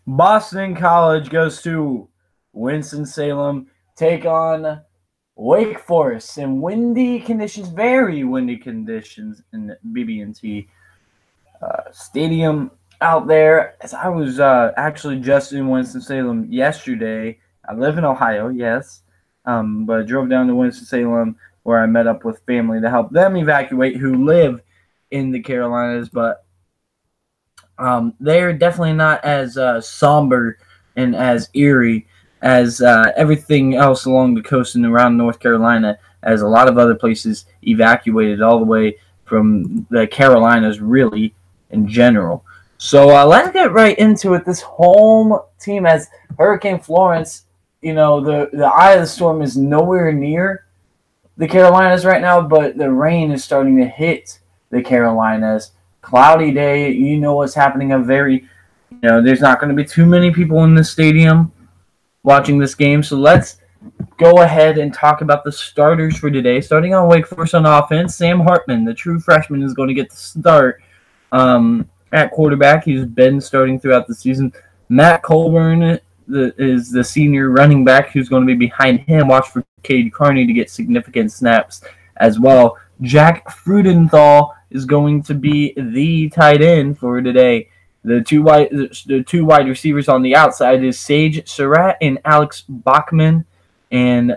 Boston College goes to Winston Salem, take on Wake Forest in windy conditions, very windy conditions in BB&T Stadium out there. As I was actually just in Winston-Salem yesterday. I live in Ohio, yes, but I drove down to Winston-Salem where I met up with family to help them evacuate who live in the Carolinas, but they're definitely not as somber and as eerie as everything else along the coast and around North Carolina, as a lot of other places evacuated all the way from the Carolinas, really, in general. So let's get right into it. This home team has Hurricane Florence. You know, the eye of the storm is nowhere near the Carolinas right now, but the rain is starting to hit the Carolinas. Cloudy day, you know what's happening. There's not going to be too many people in the stadium watching this game. So let's go ahead and talk about the starters for today. Starting on Wake Forest on offense, Sam Hartman, the true freshman, is going to get the start at quarterback. He's been starting throughout the season. Matt Colburn is the senior running back who's going to be behind him. Watch for Cade Carney to get significant snaps as well. Jack Frudenthal is going to be the tight end for today. The two wide receivers on the outside is Sage Surratt and Alex Bachman, and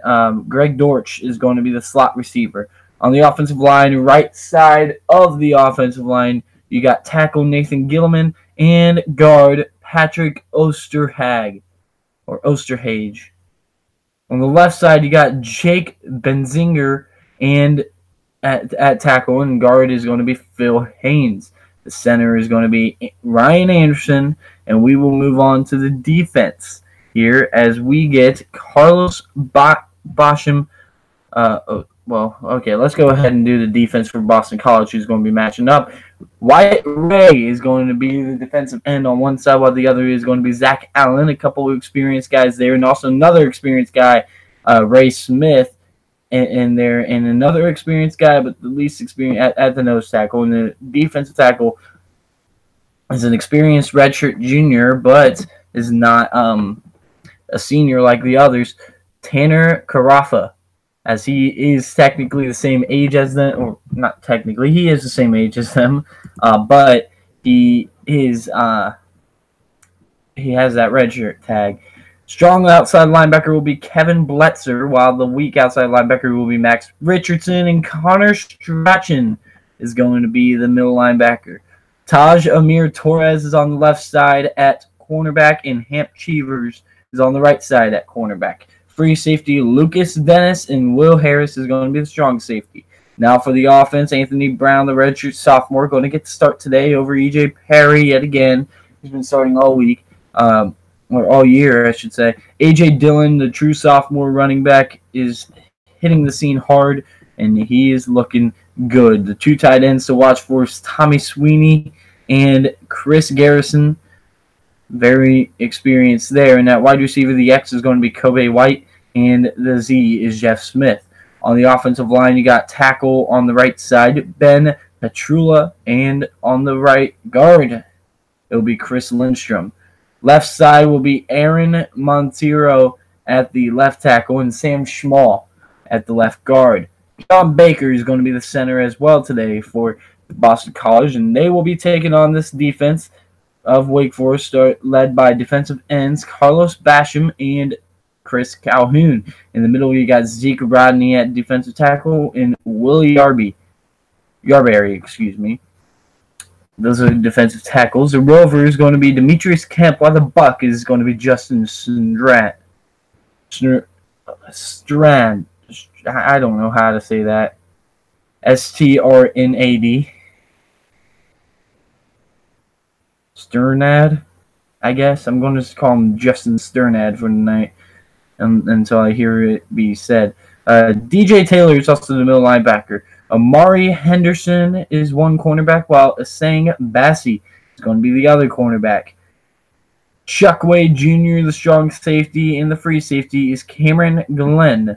Greg Dortch is going to be the slot receiver. On the offensive line, right side of the offensive line, you got tackle Nathan Gilliman and guard Patrick Osterhage. On the left side, you got Jake Benzinger, and at tackle and guard is going to be Phil Haynes. The center is going to be Ryan Anderson, and we will move on to the defense here as we get Carlos Basham. Let's go ahead and do the defense for Boston College, who's going to be matching up. Wyatt Ray is going to be the defensive end on one side, while the other is going to be Zach Allen, a couple of experienced guys there, and also another experienced guy, Ray Smith, in there, and another experienced guy, but the least experienced at the nose tackle. And the defensive tackle is an experienced redshirt junior, but is not a senior like the others, Tanner Carafa, as he is technically the same age as them, or not technically, he is the same age as them, but he has that redshirt tag. Strong outside linebacker will be Kevin Bletzer, while the weak outside linebacker will be Max Richardson, and Connor Strachan is going to be the middle linebacker. Taj Amir Torres is on the left side at cornerback, and Hamp Cheevers is on the right side at cornerback. Free safety, Lucas Dennis, and Will Harris is going to be the strong safety. Now for the offense, Anthony Brown, the redshirt sophomore, going to get the start today over E.J. Perry yet again. He's been starting all week. Or all year, I should say. A.J. Dillon, the true sophomore running back, is hitting the scene hard, and he is looking good. The two tight ends to watch for is Tommy Sweeney and Chris Garrison. Very experienced there. And that wide receiver, the X is going to be Kobe White, and the Z is Jeff Smith. On the offensive line, you got tackle on the right side, Ben Petrula, and on the right guard, it will be Chris Lindstrom. Left side will be Aaron Montero at the left tackle and Sam Schmall at the left guard. John Baker is going to be the center as well today for Boston College, and they will be taking on this defense of Wake Forest, led by defensive ends Carlos Basham and Chris Calhoun. In the middle, you got Zeke Rodney at defensive tackle and Willie Yarberry. Those are the defensive tackles. The rover is going to be Demetrius Kemp, while the buck is going to be Justin Strand. I don't know how to say that. Strnad. Sternad, I guess. I'm going to just call him Justin Sternad for tonight until I hear it be said. DJ Taylor is also the middle linebacker. Amari Henderson is one cornerback, while Asang Bassi is going to be the other cornerback. Chuck Wade Jr., the strong safety, and the free safety is Cameron Glenn.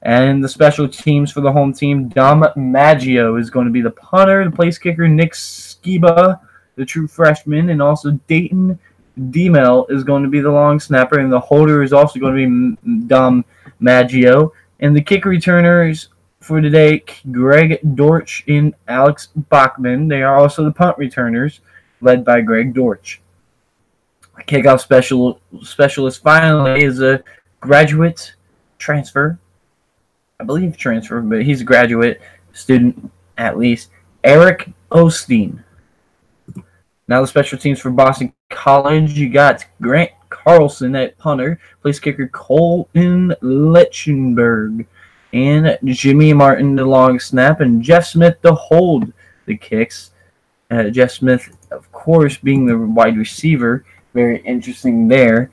And the special teams for the home team, Dom Maggio is going to be the punter, the place kicker, Nick Skiba, the true freshman, and also Dayton Demel is going to be the long snapper, and the holder is also going to be Dom Maggio. And the kick returners for today, Greg Dortch and Alex Bachman. They are also the punt returners, led by Greg Dortch. Kickoff specialist finally is a graduate transfer. I believe transfer, but he's a graduate student at least. Eric Osteen. Now the special teams for Boston College. You got Grant Carlson at punter. Place kicker Colton Lechenberg. And Jimmy Martin the long snap. And Jeff Smith to hold the kicks. Jeff Smith, of course, being the wide receiver. Very interesting there.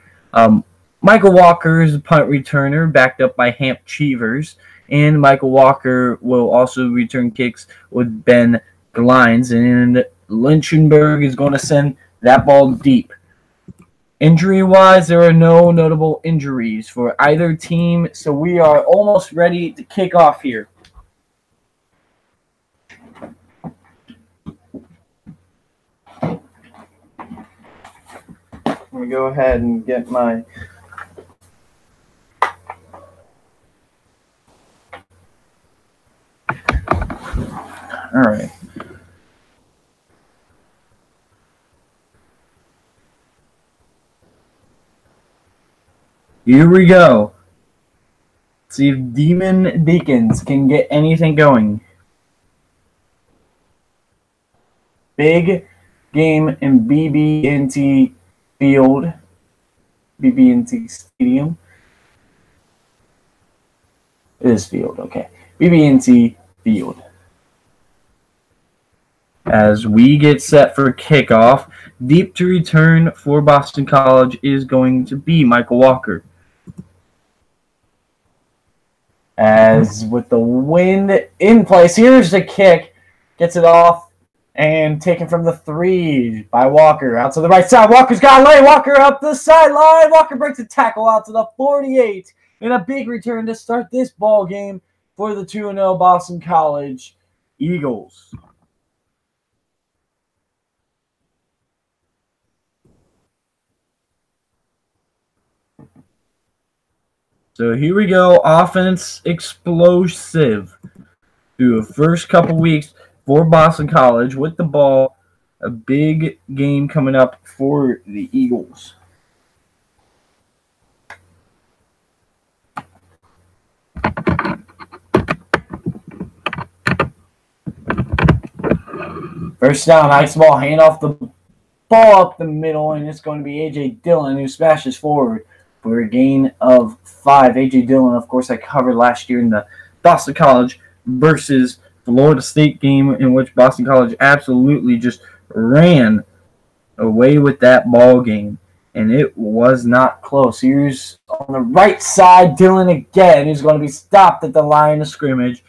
Michael Walker is a punt returner, backed up by Hamp Cheevers. And Michael Walker will also return kicks with Ben Glines. And Lechenberg is going to send that ball deep. Injury-wise, there are no notable injuries for either team, so we are almost ready to kick off here. Let me go ahead and get my... All right. Here we go. See if Deacons can get anything going. Big game in BB&T Field. BB&T Stadium. It is field, okay. BB&T Field. As we get set for kickoff, deep to return for Boston College is going to be Michael Walker. As with the wind in place, here's the kick. Gets it off and taken from the 3 by Walker. Out to the right side. Walker's got to lay. Walker up the sideline. Walker breaks a tackle out to the 48. And a big return to start this ball game for the 2-0 Boston College Eagles. So here we go, offense explosive through the first couple weeks for Boston College with the ball. A big game coming up for the Eagles. First down, nice ball, hand off the ball up the middle, and it's going to be A.J. Dillon who smashes forward for a gain of 5. A.J. Dillon, of course, I covered last year in the Boston College versus Florida State game, in which Boston College absolutely just ran away with that ball game, and it was not close. Here's on the right side, Dillon again, who's going to be stopped at the line of scrimmage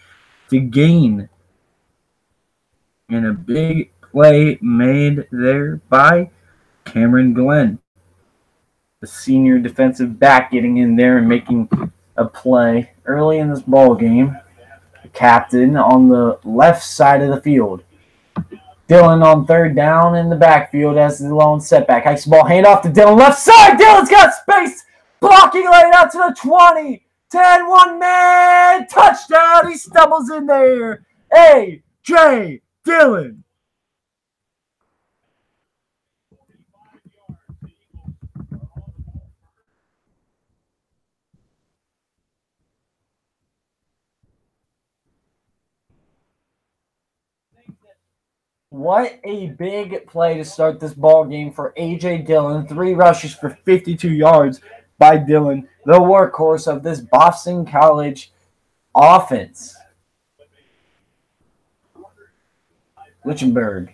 to gain. And a big play made there by Cameron Glenn, the senior defensive back, getting in there and making a play early in this ball game. Captain on the left side of the field. Dillon on third down in the backfield as the lone setback. Hikes the ball, hand off to Dillon. Left side, Dillon's got space. Blocking right out to the 20. 10, one-man touchdown. He stumbles in there. A.J. Dillon. What a big play to start this ball game for A.J. Dillon. 3 rushes for 52 yards by Dillon, the workhorse of this Boston College offense. Lechenberg.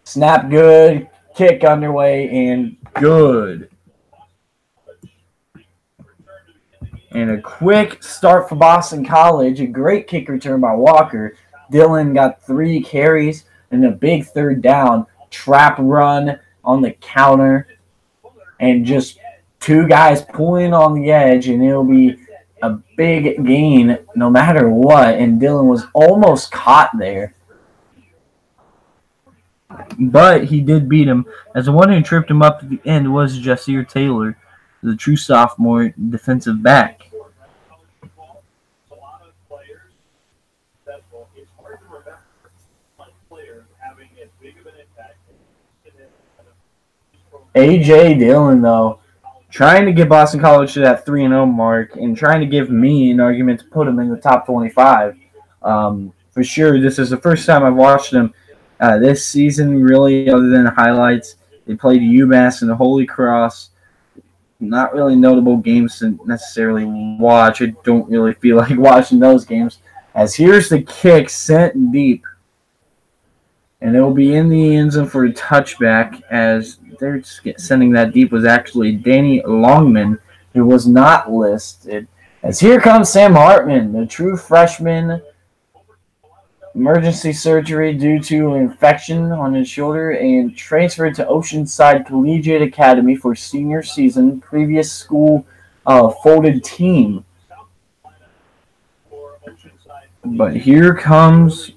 Snap good, kick underway, and good. And a quick start for Boston College. A great kick return by Walker. Dillon got 3 carries and a big third down. Trap run on the counter. And just 2 guys pulling on the edge, and it'll be a big gain no matter what. And Dillon was almost caught there. But he did beat him, as the one who tripped him up at the end was Jasir Taylor, the true sophomore defensive back. A.J Dillon, though, trying to get Boston College to that 3-0 mark and trying to give me an argument to put them in the top 25. For sure, this is the first time I've watched them this season, really, other than the highlights. They played UMass and the Holy Cross. Not really notable games to necessarily watch. I don't really feel like watching those games. As here's the kick sent deep. And it will be in the end zone for a touchback, as they're sending that deep was actually Danny Longman, who was not listed. As here comes Sam Hartman, the true freshman. Emergency surgery due to infection on his shoulder and transferred to Oceanside Collegiate Academy for senior season. Previous school folded team. But here comes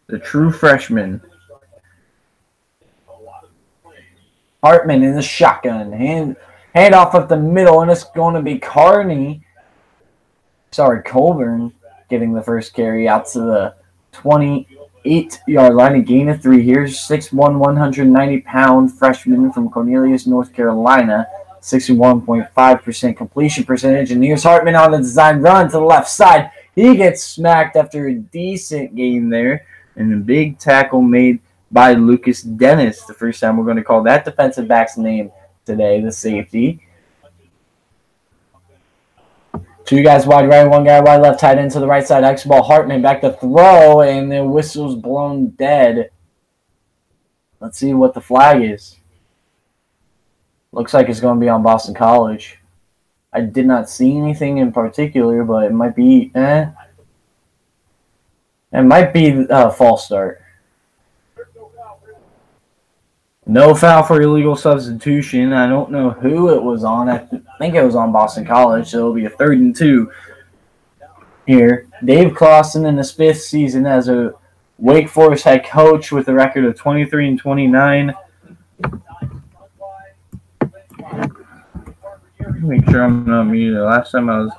the true freshman. Hartman in the shotgun. Hand off up the middle, and it's going to be Colburn getting the first carry out to the 28-yard line. A gain of 3 here. 6'1", 190-pound freshman from Cornelius, North Carolina. 61.5% completion percentage. And here's Hartman on the design run to the left side. He gets smacked after a decent gain there. And a big tackle made by Lucas Dennis. The first time we're going to call that defensive back's name today, the safety. 2 guys wide right, 1 guy wide left, tight end to the right side. X ball, Hartman back to throw, and the whistle's blown dead. Let's see what the flag is. Looks like it's going to be on Boston College. I did not see anything in particular, but it might be It might be a false start. No foul for illegal substitution. I don't know who it was on. I think it was on Boston College, so it'll be a 3rd and 2 here. Dave Clawson in his 5th season as a Wake Forest head coach with a record of 23-29. Make sure I'm not muted. Last time I was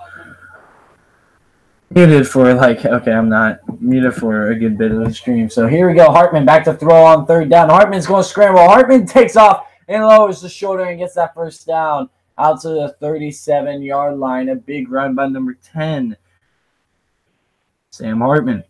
muted for I'm not muted for a good bit of the stream. So here we go. Hartman back to throw on 3rd down. Hartman's going to scramble. Hartman takes off and lowers the shoulder and gets that first down out to the 37-yard line. A big run by number 10, Sam Hartman.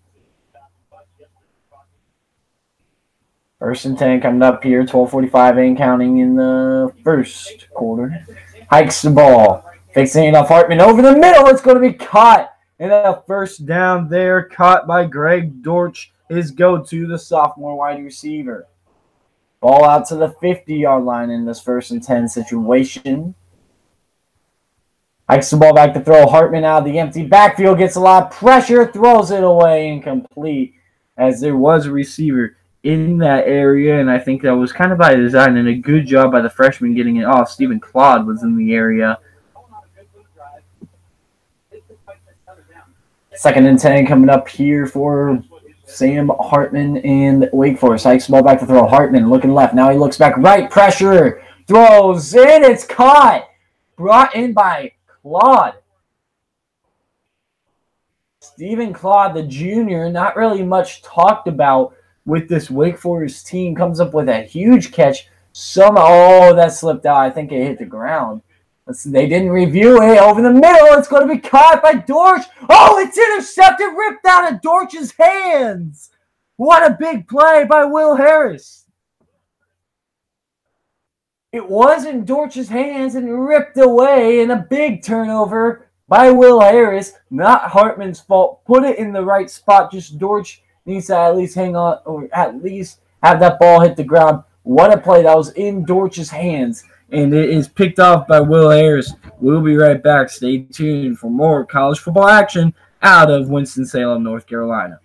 1st and 10 coming up here. 12:45 and counting in the first quarter. Hikes the ball. Fixing it off Hartman over the middle. It's going to be caught. And a first down there, caught by Greg Dortch, his go-to, the sophomore wide receiver. Ball out to the 50-yard line in this 1st and 10 situation. Hikes the ball back to throw. Hartman out of the empty backfield, gets a lot of pressure, throws it away, incomplete, as there was a receiver in that area, and I think that was kind of by design, and a good job by the freshman getting it off. Stephen Claude was in the area. 2nd and 10 coming up here for Sam Hartman and Wake Forest. Hikes the ball back to throw. Hartman looking left. Now he looks back right. Pressure. Throws in. It's caught. Brought in by Claude. Stephen Claude, the junior, not really much talked about with this Wake Forest team, comes up with a huge catch. That slipped out. I think it hit the ground. They didn't review it. Over the middle, it's going to be caught by Dortch. Oh, it's intercepted, ripped out of Dortch's hands. What a big play by Will Harris. It was in Dortch's hands and ripped away, and a big turnover by Will Harris. Not Hartman's fault. Put it in the right spot. Just Dortch needs to at least hang on, or at least have that ball hit the ground. What a play. That was in Dortch's hands. And it is picked off by Will Harris. We'll be right back. Stay tuned for more college football action out of Winston-Salem, North Carolina.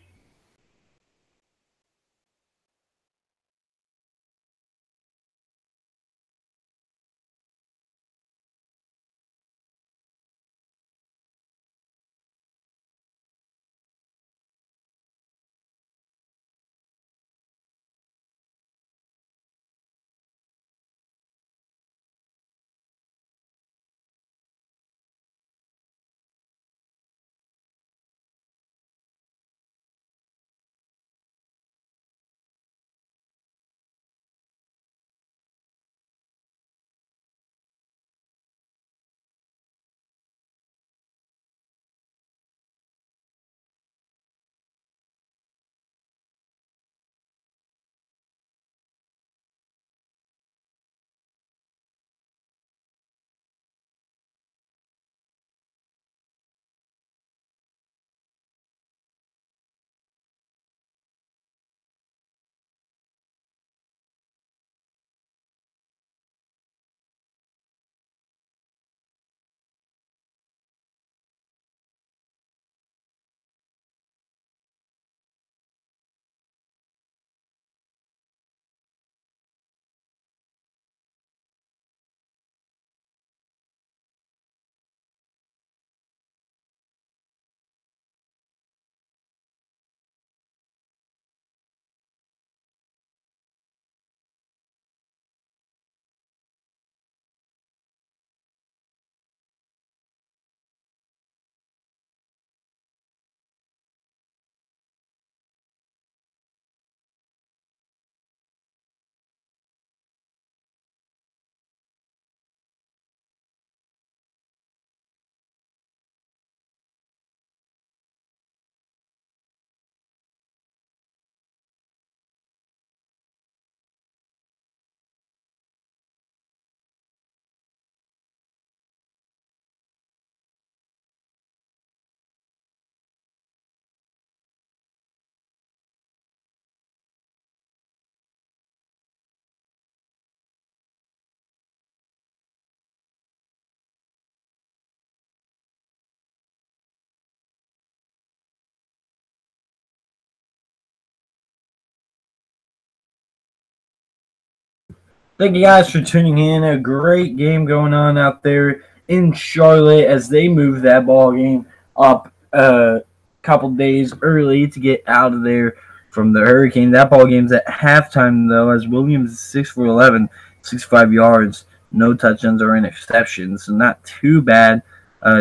Thank you guys for tuning in. A great game going on out there in Charlotte as they move that ball game up a couple days early to get out of there from the Hurricane. That ball game's at halftime though, as Williams is 6 for 11, 65 yards, no touchdowns or interceptions, so not too bad.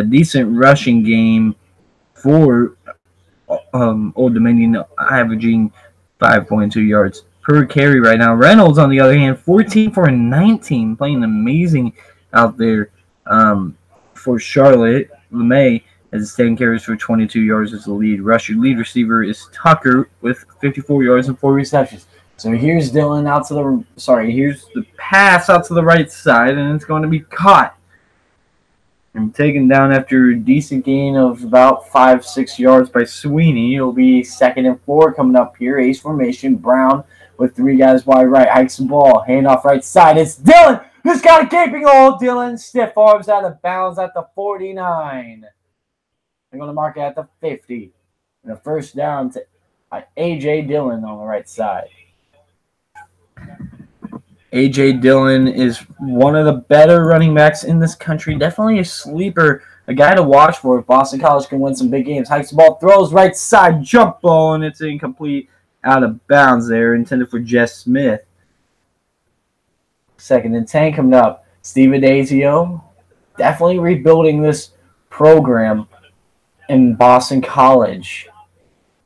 Decent rushing game for Old Dominion, averaging 5.2 yards per carry right now. Reynolds, on the other hand, 14 for 19, playing amazing out there for Charlotte. LeMay has 10 carries for 22 yards as the lead rusher. Lead receiver is Tucker with 54 yards and 4 receptions. So here's Dillon out to here's the pass out to the right side, and it's going to be caught and taken down after a decent gain of about 5-6 yards by Sweeney. It'll be 2nd and 4 coming up here. Ace formation. Brown with 3 guys wide right. Hikes the ball. Handoff right side. It's Dillon who's got a gaping hole. Dillon stiff arms out of bounds at the 49. They're going to mark it at the 50. And a first down to A.J. Dillon on the right side. A.J. Dillon is one of the better running backs in this country. Definitely a sleeper, a guy to watch for if Boston College can win some big games. Hikes the ball, throws right side, jump ball, and it's incomplete, out of bounds there, intended for Jess Smith. 2nd and 10 coming up. Steve Adazio definitely rebuilding this program in Boston College.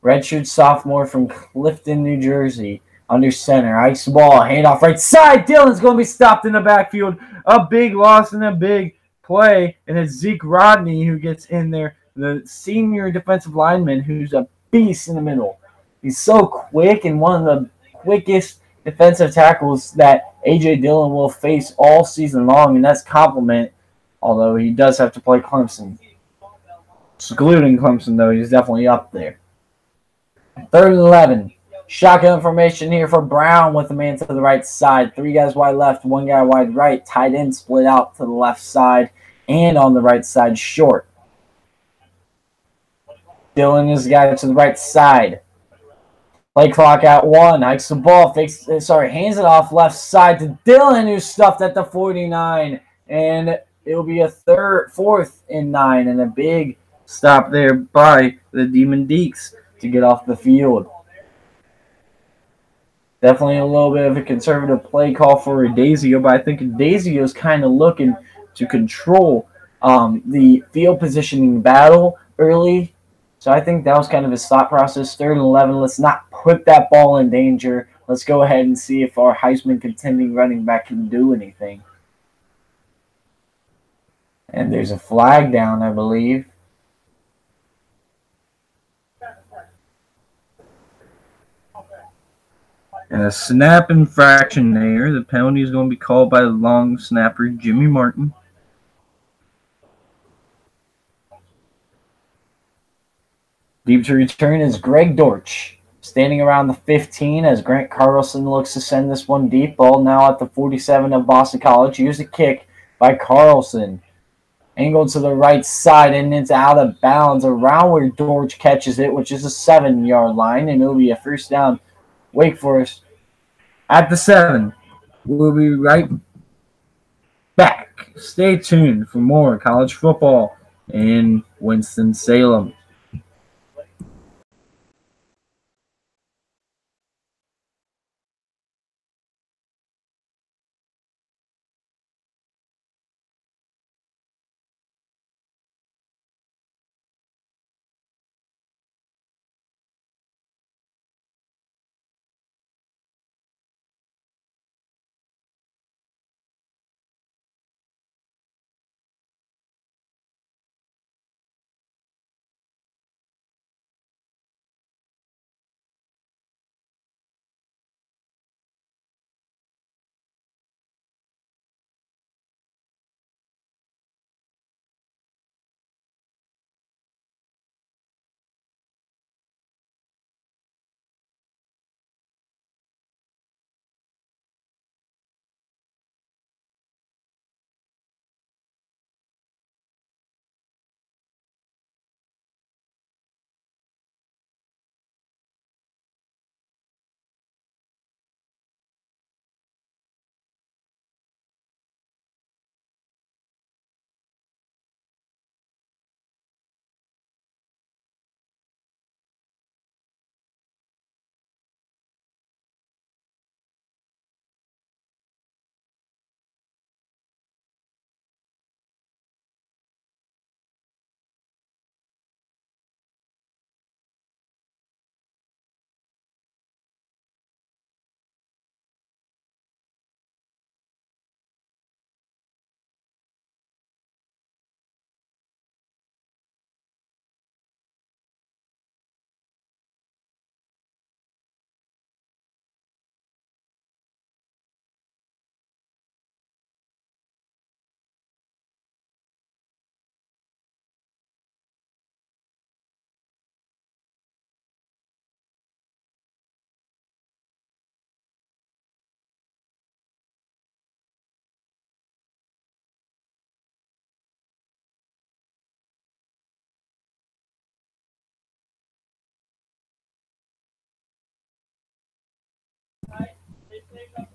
Redshirt sophomore from Clifton, New Jersey. Under center, hikes the ball, handoff right side. Dillon's going to be stopped in the backfield. A big loss and a big play, and it's Zeke Rodney who gets in there, the senior defensive lineman who's a beast in the middle. He's so quick and one of the quickest defensive tackles that A.J. Dillon will face all season long, and that's compliment, although he does have to play Clemson. Excluding Clemson, though, he's definitely up there. 3rd and 11. Shotgun formation here for Brown with the man to the right side. 3 guys wide left, 1 guy wide right. Tight end split out to the left side and on the right side short. Dillon is the guy to the right side. Play clock at 1. Hikes the ball. Hands it off left side to Dillon, who's stuffed at the 49. And it'll be a 4th and 9. And a big stop there by the Demon Deeks to get off the field. Definitely a little bit of a conservative play call for Adazio, but I think Adazio is kind of looking to control the field positioning battle early. So I think that was kind of his thought process. 3rd and 11. Let's not put that ball in danger. Let's go ahead and see if our Heisman contending running back can do anything. And there's a flag down, I believe. And a snap infraction there. The penalty is going to be called by the long snapper, Jimmy Martin. Deep to return is Greg Dortch. Standing around the 15 as Grant Carlson looks to send this one deep. Ball now at the 47 of Boston College. Here's a kick by Carlson. Angled to the right side and it's out of bounds around where Dortch catches it, which is a 7-yard line. And it'll be a first down. Wake Forest at the 7. We'll be right back. Stay tuned for more college football in Winston-Salem.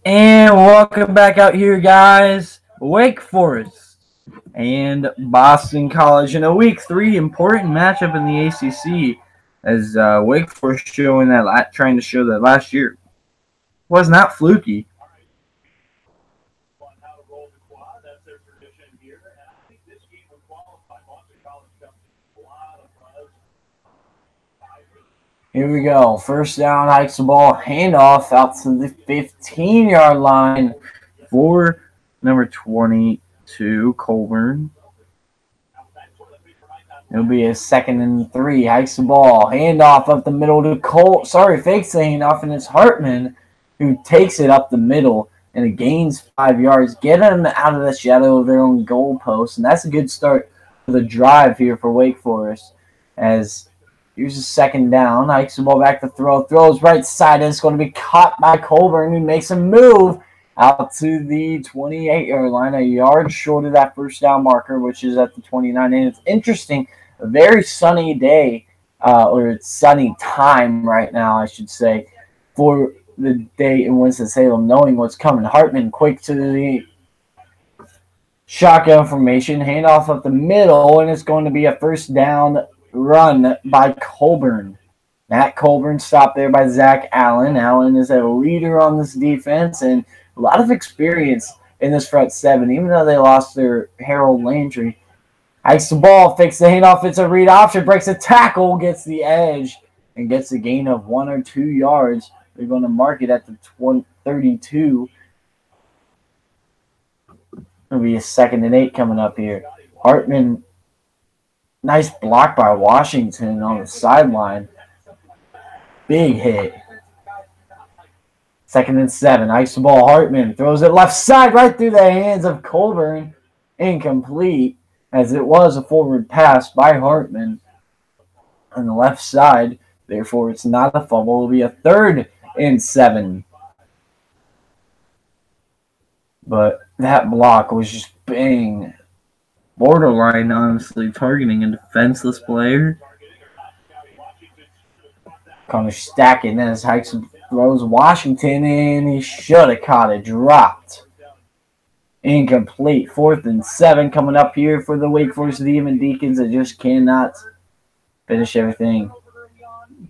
And welcome back out here, guys. Wake Forest and Boston College in a Week 3 important matchup in the ACC, as Wake Forest trying to show that last year was not fluky. Here we go. First down, hikes the ball, handoff out to the 15-yard line for number 22, Colburn. It'll be a 2nd and 3. Hikes the ball, handoff up the middle to fakes the handoff, and it's Hartman who takes it up the middle and it gains 5 yards. Get them out of the shadow of their own goalpost, and that's a good start for the drive here for Wake Forest. As here's a 2nd down. Hikes the ball back to throw. Throws right side. And it's going to be caught by Colburn, who makes a move out to the 28-yard line, a yard short of that first down marker, which is at the 29. And it's interesting, a very sunny day, or it's sunny time right now, I should say, for the day in Winston-Salem, knowing what's coming. Hartman quick to the shotgun formation. Handoff up the middle, and it's going to be a first down run by Colburn. Matt Colburn stopped there by Zach Allen. Allen is a leader on this defense and a lot of experience in this front seven, even though they lost their Harold Landry. Hikes the ball, fakes the handoff. It's a read option, breaks a tackle, gets the edge, and gets a gain of 1 or 2 yards. They're going to mark it at the 32. It'll be a 2nd and 8 coming up here. Hartman, nice block by Washington on the sideline. Big hit. 2nd and 7. Hikes the ball. Hartman throws it left side right through the hands of Colburn. Incomplete, as it was a forward pass by Hartman on the left side. Therefore, it's not a fumble. It will be a 3rd and 7. But that block was just borderline, honestly, targeting a defenseless player. Kind of stacking as Hikes throws Washington, and he should have caught it. Dropped. Incomplete. 4th and 7 coming up here for the Wake Forest Deacons that just cannot finish everything.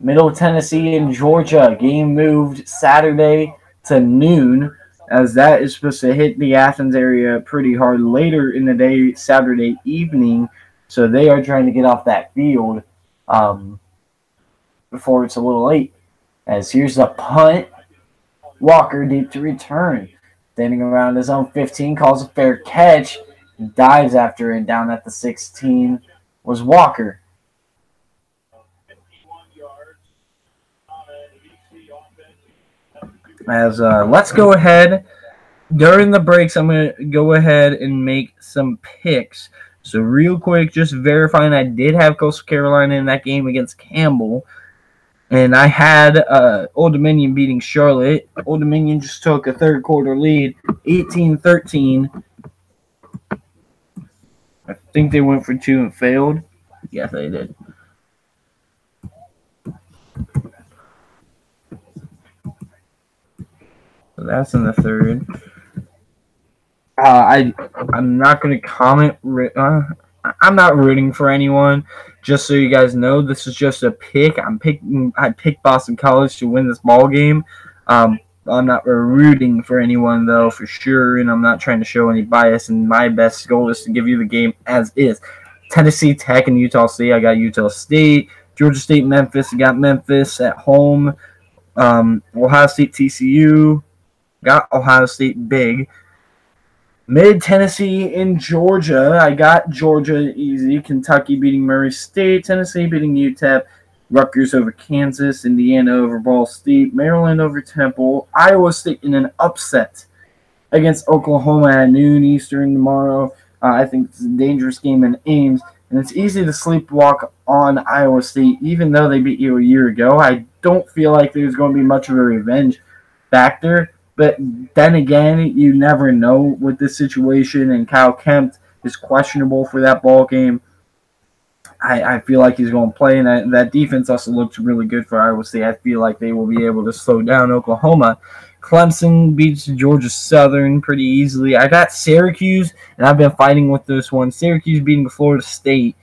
Middle Tennessee and Georgia. Game moved Saturday to noon, as that is supposed to hit the Athens area pretty hard later in the day, Saturday evening. So they are trying to get off that field before it's a little late. As here's the punt. Walker deep to return. Standing around his own 15, calls a fair catch. Dives after it. Down at the 16 was Walker. As let's go ahead. During the breaks, I'm going to go ahead and make some picks. So real quick, just verifying I did have Coastal Carolina in that game against Campbell. And I had Old Dominion beating Charlotte. Old Dominion just took a 3rd quarter lead, 18-13. I think they went for 2 and failed. Yes, they did. So that's in the 3rd. I'm not going to comment. I'm not rooting for anyone. Just so you guys know, this is just a pick. I picked Boston College to win this ball game. I'm not rooting for anyone, though, for sure, and I'm not trying to show any bias. And my best goal is to give you the game as is. Tennessee Tech and Utah State. I got Utah State. Georgia State, Memphis. I got Memphis at home. Ohio State, TCU. Got Ohio State big. Mid-Tennessee in Georgia. I got Georgia easy. Kentucky beating Murray State. Tennessee beating UTEP. Rutgers over Kansas. Indiana over Ball State. Maryland over Temple. Iowa State in an upset against Oklahoma at noon Eastern tomorrow. I think it's a dangerous game in Ames. And it's easy to sleepwalk on Iowa State, even though they beat you a year ago. I don't feel like there's going to be much of a revenge factor. But then again, you never know with this situation, and Kyle Kemp is questionable for that ball game. I feel like he's going to play, and that defense also looks really good for Iowa State. I feel like they will be able to slow down Oklahoma. Clemson beats Georgia Southern pretty easily. I got Syracuse, and I've been fighting with this one. Syracuse beating Florida State.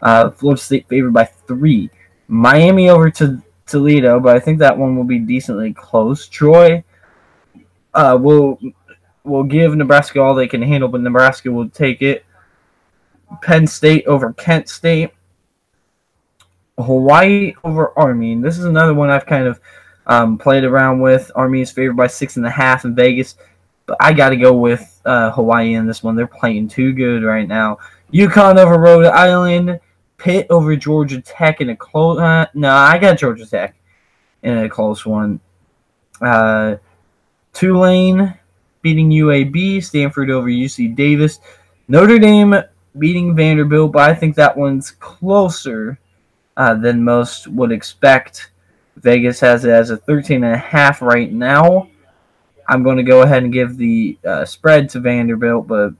Florida State favored by 3. Miami over to Toledo, but I think that one will be decently close. Troy will give Nebraska all they can handle, but Nebraska will take it. Penn State over Kent State. Hawaii over Army. And this is another one I've kind of played around with. Army is favored by 6.5 in Vegas, but I got to go with Hawaii in this one. They're playing too good right now. UConn over Rhode Island. Pitt over Georgia Tech in a close. No, I got Georgia Tech in a close one. Tulane beating UAB. Stanford over UC Davis. Notre Dame beating Vanderbilt, but I think that one's closer than most would expect. Vegas has it as a 13.5 right now. I'm going to go ahead and give the spread to Vanderbilt, but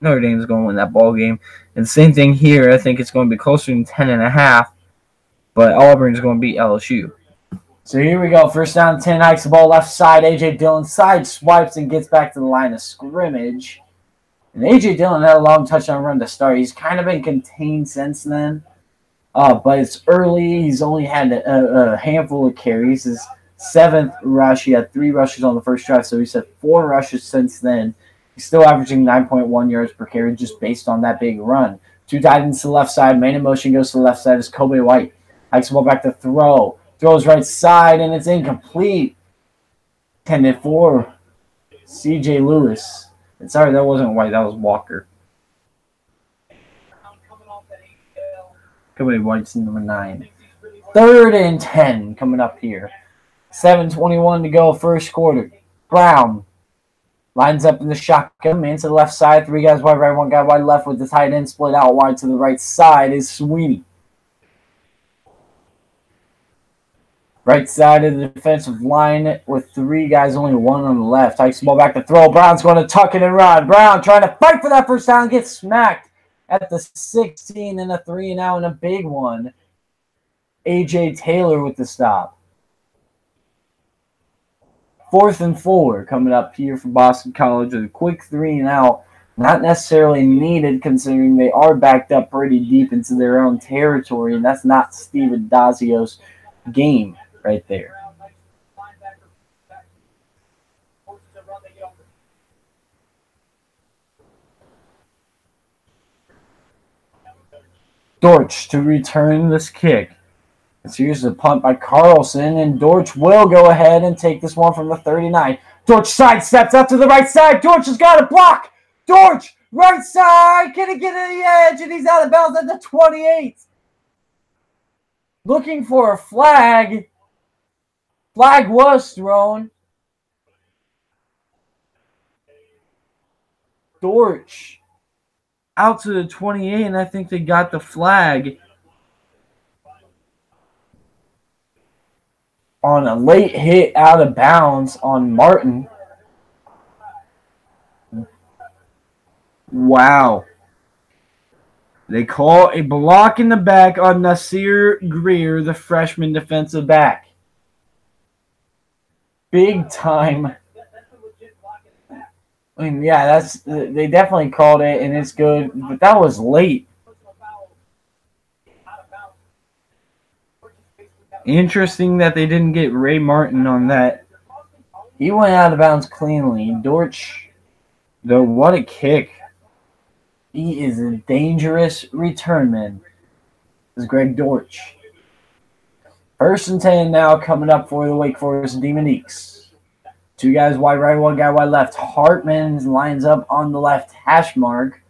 Notre Dame's going to win that ball game. And same thing here. I think it's going to be closer than 10.5, but Auburn's going to beat LSU. So here we go. First down, 10. Hikes the ball left side. A.J. Dillon side swipes and gets back to the line of scrimmage. And A.J. Dillon had a long touchdown run to start. He's kind of been contained since then. But it's early. He's only had a handful of carries. His 7th rush. He had 3 rushes on the first drive, so he's had 4 rushes since then. He's still averaging 9.1 yards per carry just based on that big run. 2 tight ends to the left side. Man in motion goes to the left side is Kobe White. Hikes the ball back to throw. Throws right side, and it's incomplete. Intended for C.J. Lewis. And sorry, that wasn't White. That was Walker. Kobe White's number 9. 3rd and 10 coming up here. 7:21 to go, first quarter. Brown lines up in the shotgun. Man to the left side. 3 guys wide right, 1 guy wide left with the tight end split out wide to the right side is Sweeney. Right side of the defensive line with 3 guys, only 1 on the left. Hikes the ball back to throw. Brown's going to tuck it and run. Brown trying to fight for that first down. Gets smacked at the 16 and a 3 and out and a big one. A.J. Taylor with the stop. 4th and 4 coming up here for Boston College with a quick 3 and out. Not necessarily needed considering they are backed up pretty deep into their own territory, and that's not Steve Adazio's game right there. Dortch to return this kick. So here's a punt by Carlson, and Dortch will go ahead and take this one from the 39. Dortch sidesteps up to the right side. Dortch has got a block. Dortch, right side. Can he get to the edge? And he's out of bounds at the 28. Looking for a flag. Flag was thrown. Dortch out to the 28, and I think they got the flag on a late hit out of bounds on Martin. Wow. They call a block in the back on Nasir Greer, the freshman defensive back. Big time. I mean, yeah, they definitely called it, and it's good, but that was late. Interesting that they didn't get Ray Martin on that. He went out of bounds cleanly. Dortch, though, what a kick. He is a dangerous returnman. This is Greg Dortch. 1st and 10 now coming up for the Wake Forest Demoniques. 2 guys wide right, 1 guy wide left. Hartman lines up on the left hash mark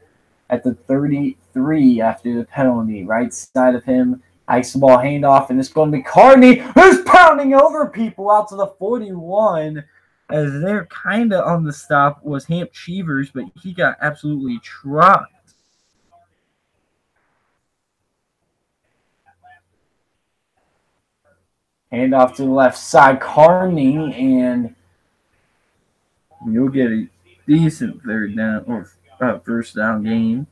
at the 33 after the penalty. Right side of him. Hikes the ball, handoff, and it's going to be Carney, who's pounding over people out to the 41. As they're kind of on the stop was Hamp Cheevers, but he got absolutely trucked. Handoff to the left side, Carney, and you'll get a decent 3rd down or 1st down gain.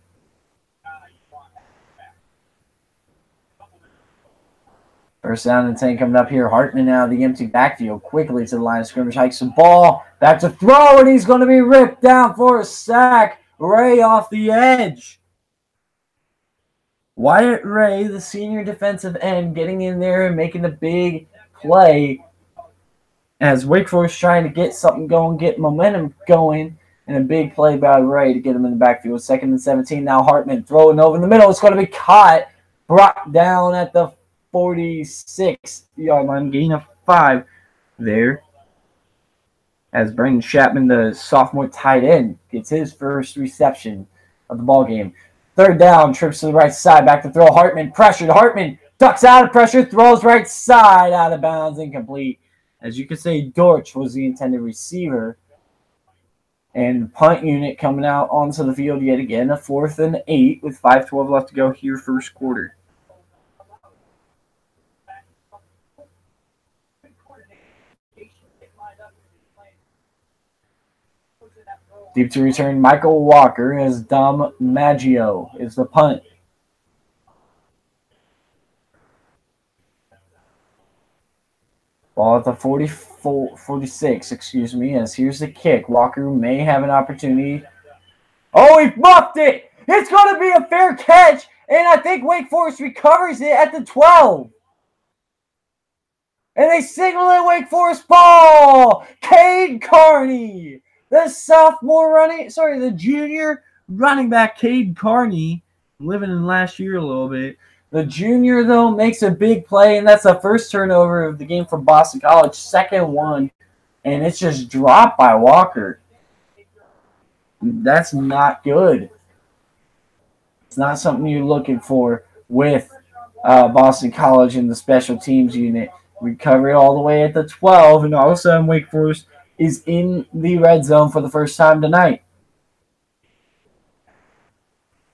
First down and 10 coming up here. Hartman out of the empty backfield quickly to the line of scrimmage. Hikes the ball. Back to throw, and he's going to be ripped down for a sack. Ray off the edge. Wyatt Ray, the senior defensive end, getting in there and making a big play as Wake Forest trying to get something going, get momentum going, and a big play by Ray to get him in the backfield. 2nd and 17. Now Hartman throwing over in the middle. It's going to be caught. Brought down at the 46-yard line. Gain of 5 there. As Brandon Chapman, the sophomore tight end, gets his first reception of the ball game. 3rd down, trips to the right side, back to throw. Hartman pressured. Hartman ducks out of pressure, throws right side, out of bounds, incomplete. As you could say, Dortch was the intended receiver. And punt unit coming out onto the field yet again. A 4th and 8 with 5:12 left to go here first quarter. Deep to return, Michael Walker as Dom Maggio is the punt. Ball at the 46, as here's the kick. Walker may have an opportunity. Oh, he muffed it! It's going to be a fair catch, and I think Wake Forest recovers it at the 12. And they signal it Wake Forest ball! Cade Carney! The junior running back, Cade Carney, living in last year a little bit. The junior, though, makes a big play, and that's the first turnover of the game for Boston College. 2nd one, and it's just dropped by Walker. That's not good. It's not something you're looking for with Boston College in the special teams unit. Recover it all the way at the 12, and all of a sudden Wake Forest is in the red zone for the first time tonight.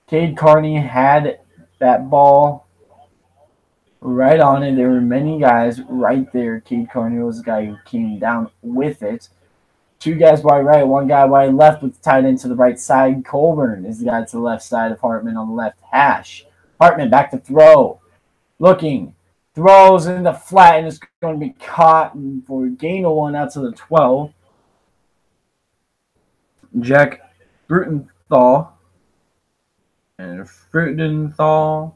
Cade Carney had that ball right on it. There were many guys right there. Cade Carney was the guy who came down with it. 2 guys wide right, 1 guy wide left with the tight end to the right side. Colburn is the guy to the left side of Hartman on the left hash. Hartman back to throw. Looking. Throws in the flat, and it's going to be caught for a gain of 1 out to the 12. Jack Frutenthal. And Frutenthal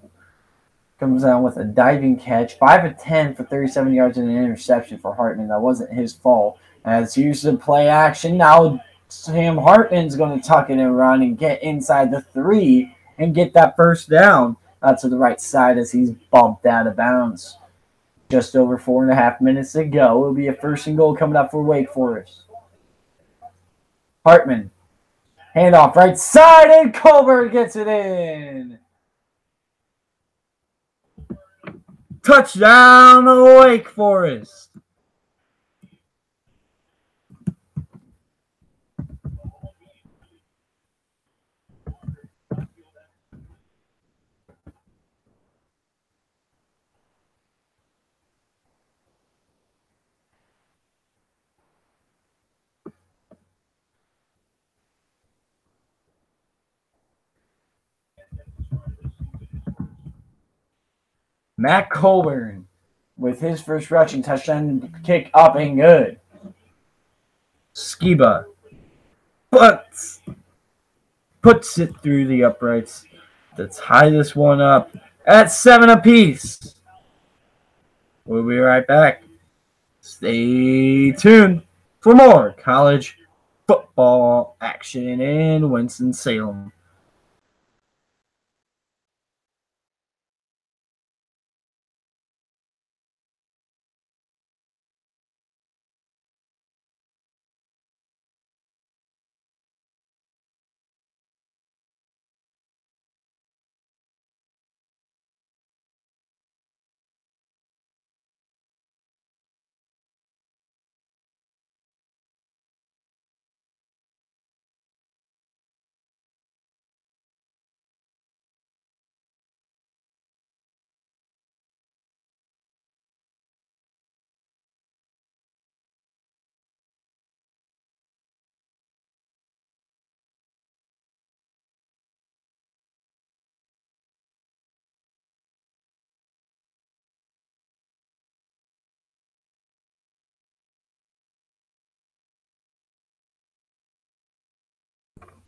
comes down with a diving catch. 5 of 10 for 37 yards and an interception for Hartman. That wasn't his fault. As here's the play action. Now Sam Hartman's going to tuck it and run and get inside the 3 and get that first down out to the right side as he's bumped out of bounds. Just over 4.5 minutes to go. It'll be a 1st and goal coming up for Wake Forest. Hartman. Handoff right side, and Colbert gets it in. Touchdown, Wake Forest. Matt Colburn with his first rushing touchdown, kick up and good. Skiba puts it through the uprights to tie this one up at 7 apiece. We'll be right back. Stay tuned for more college football action in Winston-Salem.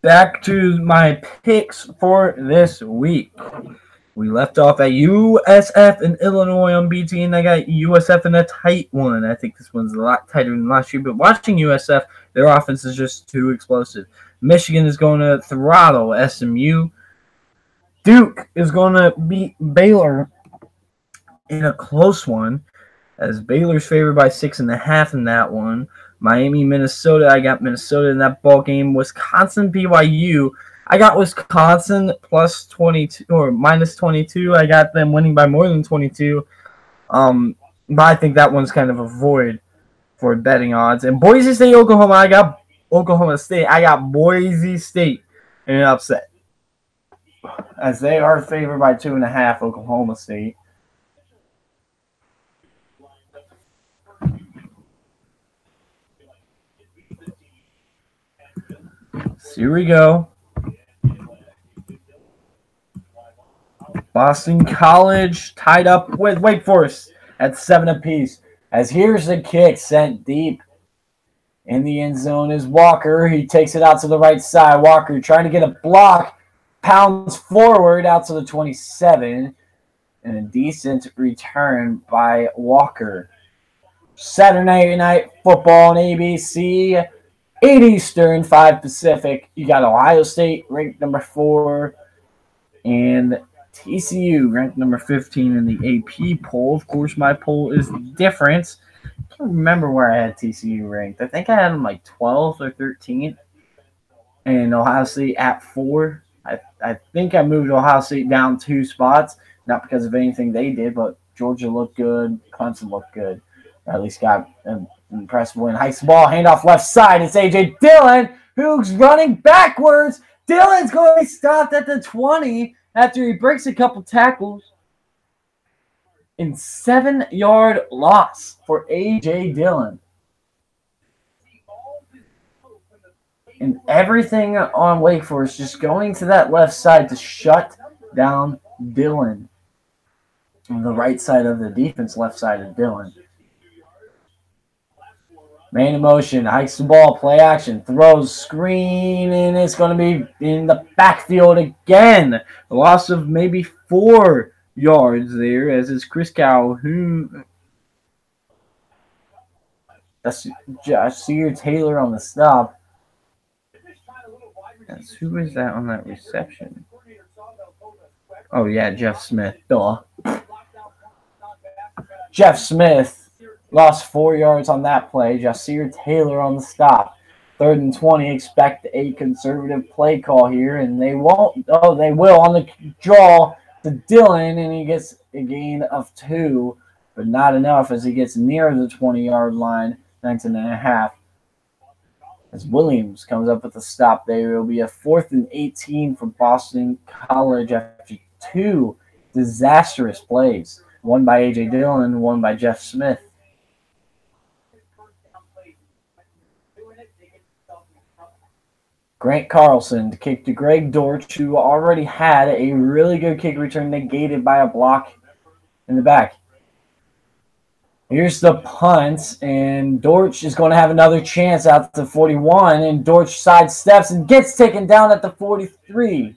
Back to my picks for this week. We left off at USF and Illinois on BT, and I got USF in a tight one. I think this one's a lot tighter than last year, but watching USF, their offense is just too explosive. Michigan is going to throttle SMU. Duke is going to beat Baylor in a close one, as Baylor's favored by 6.5 in that one. Miami, Minnesota, I got Minnesota in that ball game. Wisconsin, BYU, I got Wisconsin plus 22 or minus 22. I got them winning by more than 22. But I think that one's kind of a void for betting odds. And Boise State, Oklahoma, I got Oklahoma State. I got Boise State in an upset, as they are favored by 2.5, Oklahoma State. So here we go. Boston College tied up with Wake Forest at 7 apiece. As here's the kick sent deep in the end zone is Walker. He takes it out to the right side. Walker trying to get a block. Pounds forward out to the 27. And a decent return by Walker. Saturday night football on ABC. 8 Eastern, 5 Pacific. You got Ohio State ranked number 4. And TCU ranked number 15 in the AP poll. Of course, my poll is different. I can't remember where I had TCU ranked. I think I had them like 12th or 13th. And Ohio State at 4. I think I moved Ohio State down 2 spots. Not because of anything they did, but Georgia looked good. Clemson looked good. Or at least got an impressive win. Hikes the ball, handoff left side. It's A.J. Dillon, who's running backwards. Dillon's going to be stopped at the 20 after he breaks a couple tackles. And 7-yard loss for A.J. Dillon. And everything on Wake Forest just going to that left side to shut down Dillon. On the right side of the defense, left side of Dillon. Man in motion, hikes the ball, play action, throws, screen, and it's going to be in the backfield again. A loss of maybe 4 yards there, as is Chris Calhoun. That's Joshua Taylor on the stop. Who is that on that reception? Oh, yeah, Jeff Smith. Duh. Jeff Smith lost 4 yards on that play. Joshua Taylor on the stop. 3rd and 20. Expect a conservative play call here, and they won't. Oh, they will on the draw to Dillon, and he gets a gain of 2, but not enough as he gets near the 20-yard line, 19.5. As Williams comes up with a stop there, it will be a 4th and 18 for Boston College after 2 disastrous plays. One by A.J. Dillon and one by Jeff Smith. Grant Carlson to kick to Greg Dortch, who already had a really good kick return negated by a block in the back. Here's the punt, and Dortch is going to have another chance out to 41, and Dortch sidesteps and gets taken down at the 43.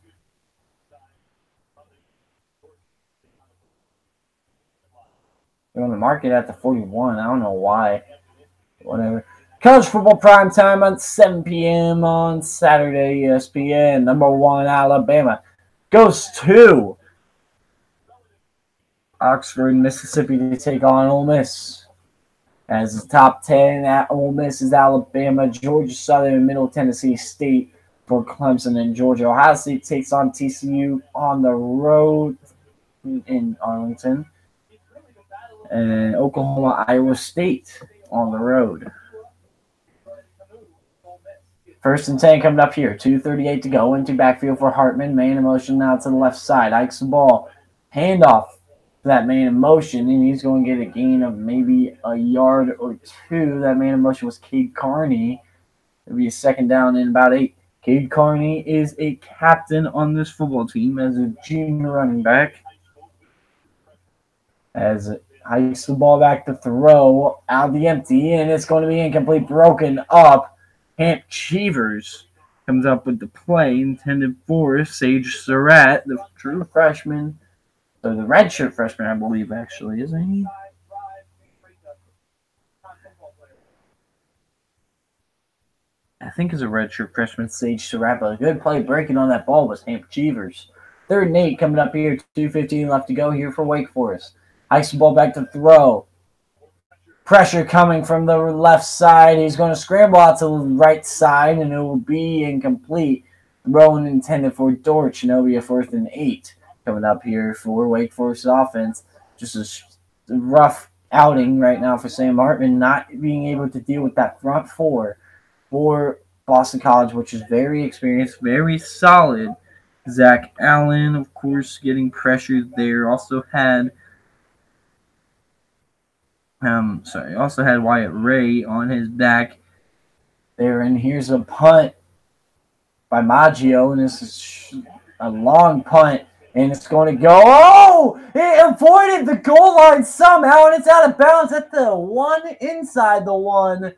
They're on the market at the 41. I don't know why. Whatever. College football prime time on 7 p.m. on Saturday, ESPN. Number 1, Alabama goes to Oxford, Mississippi to take on Ole Miss. As the top 10 at Ole Miss is Alabama, Georgia Southern, and Middle Tennessee State for Clemson and Georgia. Ohio State takes on TCU on the road in Arlington. And Oklahoma, Iowa State on the road. 1st and 10 coming up here. 2:38 to go. Into backfield for Hartman. Man in motion now to the left side. Hikes the ball. Handoff to that man in motion. And he's going to get a gain of maybe a yard or 2. That man in motion was Cade Carney. It'll be a 2nd down in about 8. Cade Carney is a captain on this football team as a junior running back. As hikes the ball back to throw out the empty, and it's going to be incomplete, broken up. Hamp Cheevers comes up with the play intended for Sage Surratt, the true freshman, or the redshirt freshman, I believe, actually, isn't he? I think is a redshirt freshman, Sage Surratt, but a good play breaking on that ball was Hamp Cheevers. 3rd and 8 coming up here, 2:15 left to go here for Wake Forest. Hikes the ball back to throw. Pressure coming from the left side. He's going to scramble out to the right side, and it will be incomplete. Throw intended for Dortch, and it'll be a 4th and 8 coming up here for Wake Forest offense. Just a rough outing right now for Sam Hartman, not being able to deal with that front four for Boston College, which is very experienced, very solid. Zach Allen, of course, getting pressured there. Also had Wyatt Ray on his back there. And here's a punt by Maggio, and this is a long punt, and it's going to go. Oh! It avoided the goal line somehow, and it's out of bounds at the one, inside the one.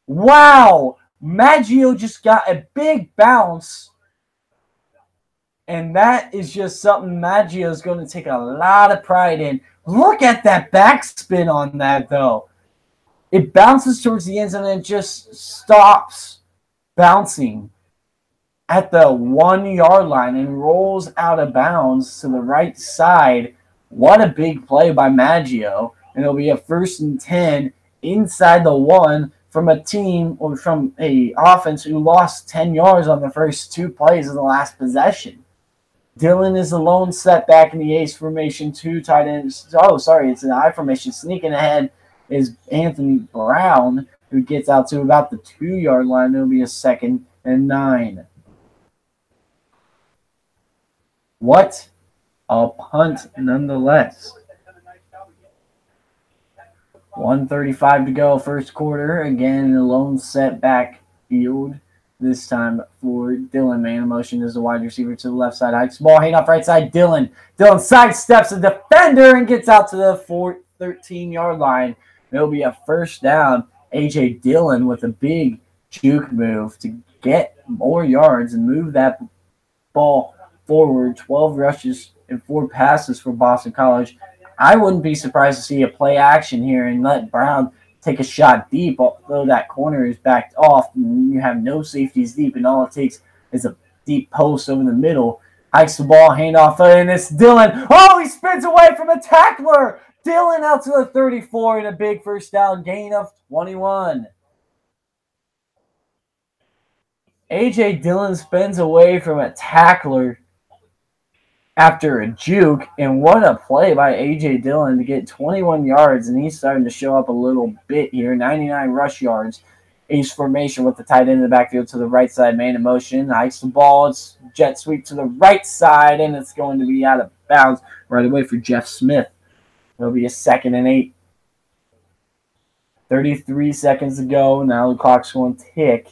Wow! Maggio just got a big bounce, and that is just something Maggio is going to take a lot of pride in. Look at that backspin on that, though. It bounces towards the end zone and it just stops bouncing at the 1 yard line and rolls out of bounds to the right side. What a big play by Maggio. And it'll be a 1st and 10 inside the 1 from a team or from a offense who lost 10 yards on the first 2 plays of the last possession. Dillon is the lone setback in the ace formation. 2 tight ends. Oh, sorry, it's an I formation. Sneaking ahead is Anthony Brown, who gets out to about the 2 yard line. It'll be a 2nd and 9. What a punt, nonetheless. 1:35 to go, 1st quarter. Again, the lone setback field. This time for Dillon. Man in motion is the wide receiver to the left side. Hikes ball, hand off right side. Dillon sidesteps a defender and gets out to the 13 yard line. It'll be a 1st down. A.J. Dillon with a big juke move to get more yards and move that ball forward. 12 rushes and 4 passes for Boston College. I wouldn't be surprised to see a play action here and let Brown take a shot deep, although that corner is backed off. And you have no safeties deep, and all it takes is a deep post over the middle. Hikes the ball, handoff, and it's Dillon. Oh, he spins away from a tackler. Dillon out to the 34 and a big 1st down, gain of 21. A.J. Dillon spins away from a tackler after a juke, and what a play by A.J. Dillon to get 21 yards, and he's starting to show up a little bit here. 99 rush yards. Ace formation with the tight end in the backfield to the right side, man in motion. Hikes the ball, it's jet sweep to the right side, and it's going to be out of bounds right away for Jeff Smith. It'll be a 2nd and 8. 33 seconds to go. Now the clock's going to tick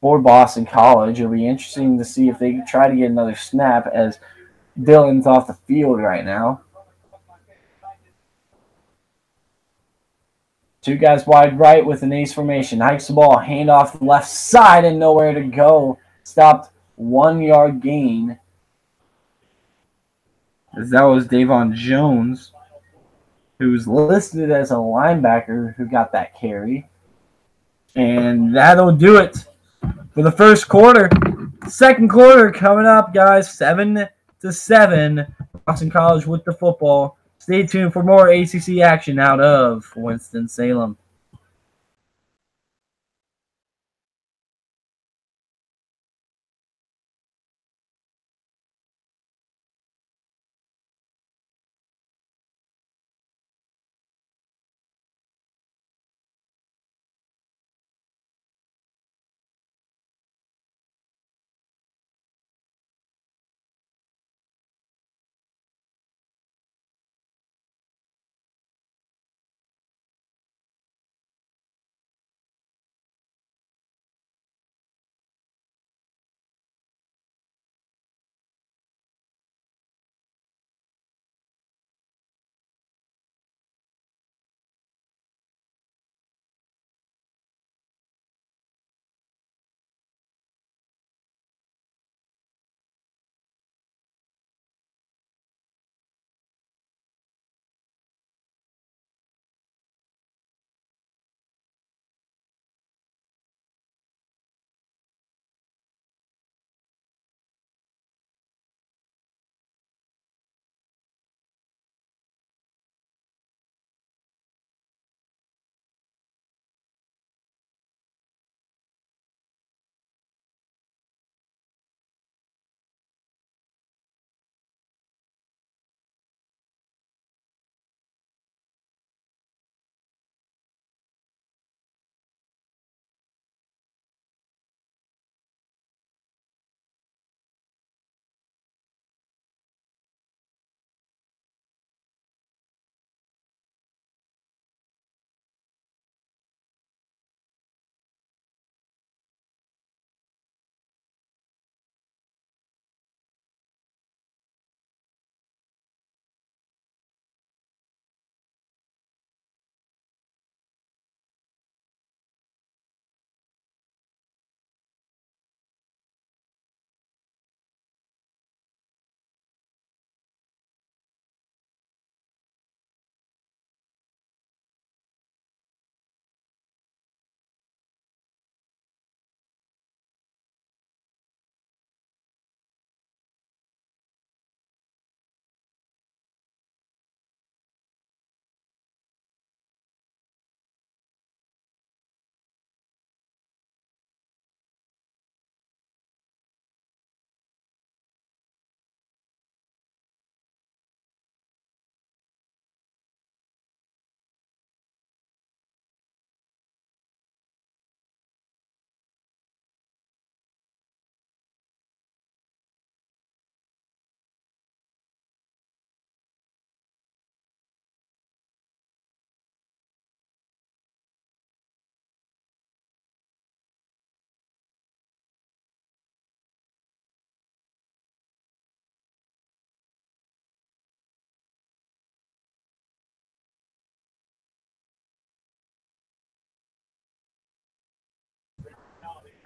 for Boston College. It'll be interesting to see if they can try to get another snap as Dillon's off the field right now. 2 guys wide right with an ace formation. Hikes the ball, hand off the left side and nowhere to go. Stopped 1 yard gain. As that was Davon Jones, who's listed as a linebacker who got that carry. And that'll do it for the 1st quarter. 2nd quarter coming up, guys. 7-7. Boston College with the football. Stay tuned for more ACC action out of Winston-Salem.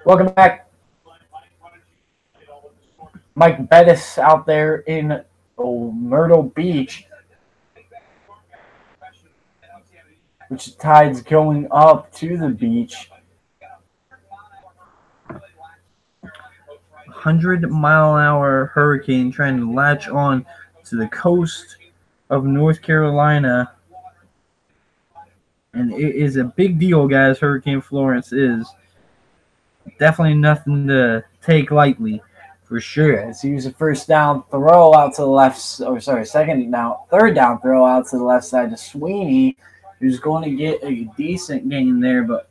Welcome back. Mike Bettis out there in Myrtle Beach, which tide's going up to the beach. 100-mile-an-hour hurricane trying to latch on to the coast of North Carolina. And it is a big deal, guys. Hurricane Florence is definitely nothing to take lightly, for sure. As he was a first down throw out to the left, third down throw out to the left side to Sweeney, who's going to get a decent gain there, but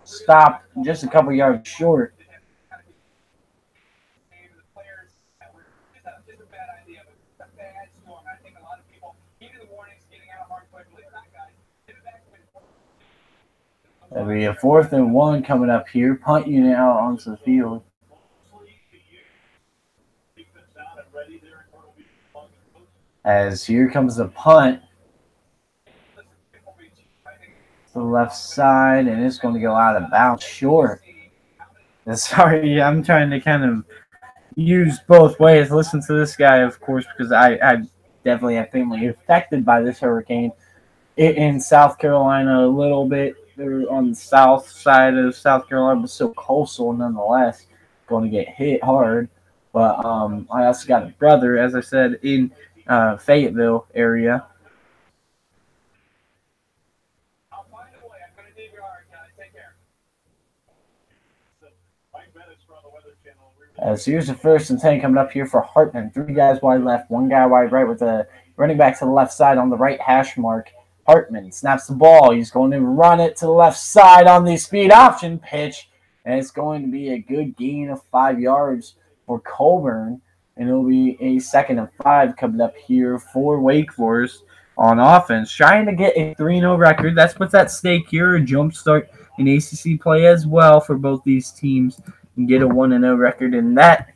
stopped just a couple yards short. There'll be a 4th and 1 coming up here. Punt unit out onto the field. As here comes the punt to the left side, and it's going to go out of bounds short. Sorry, I'm trying to kind of use both ways. Listen to this guy, of course, because I definitely have family affected by this hurricane in South Carolina a little bit. They're on the south side of South Carolina, but still coastal nonetheless. Going to get hit hard. But I also got a brother, as I said, in Fayetteville area. As here's the 1st and 10 coming up here for Hartman. 3 guys wide left, 1 guy wide right with a running back to the left side on the right hash mark. Hartman snaps the ball. He's going to run it to the left side on the speed option pitch. And it's going to be a good gain of 5 yards for Colburn. And it'll be a 2nd and 5 coming up here for Wake Forest on offense. Trying to get a 3-0 record. That's what's at stake here. A jump start in ACC play as well for both these teams. And get a 1-0 record in that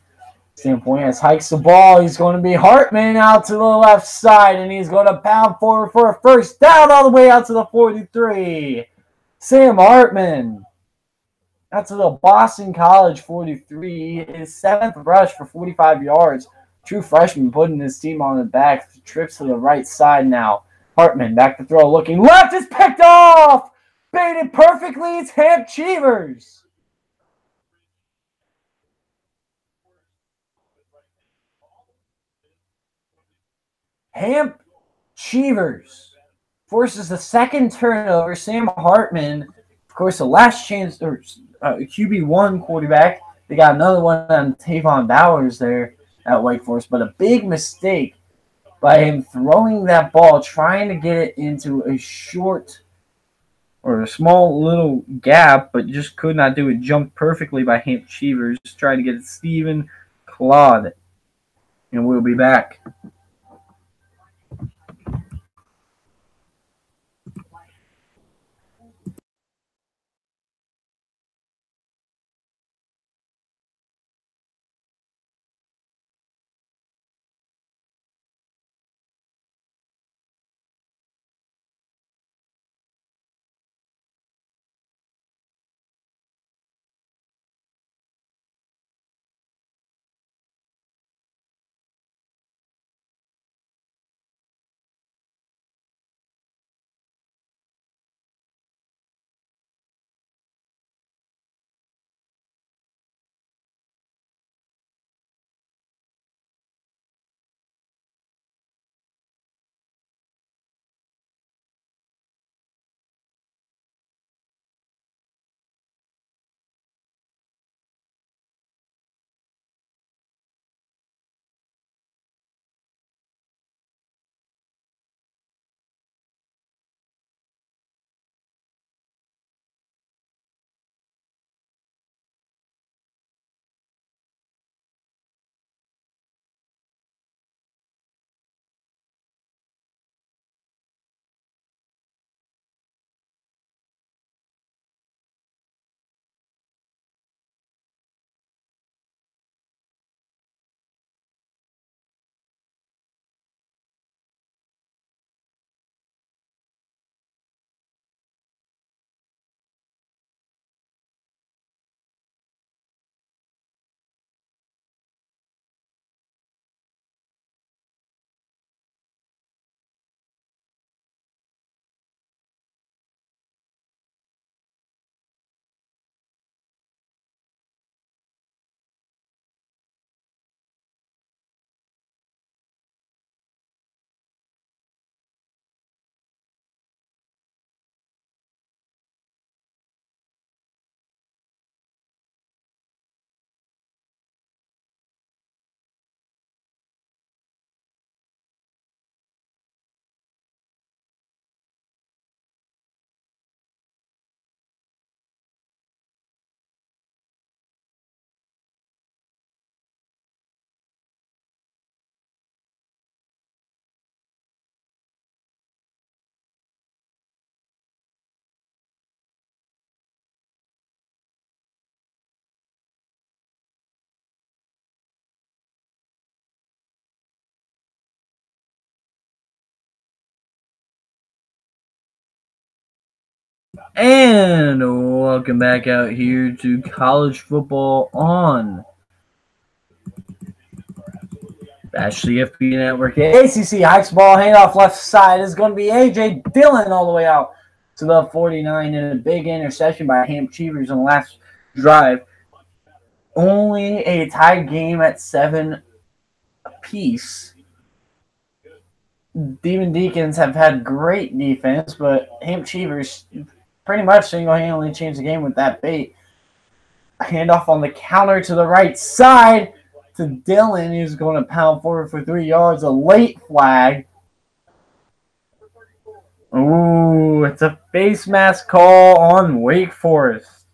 standpoint. As hikes the ball, he's going to be Hartman out to the left side, and he's going to pound forward for a first down all the way out to the 43. Sam Hartman out to the Boston College 43. His 7th rush for 45 yards. True freshman putting his team on the back. Trips to the right side now. Hartman back to throw, looking left, is picked off. Baited perfectly. It's Hamp Cheevers. Hamp Cheevers forces the 2nd turnover. Sam Hartman, of course, the last chance, or QB1 quarterback. They got another one on Tavon Bowers there at Wake Forest, but a big mistake by him throwing that ball, trying to get it into a short or a small little gap, but just could not do it. Jumped perfectly by Hamp Cheevers, trying to get it Stephen Claude. And we'll be back. And welcome back out here to college football on Bash CFB Network. ACC Hikes ball handoff left side is going to be A.J Dillon all the way out to the 49 and a big interception by Ham Cheevers on the last drive. Only a tied game at 7 apiece. Deacons have had great defense, but Ham Cheevers pretty much single-handedly changed the game with that bait. Handoff on the counter to the right side to Dillon, who's going to pound forward for 3 yards. A late flag. Ooh, it's a face mask call on Wake Forest.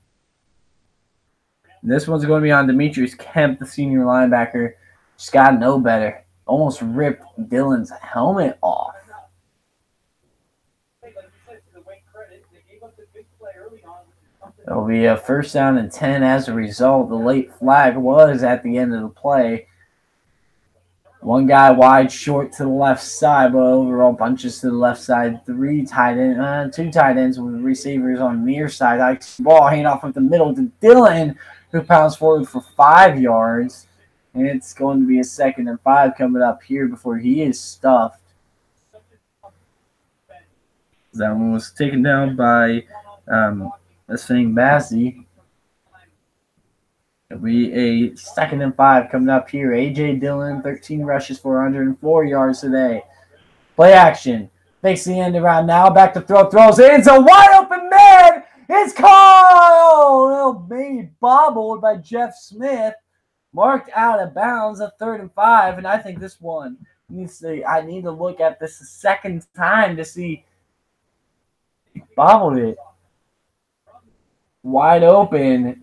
This one's going to be on Demetrius Kemp, the senior linebacker. Just got to know better. Almost ripped Dillon's helmet off. It'll be a first down and 10 as a result. The late flag was at the end of the play. One guy wide short to the left side, but overall bunches to the left side. Two tight ends with receivers on the near side. Ball handoff up the middle to Dillon, who pounds forward for 5 yards. And it's going to be a 2nd and 5 coming up here before he is stuffed. That one was taken down by Essang Bassi. It'll be a 2nd and 5 coming up here. A.J. Dillon, 13 rushes for 104 yards today. Play action. Makes the end around now. Back to throw. Throws in. It's a wide open man. It's called. Maybe bobbled by Jeff Smith. Marked out of bounds. A 3rd and 5. And I think this one I need to look at this a second time to see. He bobbled it. Wide open.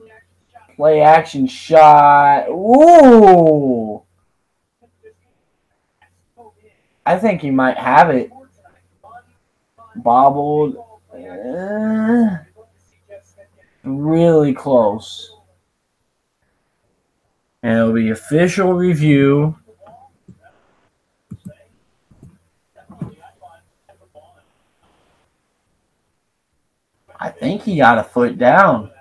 Play action shot. Ooh. I think he might have it. Bobbled. Really close. And it'll be official review. I think he got a foot down.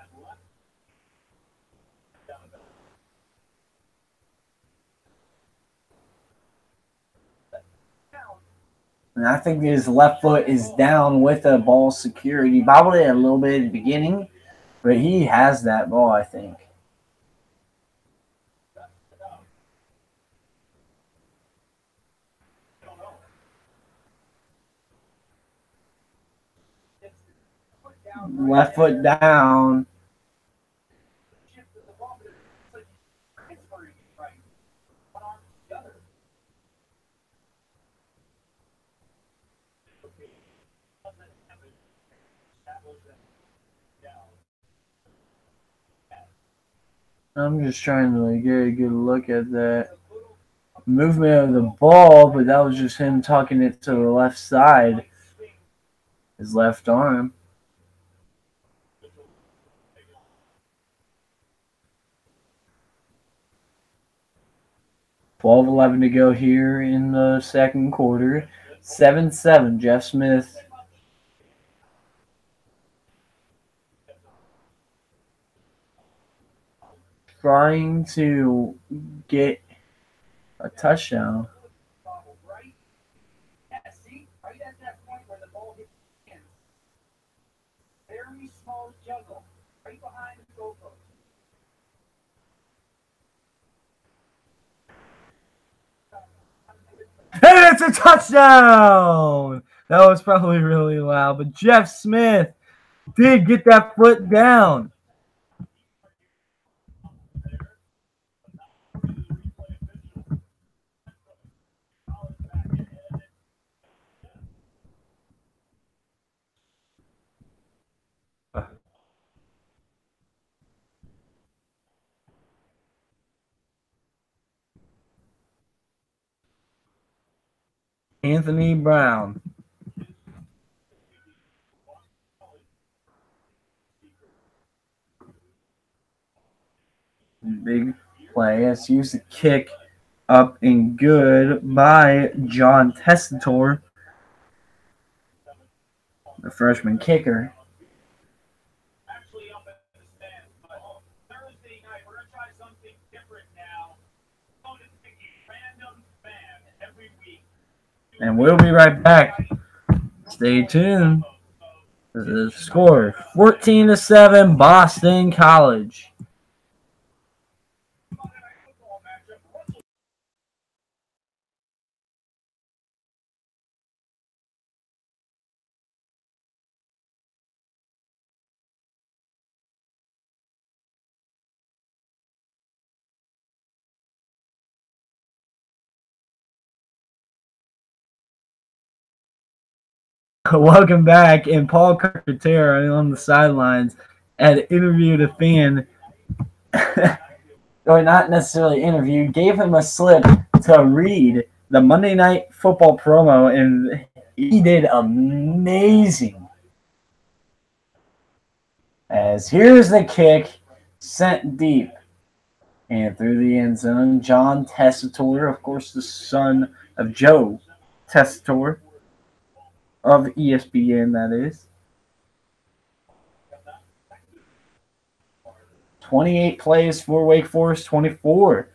And I think his left foot is down with a ball security. Bobbled it a little bit at the beginning, but he has that ball, I think. Left foot down. I'm just trying to get a good look at that movement of the ball, but that was just him tucking it to the left side, his left arm. $12:11 to go here in the second quarter. 7-7, Jeff Smith. Trying to get a touchdown. And it's a touchdown! That was probably really loud, but Jeff Smith did get that foot down. Anthony Brown. Big play. Let's use the kick up and good by John Tessitore, the freshman kicker. And we'll be right back. Stay tuned. The score 14-7 Boston College. Welcome back. And Paul Carpenter on the sidelines had interviewed a fan, or not necessarily interviewed, gave him a slip to read the Monday Night Football promo, and he did amazing. As here's the kick sent deep and through the end zone. John Tessitore, of course, the son of Joe Tessitore of ESPN, that is. 28 plays for Wake Forest, 24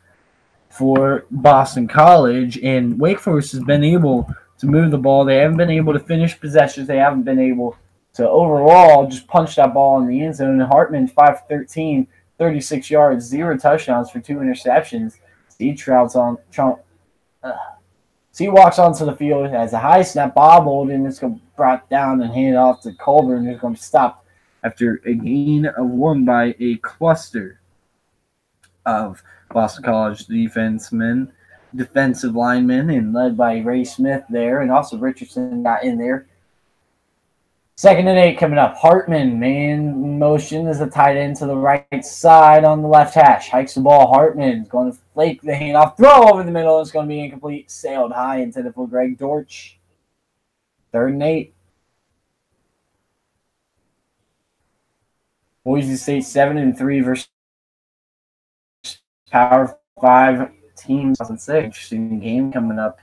for Boston College, and Wake Forest has been able to move the ball. They haven't been able to finish possessions. They haven't been able to overall just punch that ball in the end zone. And Hartman, 5-13, 36 yards, 0 touchdowns for 2 interceptions. He walks onto the field, has a high snap, bobbled, and it's going to be brought down and handed off to Colburn, who's going to stop after a gain of 1 by a cluster of Boston College defensive linemen, and led by Ray Smith there, and also Richardson got in there. 2nd and 8 coming up. Hartman, man motion as a tight end to the right side on the left hash. Hikes the ball. Hartman is going to flake the handoff. Throw over the middle. It's going to be incomplete. Sailed high intended for Greg Dortch. 3rd and 8. Boise State 7-3 versus Power 5 teams. Interesting game coming up.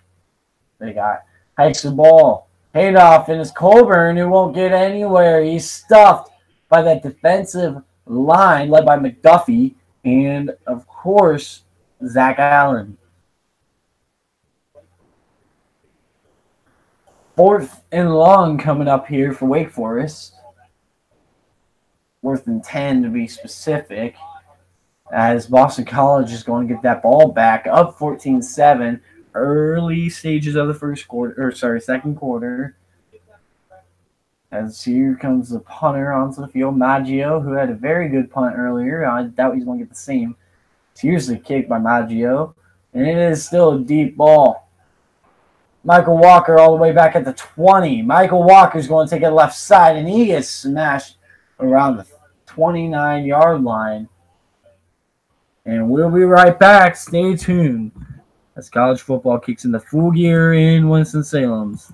They got hikes the ball. Handoff, and it's Colburn who won't get anywhere. He's stuffed by that defensive line led by McDuffie and, of course, Zach Allen. 4th and long coming up here for Wake Forest. 4th and 10 to be specific, as Boston College is going to get that ball back up 14-7. Early stages of the second quarter. As here comes the punter onto the field, Maggio, who had a very good punt earlier. I doubt he's going to get the same. So here's the kick by Maggio, and it is still a deep ball. Michael Walker all the way back at the 20. Michael Walker's going to take it left side, and he gets smashed around the 29-yard line. And we'll be right back. Stay tuned as college football kicks into full gear in Winston-Salem's.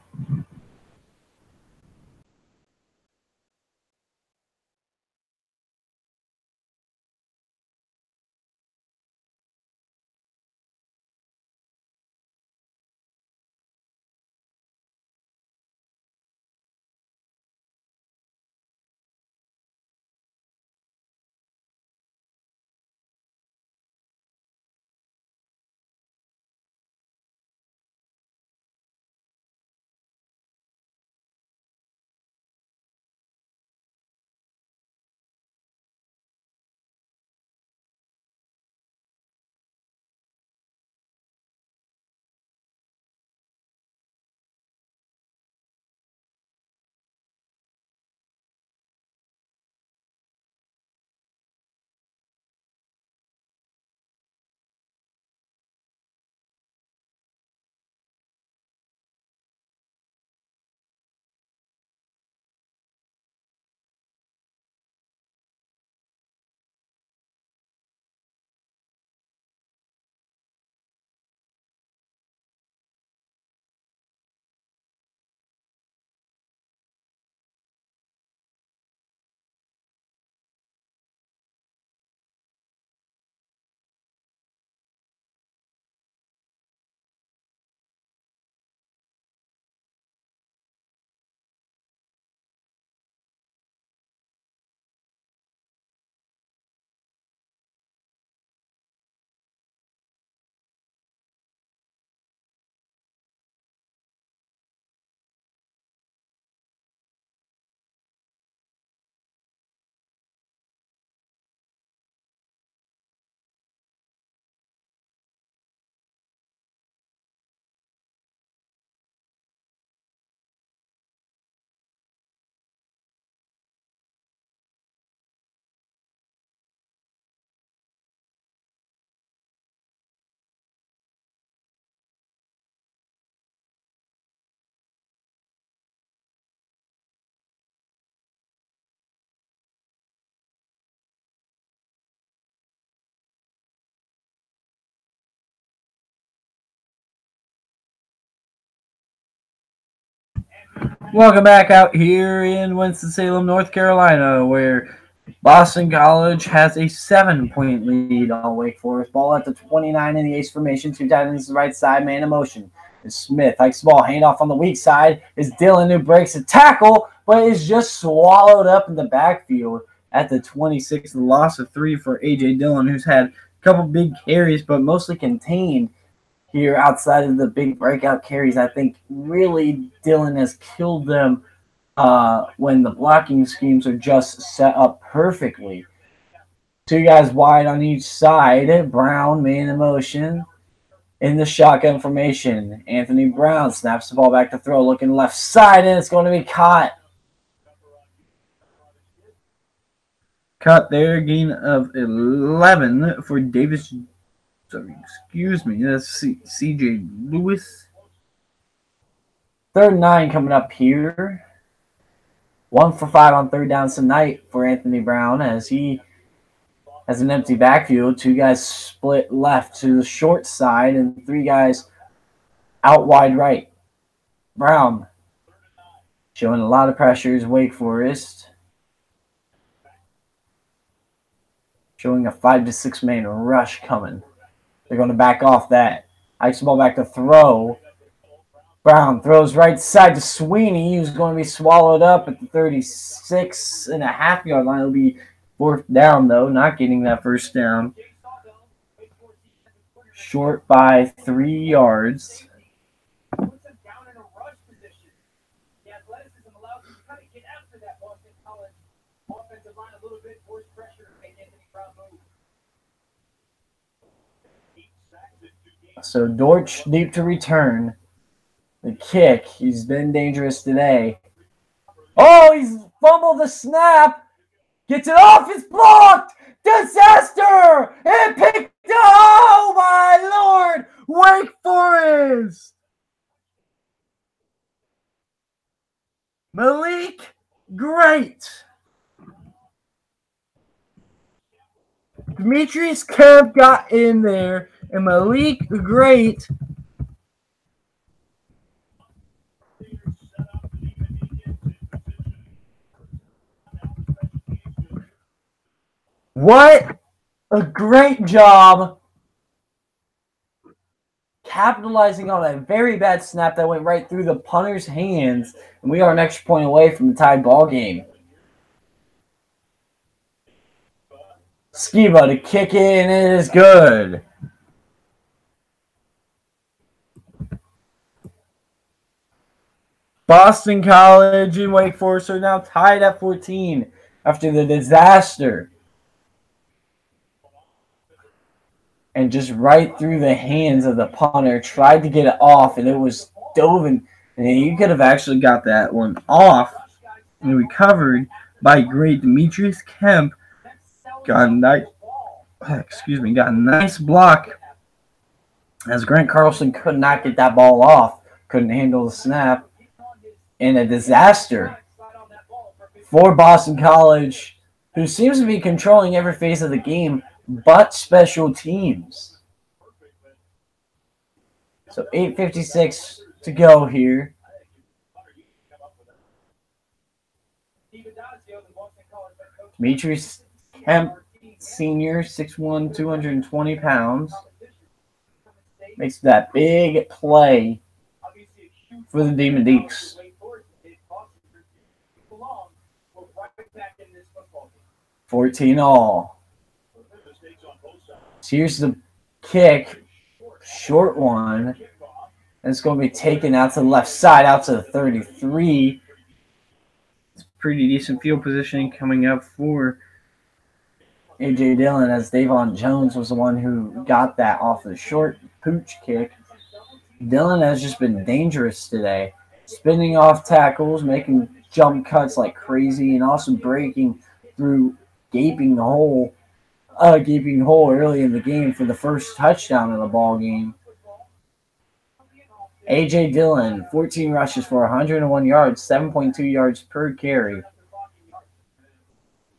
Welcome back out here in Winston-Salem, North Carolina, where Boston College has a 7-point lead on Wake Forest. Ball at the 29 in the ace formation. Two tight ends to the right side, man in motion. Is Smith hikes the ball, handoff on the weak side. Is Dillon who breaks a tackle, but is just swallowed up in the backfield at the 26. The loss of 3 for A.J. Dillon, who's had a couple big carries, but mostly contained here outside of the big breakout carries. I think really Dillon has killed them when the blocking schemes are just set up perfectly. Two guys wide on each side. Brown, man in motion. In the shotgun formation, Anthony Brown snaps the ball back to throw, looking left side, and it's going to be caught. Caught there, gain of 11 for Davis. Sorry, excuse me. That's C.J. Lewis. 3rd and 9 coming up here. 1 for 5 on 3rd downs tonight for Anthony Brown as he has an empty backfield. 2 guys split left to the short side and 3 guys out wide right. Brown showing a lot of pressures. Wake Forest showing a 5 to 6 man rush coming. They're going to back off that. Hikes the ball back to throw. Brown throws right side to Sweeney, who's going to be swallowed up at the 36.5-yard line. It'll be 4th down, though, not getting that 1st down. Short by 3 yards. So Dortch deep to return. The kick, he's been dangerous today. Oh, he's fumbled the snap. Gets it off, it's blocked. Disaster! And picked up. Oh, my Lord. Wake Forest. Malik, great. Demetrius Kemp got in there. And Malik, great. What a great job capitalizing on a very bad snap that went right through the punter's hands. And we are an extra point away from the tied ball game. Skiba to kick in, it is good. Boston College and Wake Forest are now tied at 14 after the disaster. And just right through the hands of the punter, tried to get it off, and it was dove in. And you could have actually got that one off and recovered by great Demetrius Kemp. Got a nice block as Grant Carlson could not get that ball off. Couldn't handle the snap. And a disaster for Boston College, who seems to be controlling every phase of the game but special teams. So 8:56 to go here. Demetrius Kemp, senior, 6'1", 220 pounds. Makes that big play for the Demon Deeks. 14 all. So here's the kick. Short one. And it's going to be taken out to the left side, out to the 33. It's pretty decent field positioning coming up for A.J. Dillon, as Davon Jones was the one who got that off the short pooch kick. Dillon has just been dangerous today. Spinning off tackles, making jump cuts like crazy, and also breaking through gaping hole early in the game for the first touchdown of the ball game. A.J. Dillon, 14 rushes for 101 yards, 7.2 yards per carry.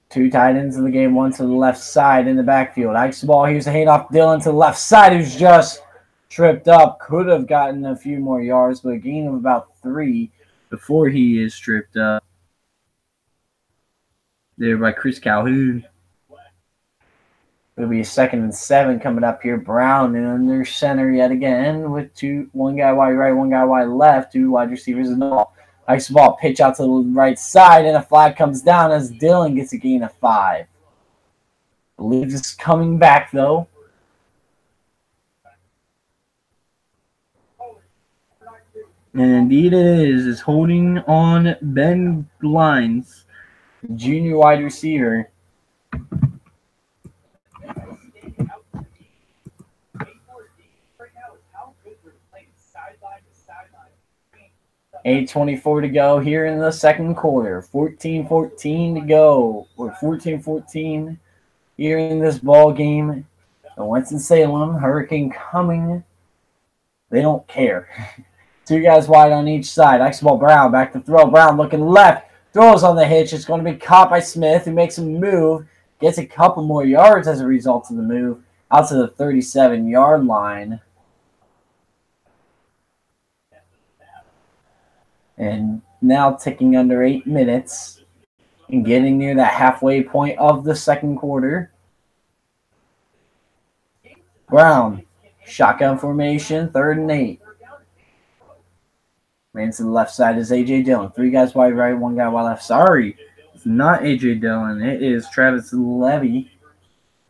2 tight ends in the game, one to the left side in the backfield. Hikes the ball. Here's a handoff. Dillon to the left side, who's just tripped up. Could have gotten a few more yards, but a gain of about 3 before he is stripped up there by Chris Calhoun. It'll be a 2nd and 7 coming up here. Brown in under center yet again with one guy wide right, one guy wide left, 2 wide receivers in the ball. Nice ball, pitch out to the right side, and a flag comes down as Dillon gets a gain of 5. Believes it's coming back though. And indeed it is. It's holding on Ben Glines, junior wide receiver. $8:24 to go here in the second quarter. 14-14 to go. Or 14-14 here in this ball game. And Winston Salem, Hurricane coming. They don't care. 2 guys wide on each side. Nice ball, Brown back to throw. Brown looking left. Throws on the hitch. It's going to be caught by Smith, who makes a move. Gets a couple more yards as a result of the move. Out to the 37-yard line. And now ticking under 8 minutes. And getting near that halfway point of the second quarter. Brown. Shotgun formation. 3rd and 8. Man to the left side is A.J. Dillon. 3 guys wide right, 1 guy wide left. Sorry, it's not A.J. Dillon. It is Travis Levy.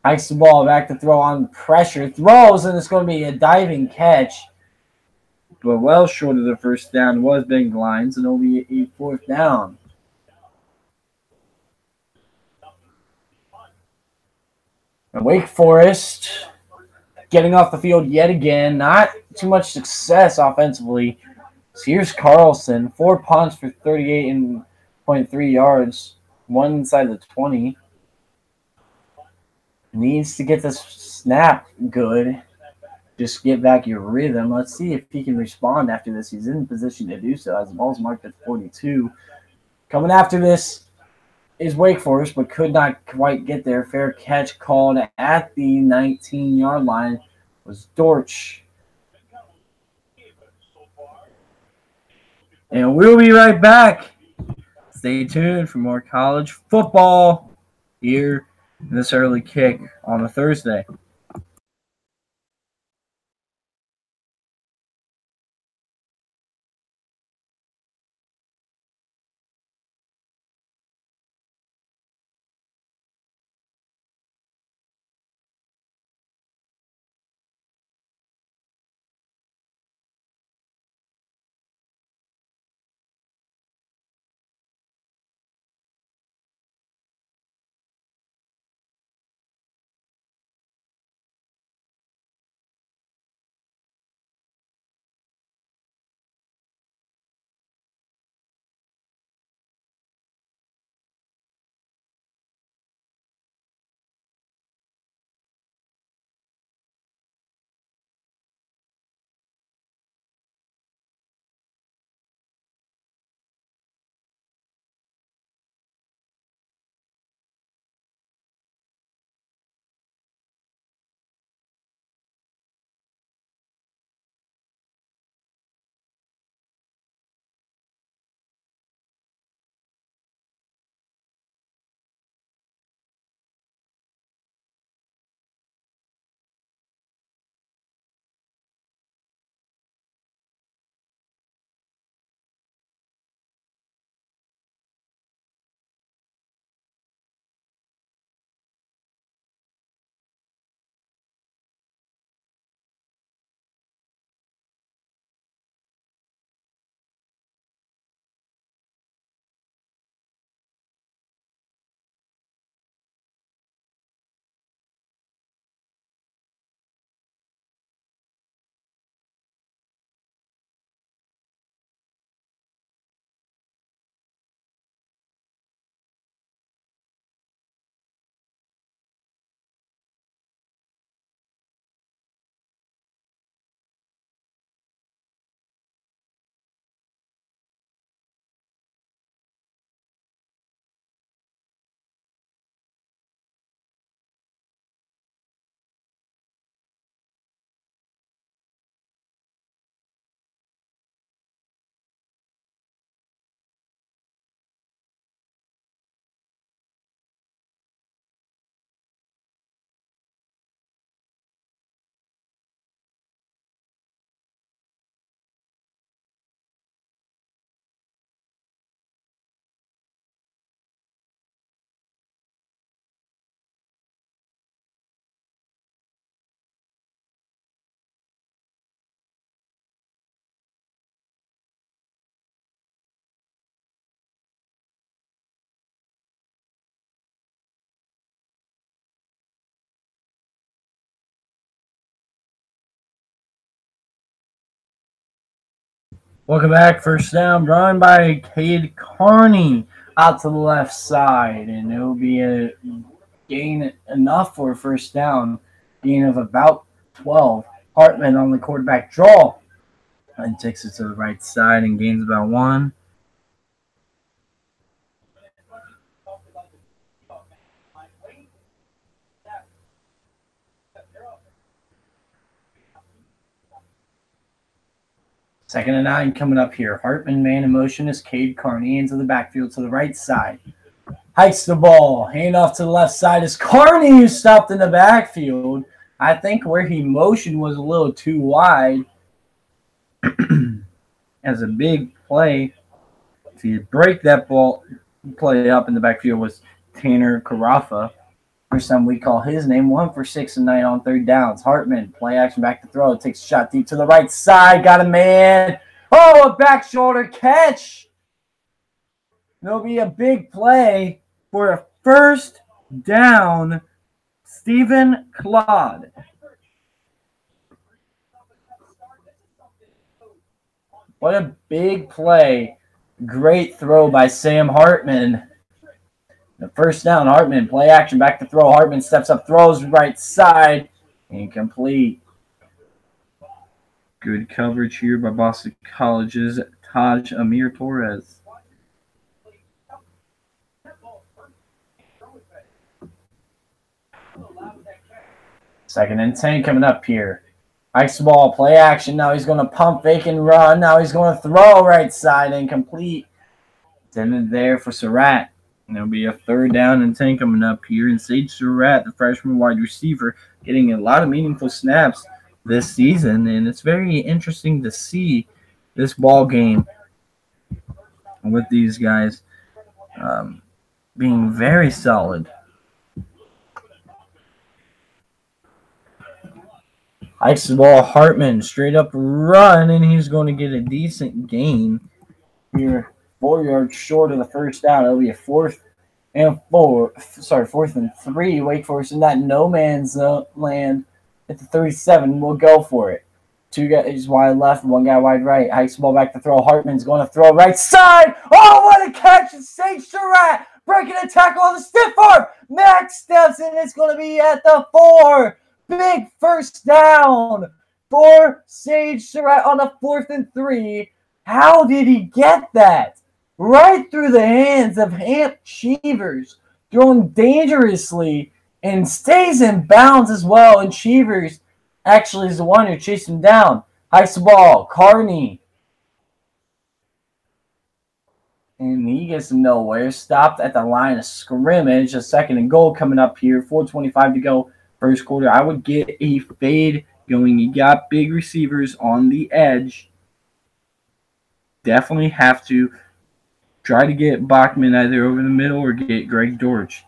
Hikes the ball back to throw on pressure. Throws, and it's going to be a diving catch. But well short of the first down was Ben Glines, and it'll be a 4th down. And Wake Forest getting off the field yet again. Not too much success offensively. So here's Carlson, 4 punts for 38.3 yards, 1 inside the 20. Needs to get this snap good. Just get back your rhythm. Let's see if he can respond after this. He's in position to do so as the ball's marked at 42. Coming after this is Wake Forest, but could not quite get there. Fair catch called at the 19-yard line was Dortch. And we'll be right back. Stay tuned for more college football here in this early kick on a Thursday. Welcome back. First down, run by Cade Carney out to the left side, and it will be a gain enough for a first down, gain of about 12. Hartman on the quarterback draw and takes it to the right side and gains about 1. Second and 9 coming up here. Hartman man in motion is Cade Carney into the backfield to the right side. Hikes the ball. Hand off to the left side is Carney, who stopped in the backfield. I think where he motioned was a little too wide. As a big play to break that ball play up in the backfield was Tanner Carafa. First time we call his name. 1 for 6 and 9 on third downs. Hartman, play action back to throw. Takes a shot deep to the right side. Got a man. Oh, a back shoulder catch. There'll be a big play for a first down. Stephen Claude. What a big play. Great throw by Sam Hartman. The first down, Hartman, play action, back to throw. Hartman steps up, throws right side. Incomplete. Good coverage here by Boston College's Taj Amir Torres. Second and 10 coming up here. Hikes the ball, play action. Now he's going to pump, fake, and run. Now he's going to throw right side, incomplete. Intended there for Surratt. And there'll be a third down and 10 coming up here. And Sage Surratt, the freshman wide receiver, getting a lot of meaningful snaps this season. And it's very interesting to see this ball game with these guys being very solid. Hikes the ball, Hartman, straight up run, and he's going to get a decent gain here. 4 yards short of the first down. It'll be a fourth and 3. Wake Forest in that no man's land at the 37. We'll go for it. 2 guys wide left, 1 guy wide right. Hikes the ball back to throw. Hartman's going to throw right side. Oh, what a catch! Sage Surratt breaking a tackle on the stiff arm. Max steps in. It's going to be at the 4. Big first down for Sage Surratt on a 4th and 3. How did he get that? Right through the hands of Hamp Cheevers, throwing dangerously and stays in bounds as well. And Cheevers actually is the one who chased him down. Hikes the ball, Carney. And he gets nowhere. Stopped at the line of scrimmage. A second and goal coming up here. 4:25 to go. First quarter. I would get a fade going. You got big receivers on the edge. Definitely have to try to get Bachman either over the middle or get Greg Dortch.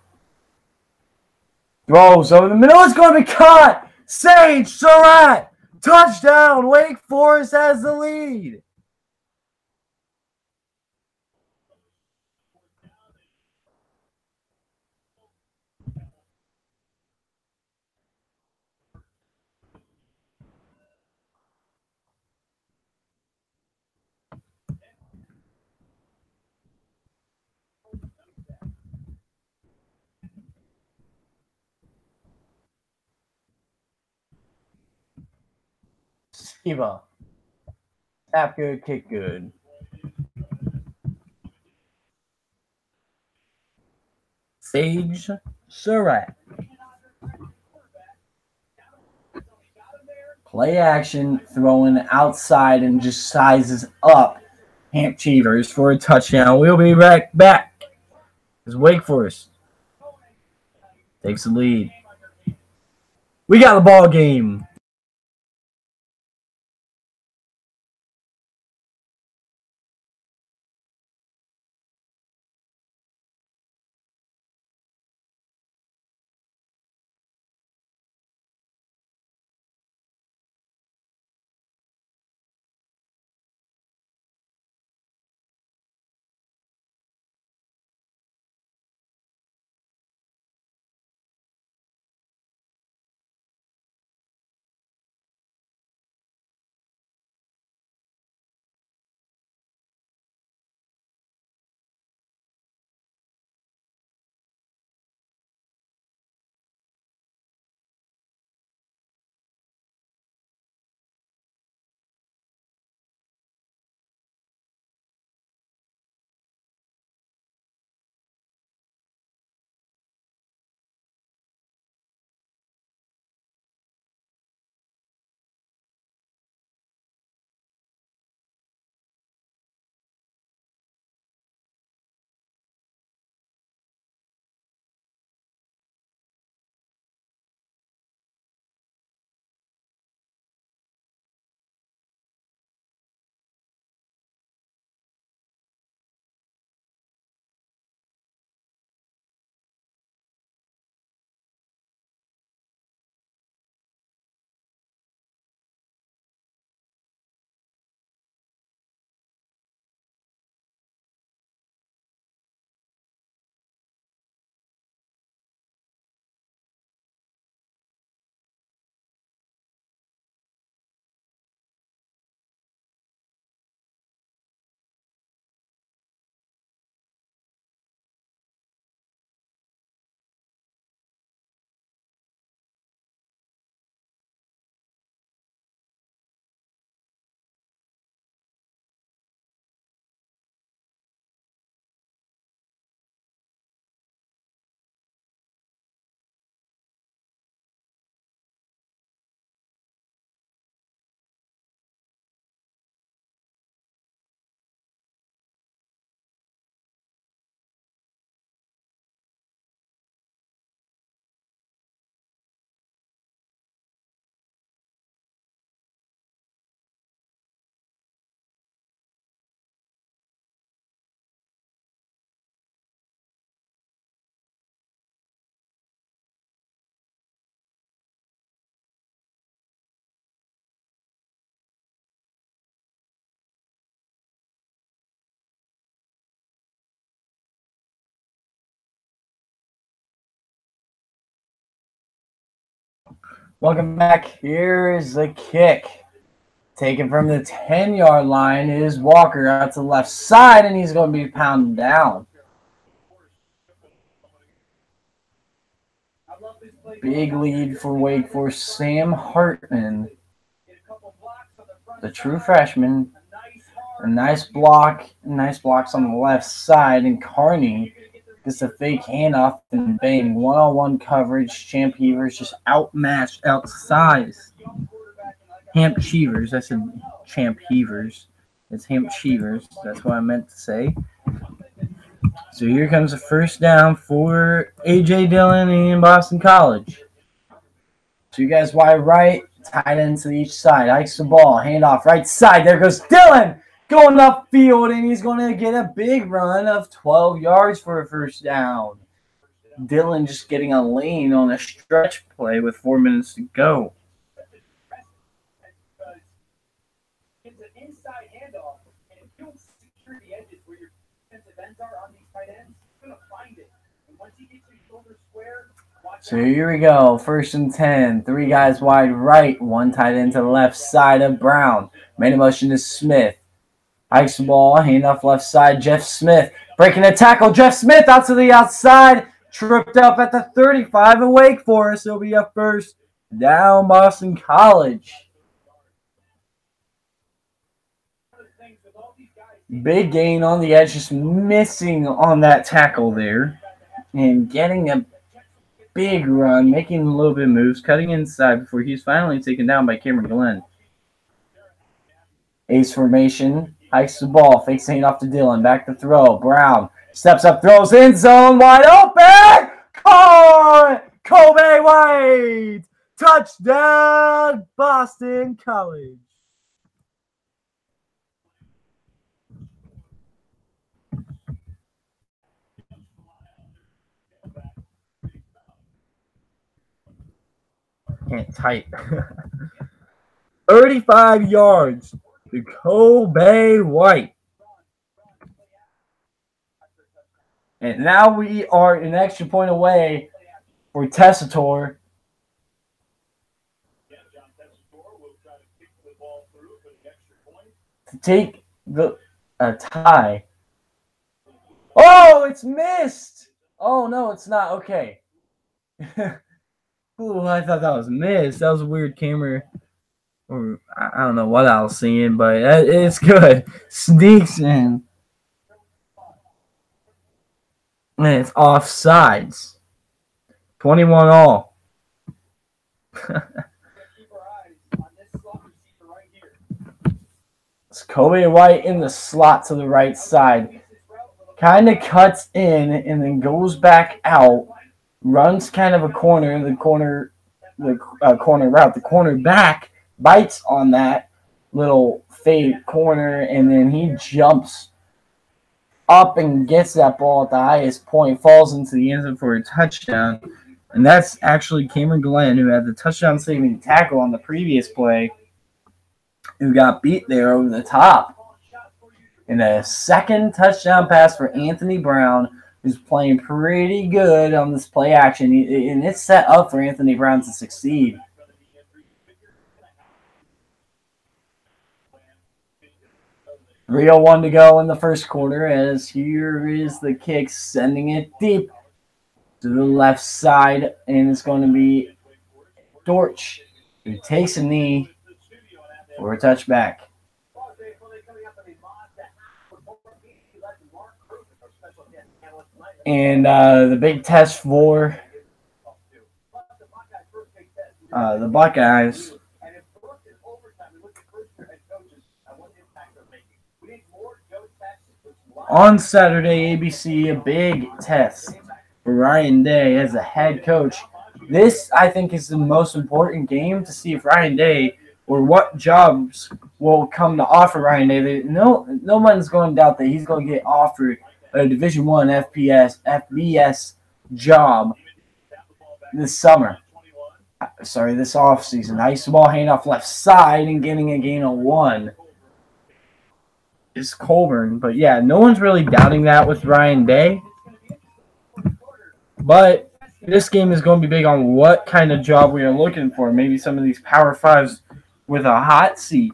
Throws over the middle. It's going to be caught. Sage Surratt. Touchdown. Wake Forest has the lead. Skiba. Tap good, kick good. Sage Surratt. Play action, throwing outside and just sizes up Hamp Cheevers for a touchdown. We'll be right back as Wake Forest takes the lead. We got a ball game. Welcome back. Here's the kick. Taken from the 10-yard line is Walker out to the left side, and he's going to be pounded down. Big lead for Wake for Sam Hartman, the true freshman. Nice blocks on the left side, and Carney gets a fake handoff and bang. One-on-one coverage. Champ Heavers just outmatched, outsized. Hamp Cheevers. I said Champ Heavers. It's Hamp Cheevers. That's what I meant to say. So here comes a first down for A.J. Dillon in Boston College. So you guys wide right, tight ends to each side. Hikes the ball, handoff right side. There goes Dillon going upfield, and he's going to get a big run of 12 yards for a first down. Dillon just getting a lane on a stretch play with 4 minutes to go. It's an inside handoff, and if you don't secure the edges where your defensive ends are on these tight ends, you're going to find it. And once he gets your shoulder square, so here we go. 1st and 10. 3 guys wide right. 1 tight end to the left side of Brown. Made a motion to Smith. Hikes the ball. Handoff left side. Jeff Smith breaking a tackle. Jeff Smith out to the outside. Tripped up at the 35 of Wake Forest. It'll be a first down Boston College. Big gain on the edge. Just missing on that tackle there. And getting a big run, making a little bit of moves, cutting inside before he's finally taken down by Cameron Glenn. Ace formation, hikes the ball, fakes the handoff to Dillon, back to throw. Brown steps up, throws end zone, wide open. Kobe White, touchdown, Boston College. Can't type. 35 yards to Kobe White. And now we are an extra point away for Tessitore. To take the tie. Oh, it's missed. Oh, no, it's not. Okay. Ooh, I thought that was missed. That was a weird camera. Or I don't know what I was seeing, but it's good. Sneaks in. And it's offsides. 21 all. It's Kobe White in the slot to the right side. Kind of cuts in and then goes back out. Runs kind of a corner. The corner route. The cornerback bites on that little fade corner, and then he jumps up and gets that ball at the highest point, falls into the end zone for a touchdown. And that's actually Cameron Glenn, who had the touchdown-saving tackle on the previous play, who got beat there over the top. And a second touchdown pass for Anthony Brown, who's playing pretty good on this play action. And it's set up for Anthony Brown to succeed. .301 to go in the first quarter, as here is the kick, sending it deep to the left side, and it's going to be Dortch, who takes a knee for a touchback. And the big test for the Buckeyes. On Saturday, ABC, a big test for Ryan Day as a head coach. This, I think, is the most important game to see if Ryan Day, or what jobs will come to offer Ryan Day. No one's going to doubt that he's going to get offered a Division I FBS job this summer. Sorry, this offseason. Ice the ball, handoff left side, and getting a gain of 1. Is Colburn, but yeah, no one's really doubting that with Ryan Day. But This game is going to be big on what kind of job we are looking for. Maybe some of these Power Fives with a hot seat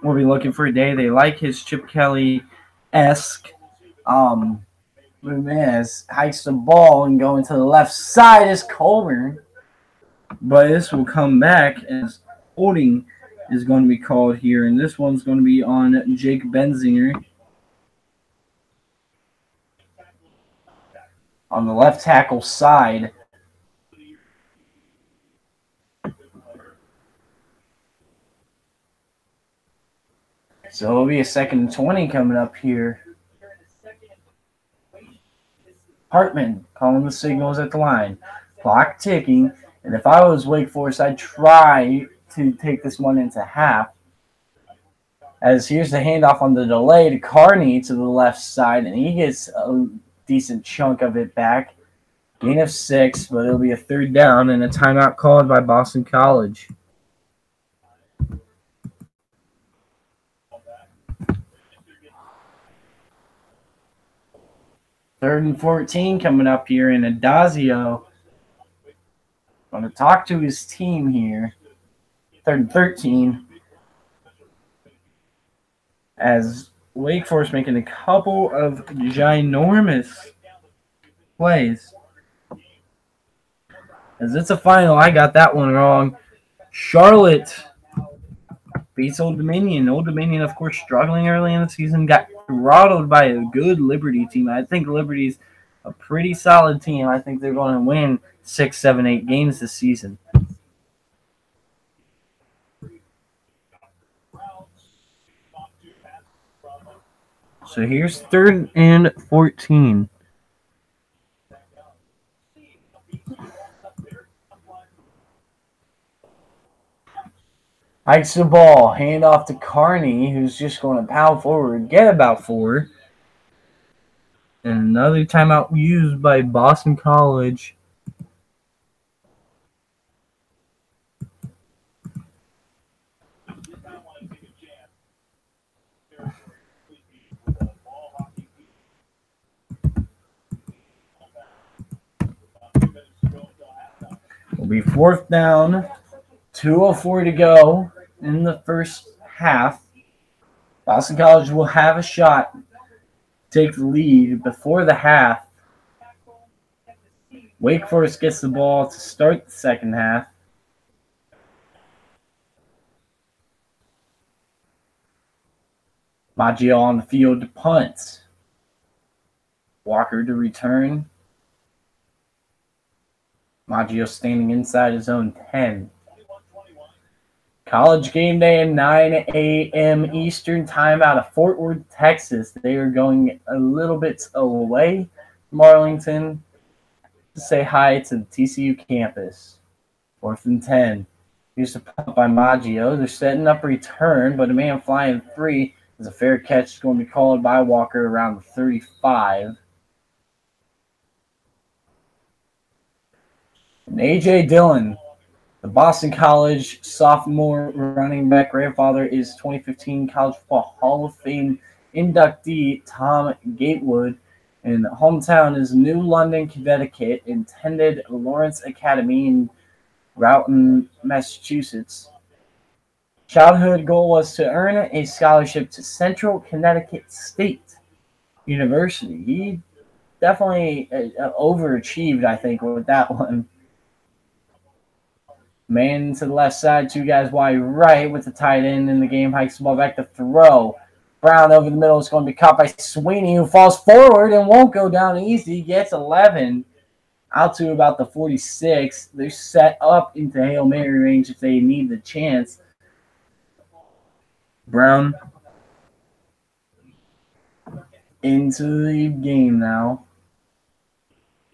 will be looking for a day. They like his Chip Kelly-esque. Ramirez hikes the ball and going to the left side is Colburn. But this will come back as holding is going to be called here. And this one's going to be on Jake Benzinger on the left tackle side. So it'll be a 2nd and 20 coming up here. Hartman calling the signals at the line. Clock ticking. And if I was Wake Forest, I'd try to take this one into half. As here's the handoff on the delay to Carney to the left side, and he gets a decent chunk of it back. Gain of 6, but it'll be a 3rd down and a timeout called by Boston College. Third and 14 coming up here, and Adazio going to talk to his team here. 3rd and 13. As Wake Forest making a couple of ginormous plays. As it's a final, I got that one wrong. Charlotte beats Old Dominion. Old Dominion, of course, struggling early in the season, got throttled by a good Liberty team. I think Liberty's a pretty solid team. I think they're going to win 6, 7, 8 games this season. So here's 3rd and 14. Hikes the ball, hand off to Carney, who's just going to pound forward, get about 4. And another timeout used by Boston College. Will be 4th down, 2:04 to go in the first half. Boston College will have a shot to take the lead before the half. Wake Forest gets the ball to start the second half. Maggio on the field to punt. Walker to return. Maggio standing inside his own 10. College game day at 9 a.m. Eastern time out of Fort Worth, Texas. They are going a little bit away from Arlington to say hi to the TCU campus. 4th and 10. Here's a punt by Maggio. They're setting up a return, but a man flying 3 is a fair catch. It's going to be called by Walker around the 35. And A.J. Dillon, the Boston College sophomore running back grandfather, is 2015 College Football Hall of Fame inductee Tom Gatewood. And hometown is New London, Connecticut, attended Lawrence Academy in Groton, Massachusetts. Childhood goal was to earn a scholarship to Central Connecticut State University. He definitely overachieved, I think, with that one. Man to the left side, 2 guys wide right with the tight end in the game. Hikes the ball back to throw. Brown over the middle is going to be caught by Sweeney, who falls forward and won't go down easy. Gets 11 out to about the 46. They're set up into Hail Mary range if they need the chance. Brown into the game now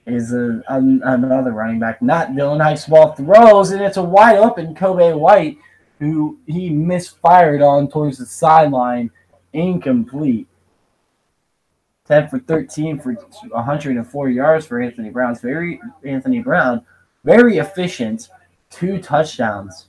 is another running back, not Dillon. Hikes ball, throws, and it's a wide open Kobe White, who he misfired on towards the sideline, incomplete. 10 for 13 for 104 yards for Anthony Brown. Very efficient, 2 touchdowns.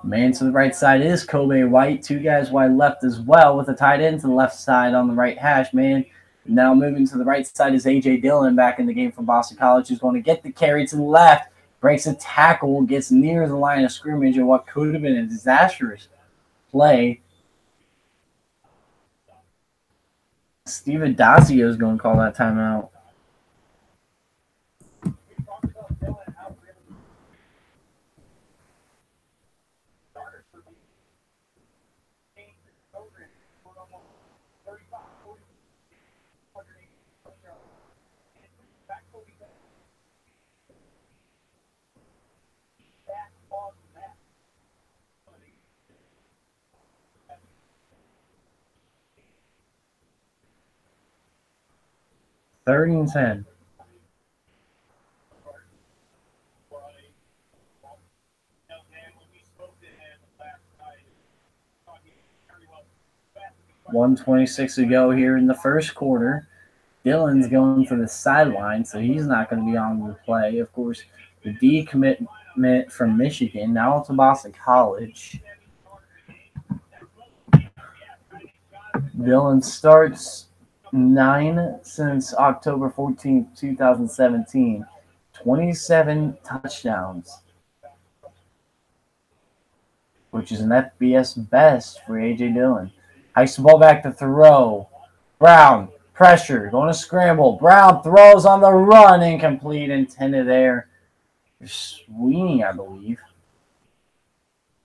Man to the right side is Kobe White. 2 guys wide left as well with a tight end to the left side on the right hash. Man Now moving to the right side is A.J. Dillon back in the game from Boston College, who's going to get the carry to the left, breaks a tackle, gets near the line of scrimmage in what could have been a disastrous play. Steve Adazio is going to call that timeout. Third and 10. $1:26 to go here in the first quarter. Dillon's going for the sideline, so he's not going to be on the play. Of course, the decommitment from Michigan, now to Boston College. Dillon starts 9 since October 14th, 2017. 27 touchdowns, which is an FBS best for A.J. Dillon. Hikes the ball back to throw. Brown, pressure, going to scramble. Brown throws on the run, incomplete, intended there. Sweeney, I believe.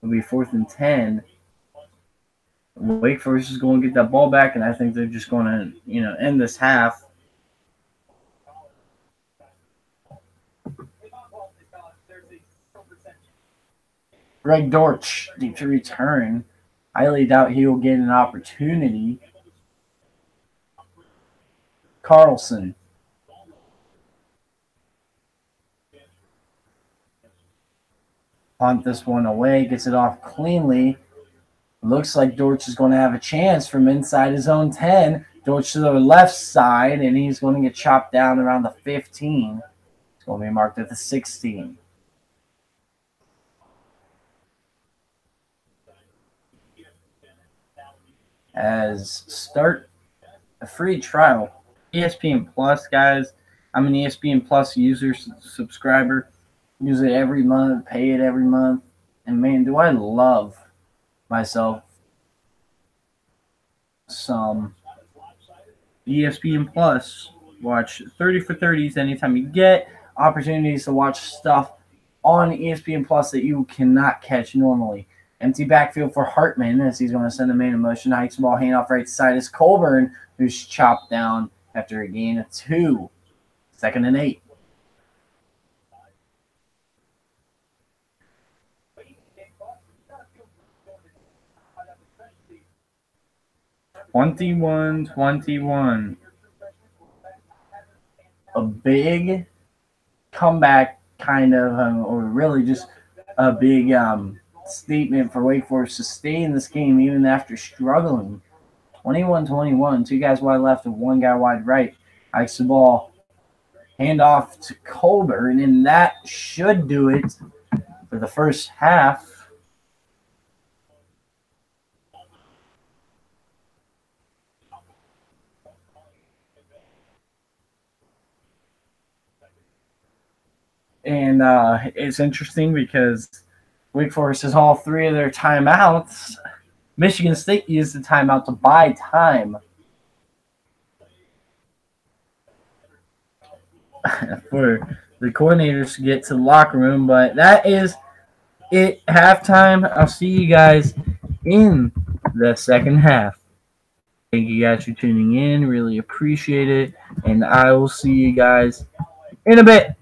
It'll be 4th and 10. Wake Forest is going to get that ball back, and I think they're just going to, end this half. Greg Dortch, deep to return. Highly doubt he will get an opportunity. Carlson. Punt this one away, gets it off cleanly. Looks like Dortch is going to have a chance from inside his own 10. Dortch to the left side, and he's going to get chopped down around the 15. It's going to be marked at the 16. As start a free trial. ESPN Plus, guys. I'm an ESPN Plus user, subscriber. Use it every month, pay it every month. And man, do I love myself some ESPN Plus. Watch 30 for 30s anytime you get opportunities to watch stuff on ESPN Plus that you cannot catch normally. Empty backfield for Hartman as he's going to send a man in motion. Hikes the ball, handoff right side is Colburn, who's chopped down after a gain of 2. 2nd and 8. (21-21). A big comeback, kind of, or really just a big statement for Wake Forest to stay in this game even after struggling. 21-21, 2 guys wide left and 1 guy wide right. Hikes the ball, hand off to Colburn, and that should do it for the first half. And it's interesting because Wake Forest has all 3 of their timeouts. Michigan State used the timeout to buy time for the coordinators to get to the locker room. But that is it. Halftime. I'll see you guys in the second half. Thank you guys for tuning in. Really appreciate it. And I will see you guys in a bit.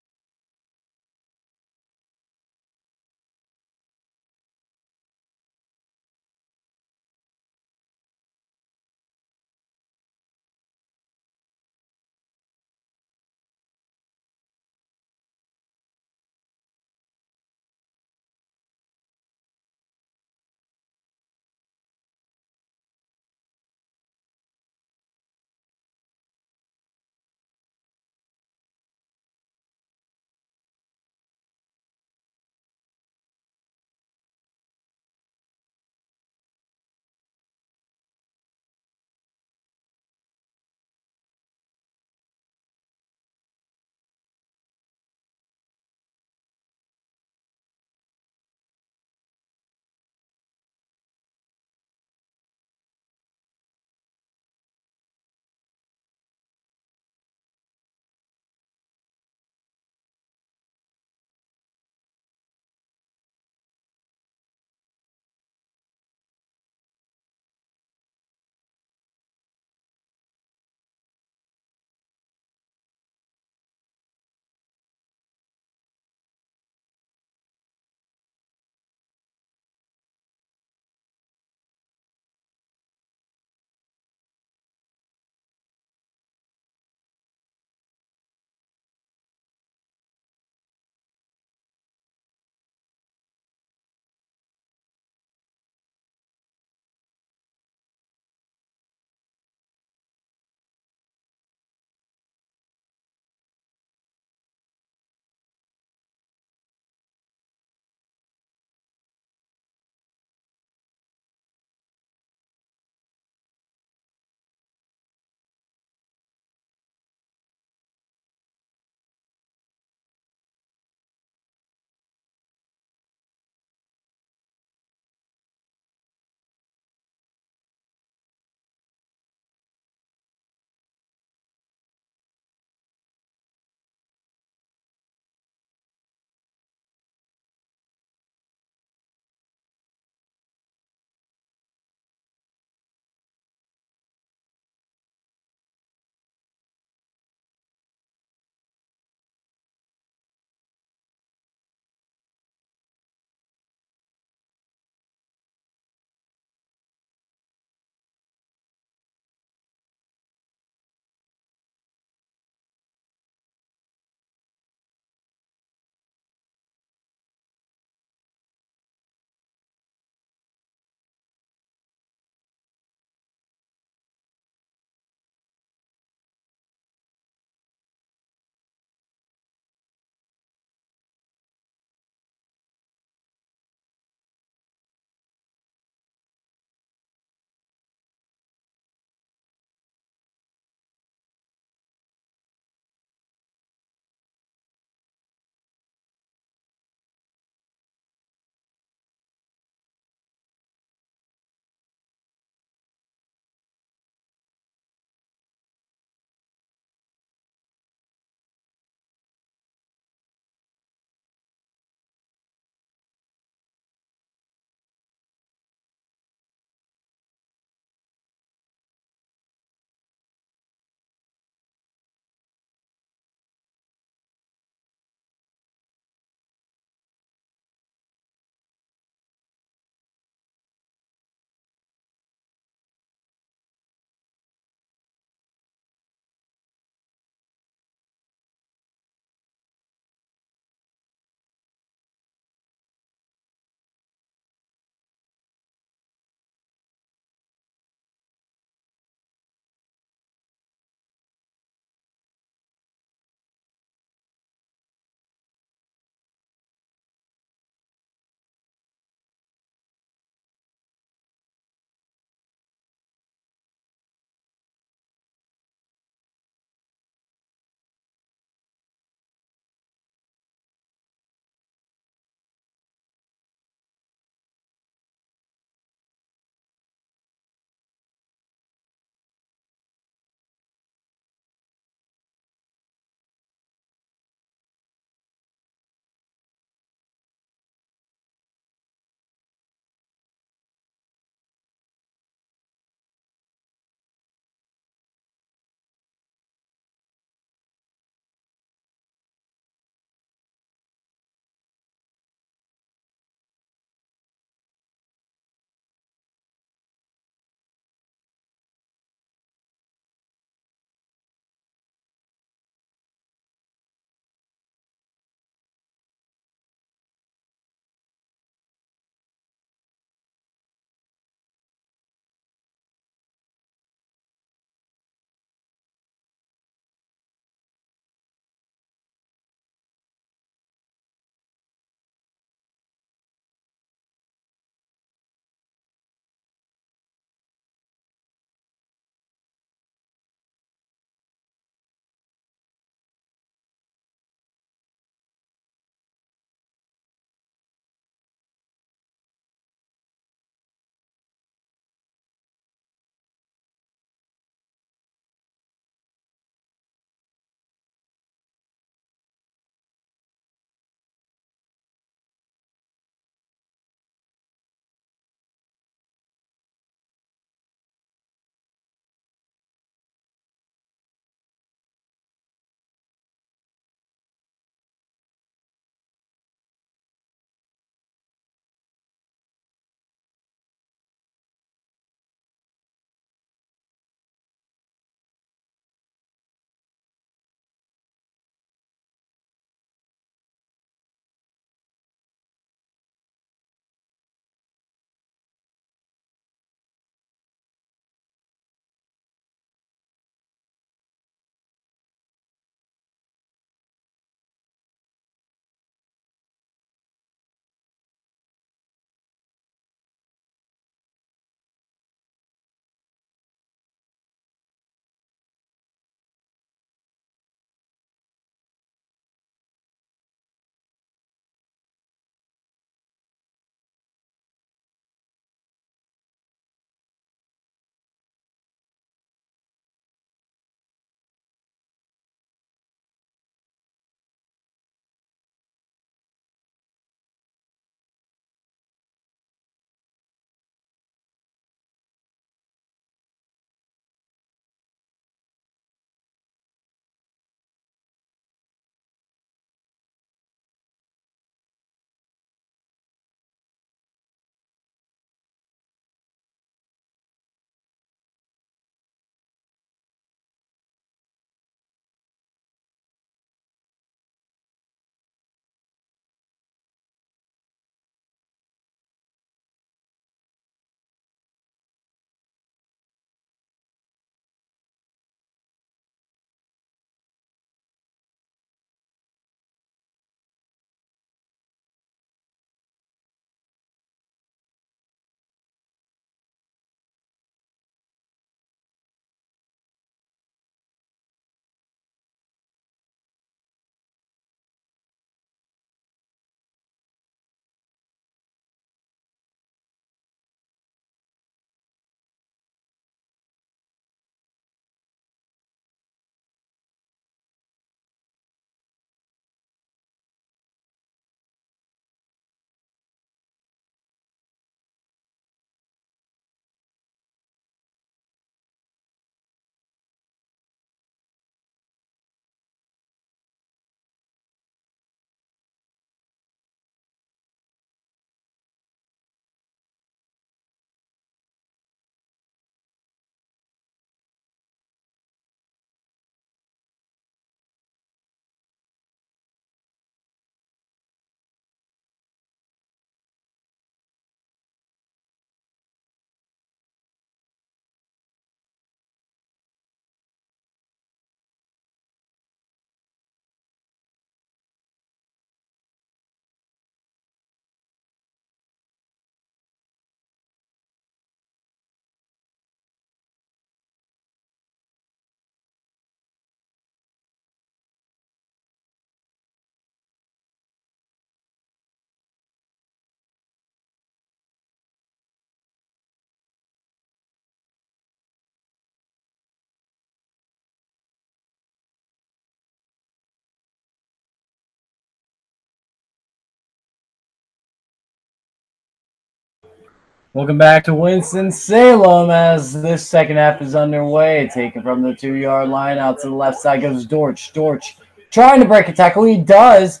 Welcome back to Winston Salem as this second half is underway. Taken from the 2-yard line out to the left side goes Dortch. Dortch trying to break a tackle. He does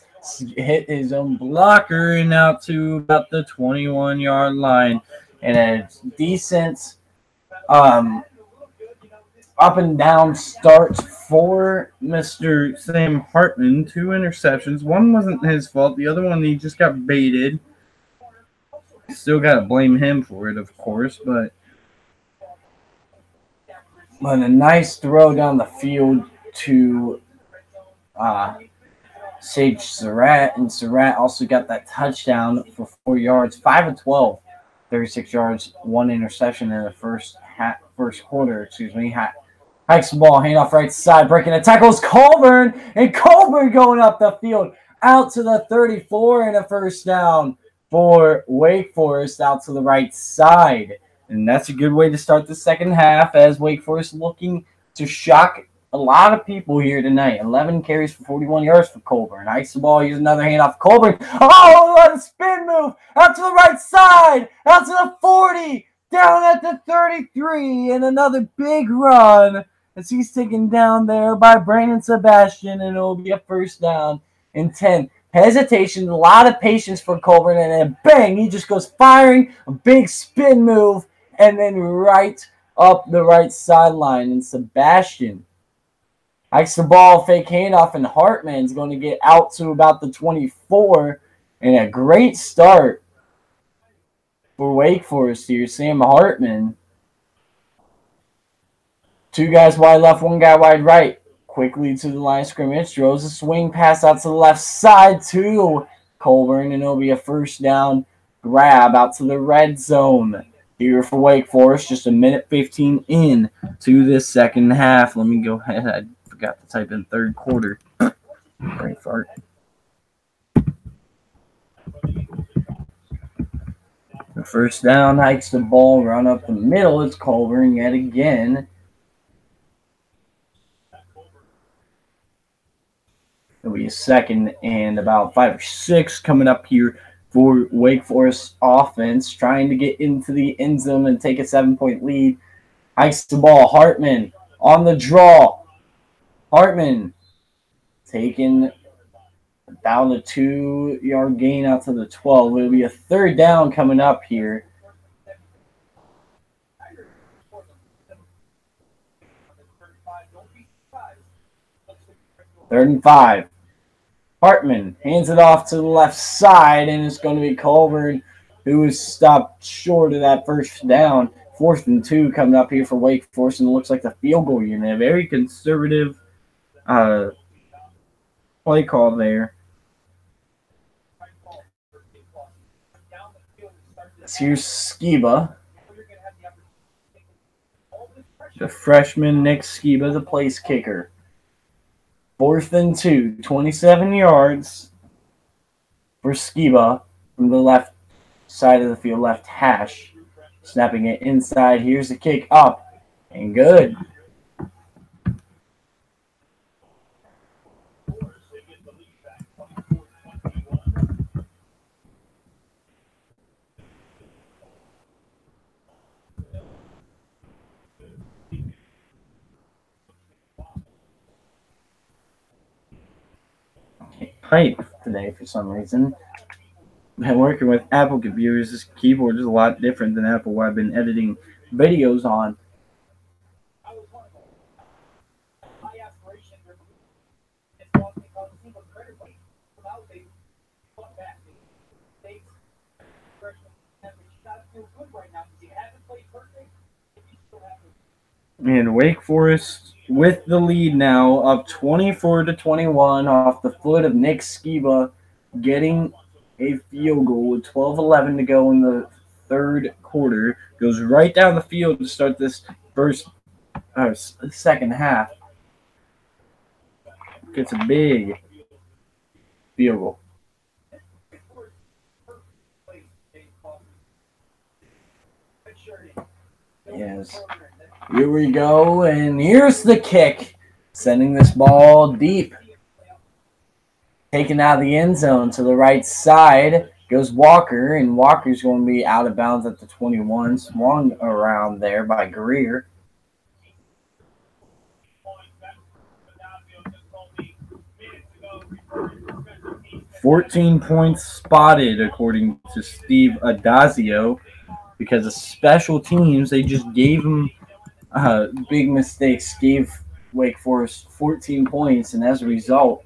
hit his own blocker and out to about the 21-yard line. And a decent up and down start for Mr. Sam Hartman. 2 interceptions. One wasn't his fault. The other one, he just got baited. Still got to blame him for it, of course, but a nice throw down the field to Sage Surratt, and Surratt also got that touchdown for 4 yards, 5 of 12, 36 yards, 1 interception in the first quarter. Hikes the ball, handoff right side, breaking a tackle is Colburn, and Colburn going up the field out to the 34 and a first down for Wake Forest out to the right side. And that's a good way to start the second half as Wake Forest looking to shock a lot of people here tonight. 11 carries for 41 yards for Colburn. Hikes the ball, here's another handoff. Colburn, what a spin move! Out to the right side, out to the 40, down at the 33, and another big run as he's taken down there by Brandon Sebastian, and it'll be a first down and 10. Hesitation, a lot of patience for Colburn, and then bang, he just goes firing, a big spin move, and then right up the right sideline. And Sebastian hikes the ball, fake handoff, and Hartman's going to get out to about the 24, and a great start for Wake Forest here. Sam Hartman, 2 guys wide left, 1 guy wide right. Quickly to the line of scrimmage, throws a swing pass out to the left side to Colburn, and it'll be a first down grab out to the red zone here for Wake Forest. Just a minute 15 in to this second half. Let me go ahead. I forgot to type in third quarter. Great fart. The first down, hikes the ball, run up the middle. It's Colburn yet again. It'll be a second and about 5 or 6 coming up here for Wake Forest offense, trying to get into the end zone and take a 7-point lead. Hikes the ball. Hartman on the draw. Hartman taking down the 2-yard gain out to the 12. It'll be a third down coming up here. Third and 5. Hartman hands it off to the left side, and it's going to be Colburn who is stopped short of that first down. 4th and 2 coming up here for Wake Forest, and it looks like the field goal unit. A very conservative play call there. Here's Skiba. The freshman Nick Skiba, the place kicker. 4th and 2, 27 yards for Skiba from the left side of the field, left hash. Snapping it inside. Here's the kick up and good. Type today for some reason. I'm working with Apple computers. This keyboard is a lot different than Apple, where I've been editing videos on. And Wake Forest with the lead now, up 24-21 off the foot of Nick Skiba, getting a field goal with 12:11 to go in the third quarter. Goes right down the field to start this second half. Gets a big field goal. Yes. Here we go, and here's the kick. Sending this ball deep. Taken out of the end zone to the right side Goes Walker, and Walker's going to be out of bounds at the 21. Swung around there by Greer. "14 points spotted," according to Steve Adazio, because of special teams. They just gave him big mistakes, gave Wake Forest 14 points, and as a result,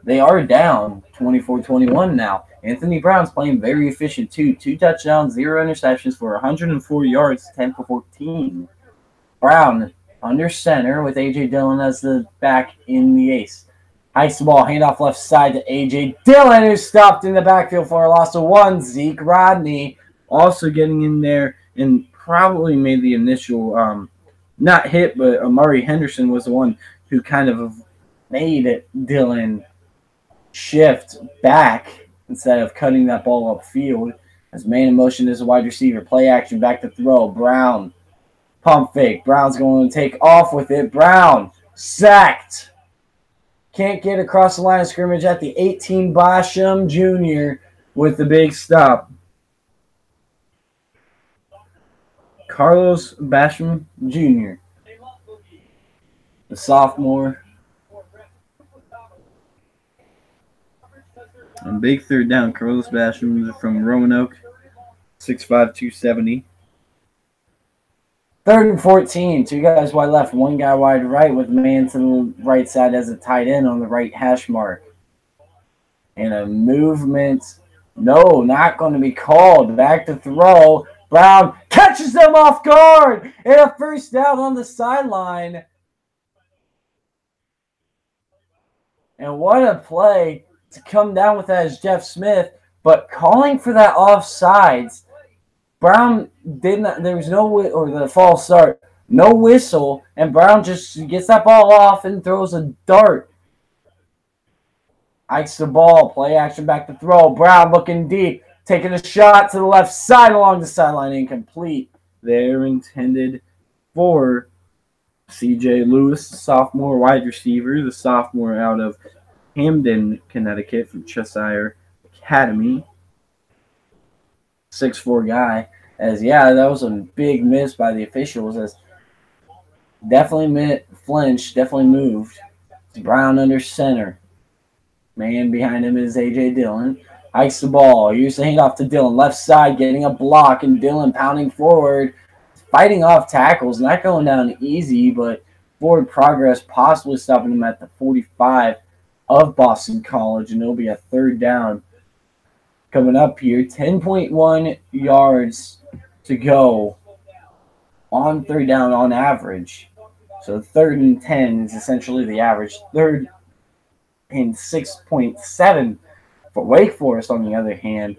they are down 24-21 now. Anthony Brown's playing very efficient too. 2 touchdowns, 0 interceptions for 104 yards, 10 for 14. Brown under center with A.J. Dillon as the back in the ace. Hikes the ball, handoff left side to A.J. Dillon, who's stopped in the backfield for a loss of 1. Zeke Rodney also getting in there and probably made the initial, not hit, but Amari Henderson was the one who kind of made Dillon shift back instead of cutting that ball upfield. As man in motion is a wide receiver. Play action, back to throw. Brown, pump fake. Brown's going to take off with it. Brown, sacked. Can't get across the line of scrimmage at the 18. Basham Jr. with the big stop. Carlos Basham Jr., the sophomore. And big third down. Carlos Basham from Roanoke, 6'5", 270. 3rd and 14. 2 guys wide left, 1 guy wide right with a man to the right side as a tight end on the right hash mark. And a movement. No, not going to be called. Back to throw. Brown catches them off guard. And a first down on the sideline. And what a play to come down with that is Jeff Smith. But calling for that offsides, Brown did not, there was no, or the false start, no whistle, and Brown just gets that ball off and throws a dart. Hikes the ball, play action, back to throw. Brown looking deep, taking a shot to the left side along the sideline, incomplete. They're intended for C.J. Lewis, sophomore wide receiver, the sophomore out of Hamden, Connecticut from Cheshire Academy. 6'4" guy. As that was a big miss by the officials. As definitely flinched, definitely moved. Brown under center. Man behind him is A.J. Dillon. Hikes the ball. Here's the handoff to Dillon. Left side getting a block, and Dillon pounding forward, fighting off tackles. Not going down easy, but forward progress, possibly stopping him at the 45 of Boston College, and it'll be a 3rd down. Coming up here, 10.1 yards to go on 3rd down on average. So 3rd and 10 is essentially the average. 3rd and 6.7 for Wake Forest, on the other hand.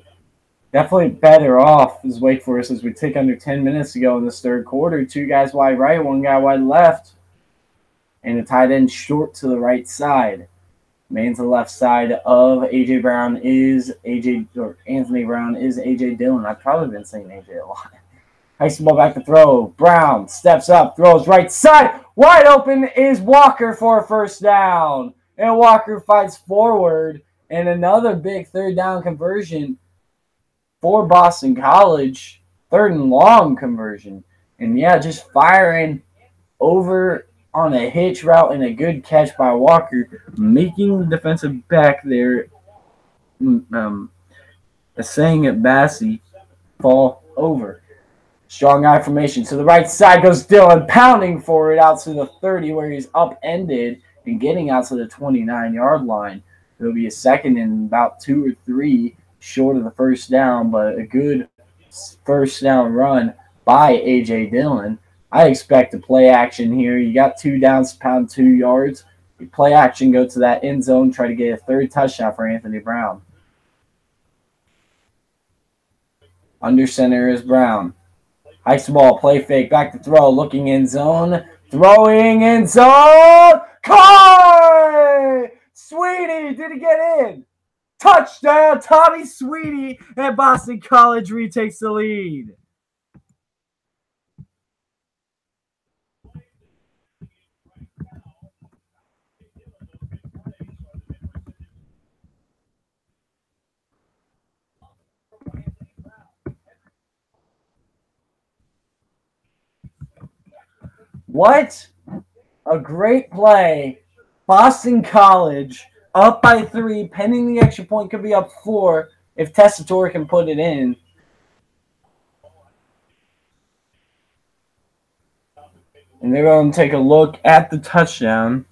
Definitely better off as Wake Forest as we take under 10 minutes to go in this 3rd quarter. 2 guys wide right, 1 guy wide left, and a tight end short to the right side. Man to the left side of Anthony Brown is A.J. Dillon. I've probably been saying A.J. a lot. Hikes the ball, back to throw. Brown steps up, throws right side. Wide open is Walker for a first down. And Walker fights forward. And another big 3rd down conversion for Boston College. 3rd and long conversion. And just firing over on a hitch route and a good catch by Walker, making the defensive back there, saying at Bassey, fall over. Strong eye formation. To the right side goes Dillon, pounding for it out to the 30 where he's upended and getting out to the 29-yard line. It'll be a 2nd and about 2 or 3 short of the first down, but a good first down run by A.J. Dillon. I expect a play action here. You got 2 downs, pound 2 yards. You play action, go to that end zone, try to get a 3rd touchdown for Anthony Brown. Under center is Brown. Hikes the ball, play fake, back to throw, looking end zone, throwing end zone. Kai Sweetie, did he get in? Touchdown, Tommy Sweetie, and Boston College retakes the lead. What a great play. Boston College up by 3, pending the extra point, could be up 4 if Tessitore can put it in. And they're going to take a look at the touchdown.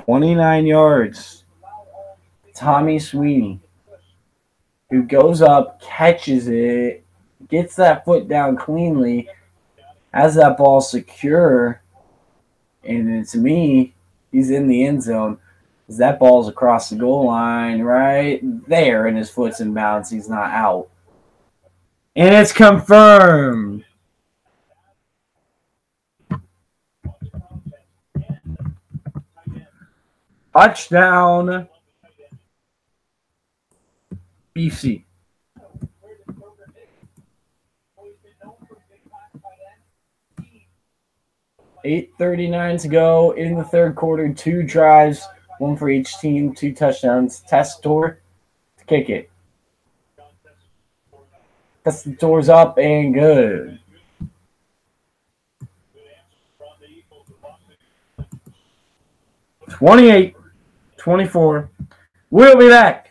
"29 yards. Tommy Sweeney, who goes up, catches it, gets that foot down cleanly, has that ball secure, and to me, he's in the end zone. That ball's across the goal line right there, and his foot's in bounds. He's not out. And it's confirmed. Touchdown, BC. 8:39 to go in the third quarter. 2 drives, 1 for each team, 2 touchdowns. Tessitore to kick it. Tessitore's up and good. "28-24. We'll be back.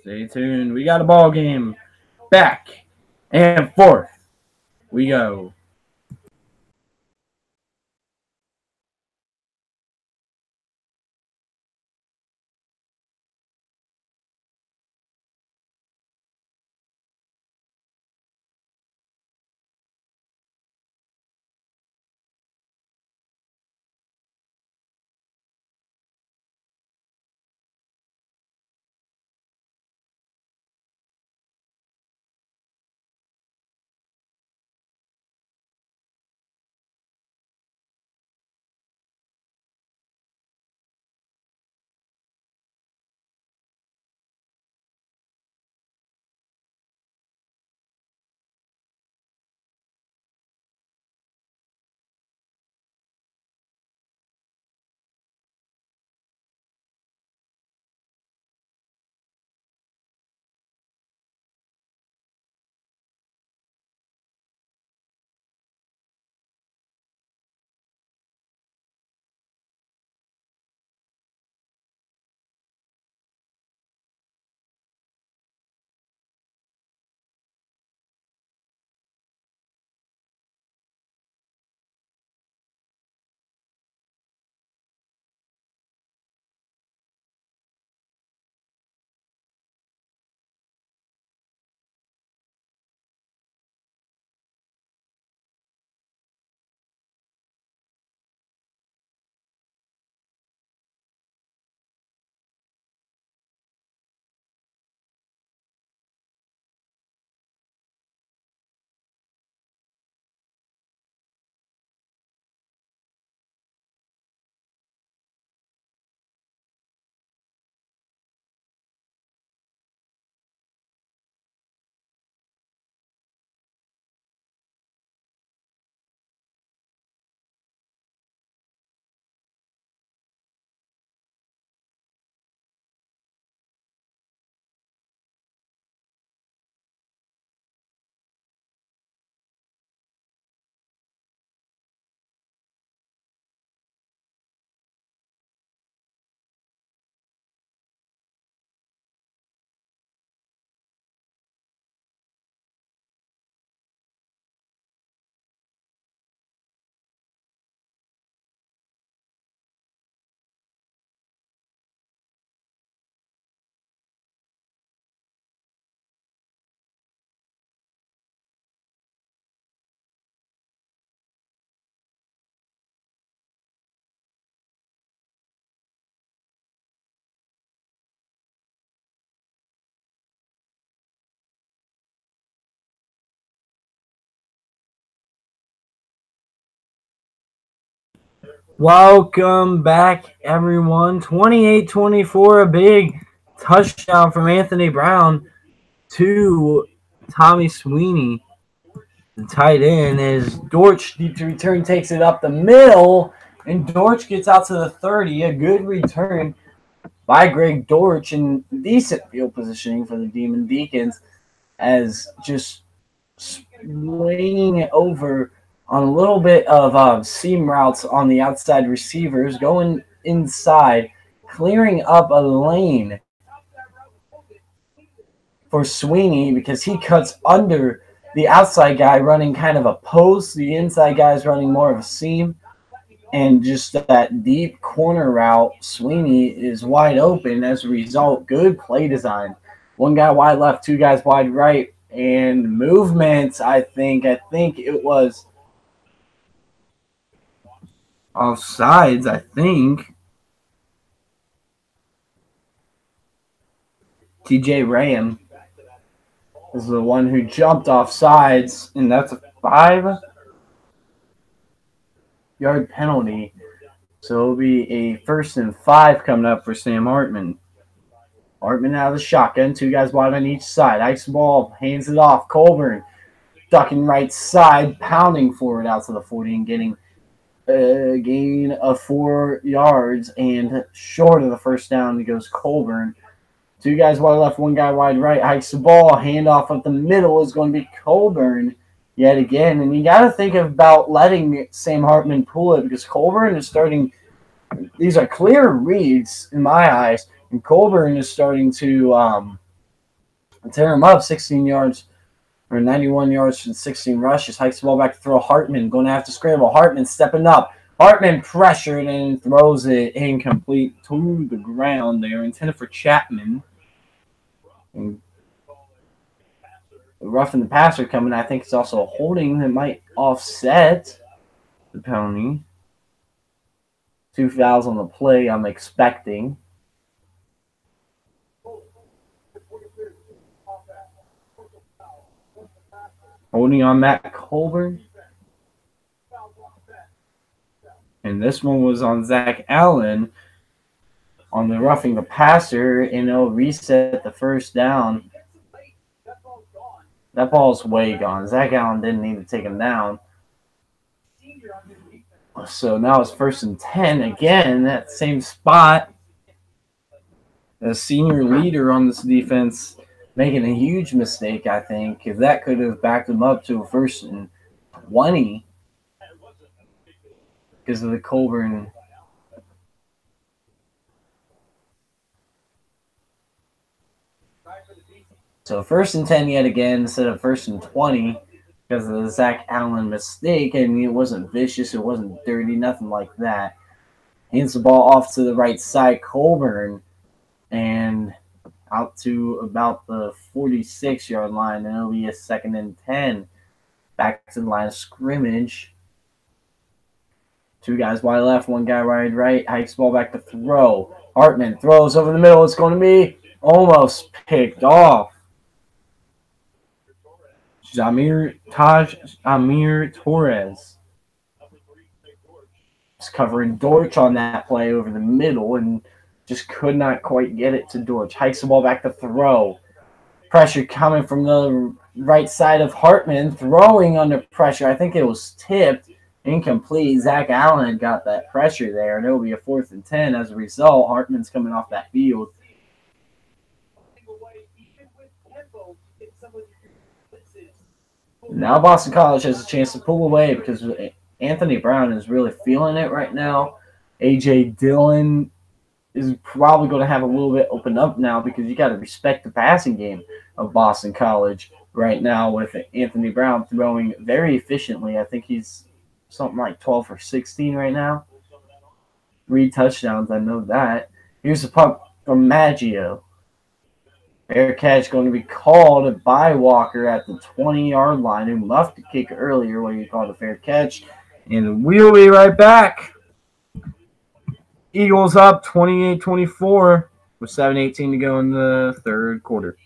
Stay tuned. We got a ball game. Back and forth we go. Welcome back, everyone. 28-24, a big touchdown from Anthony Brown to Tommy Sweeney. The tight end is Dortch. Deep to return, takes it up the middle, and Dortch gets out to the 30. A good return by Greg Dortch in decent field positioning for the Deacons, as just swinging it over on a little bit of seam routes on the outside receivers, going inside, clearing up a lane for Sweeney because he cuts under the outside guy running kind of a post. The inside guy is running more of a seam. And just that deep corner route, Sweeney is wide open. As a result, good play design. One guy wide left, two guys wide right. And movement, I think it was offsides, I think. TJ Ram is the one who jumped off sides, and that's a 5-yard penalty. So it'll be a 1st and 5 coming up for Sam Hartman. Hartman out of the shotgun, two guys wide on each side. Hikes the ball, hands it off. Colburn ducking right side, pounding forward out to the 40 and getting a gain of 4 yards, and short of the first down goes Colburn. Two guys wide left, one guy wide right. Hikes the ball, handoff up the middle is going to be Colburn yet again. And you got to think about letting Sam Hartman pull it because Colburn is starting. These are clear reads in my eyes, and Colburn is starting to tear him up 16 yards or 91 yards from 16 rushes. Hikes the ball back to throw. Hartman going to have to scramble. Hartman stepping up. Hartman pressured and throws it incomplete to the ground there, intended for Chapman. And roughing the passer coming, I think it's also a holding that might offset the penalty. 2 fouls on the play, I'm expecting. Holding on Matt Colburn. And this one was on Zach Allen on the roughing the passer, and it'll reset the first down. That ball's way gone. Zach Allen didn't need to take him down. So now it's 1st and 10 again, that same spot. The senior leader on this defense making a huge mistake, I think, because that could have backed him up to a 1st and 20 because of the Colburn. So 1st and 10 yet again instead of 1st and 20 because of the Zach Allen mistake. I mean, it wasn't vicious, it wasn't dirty, nothing like that. Hands the ball off to the right side, Colburn, and out to about the 46-yard line, and it'll be a 2nd and 10. Back to the line of scrimmage. Two guys wide left, one guy wide right. Hikes ball back to throw. Hartman throws over the middle. It's going to be almost picked off. Amir Torres is covering Dortch on that play over the middle and just could not quite get it to Dortch. Hikes the ball back to throw. Pressure coming from the right side of Hartman, throwing under pressure. I think it was tipped, incomplete. Zach Allen got that pressure there, and it will be a 4th and 10 as a result. Hartman's coming off that field. Now Boston College has a chance to pull away because Anthony Brown is really feeling it right now. A.J. Dillon is probably going to have a little bit open up now because you got to respect the passing game of Boston College right now with Anthony Brown throwing very efficiently. I think he's something like 12 for 16 right now. 3 touchdowns, I know that. Here's a punt from Maggio. Fair catch going to be called by Walker at the 20-yard line, who muffed the kick earlier when he called a fair catch. And we'll be right back. Eagles up 28-24 with 7:18 to go in the 3rd quarter.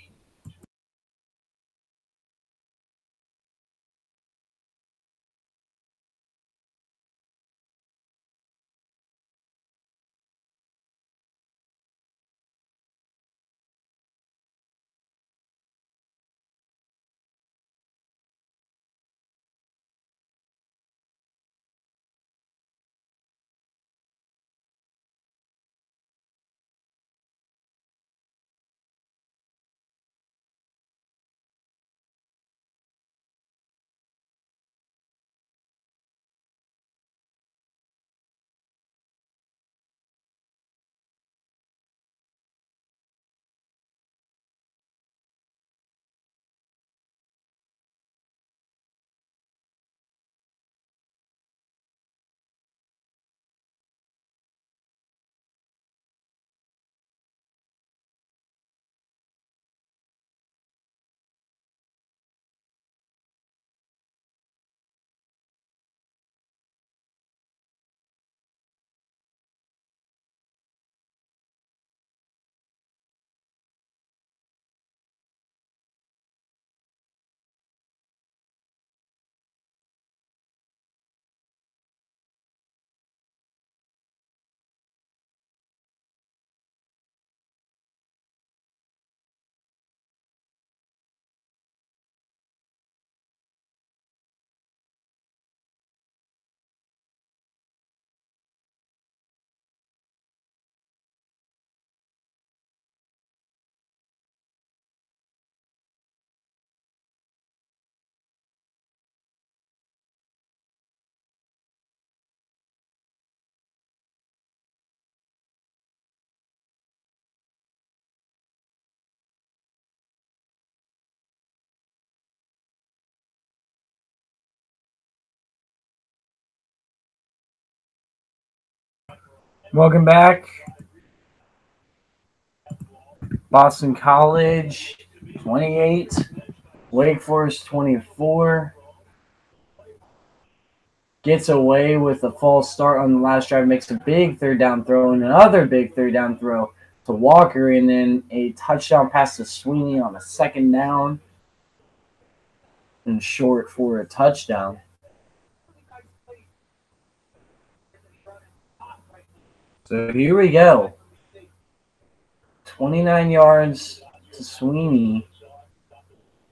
Welcome back. Boston College, 28. Wake Forest, 24. Gets away with a false start on the last drive, makes a big third down throw, and another big third down throw to Walker, and then a touchdown pass to Sweeney on a second down and short for a touchdown. So here we go. 29 yards to Sweeney.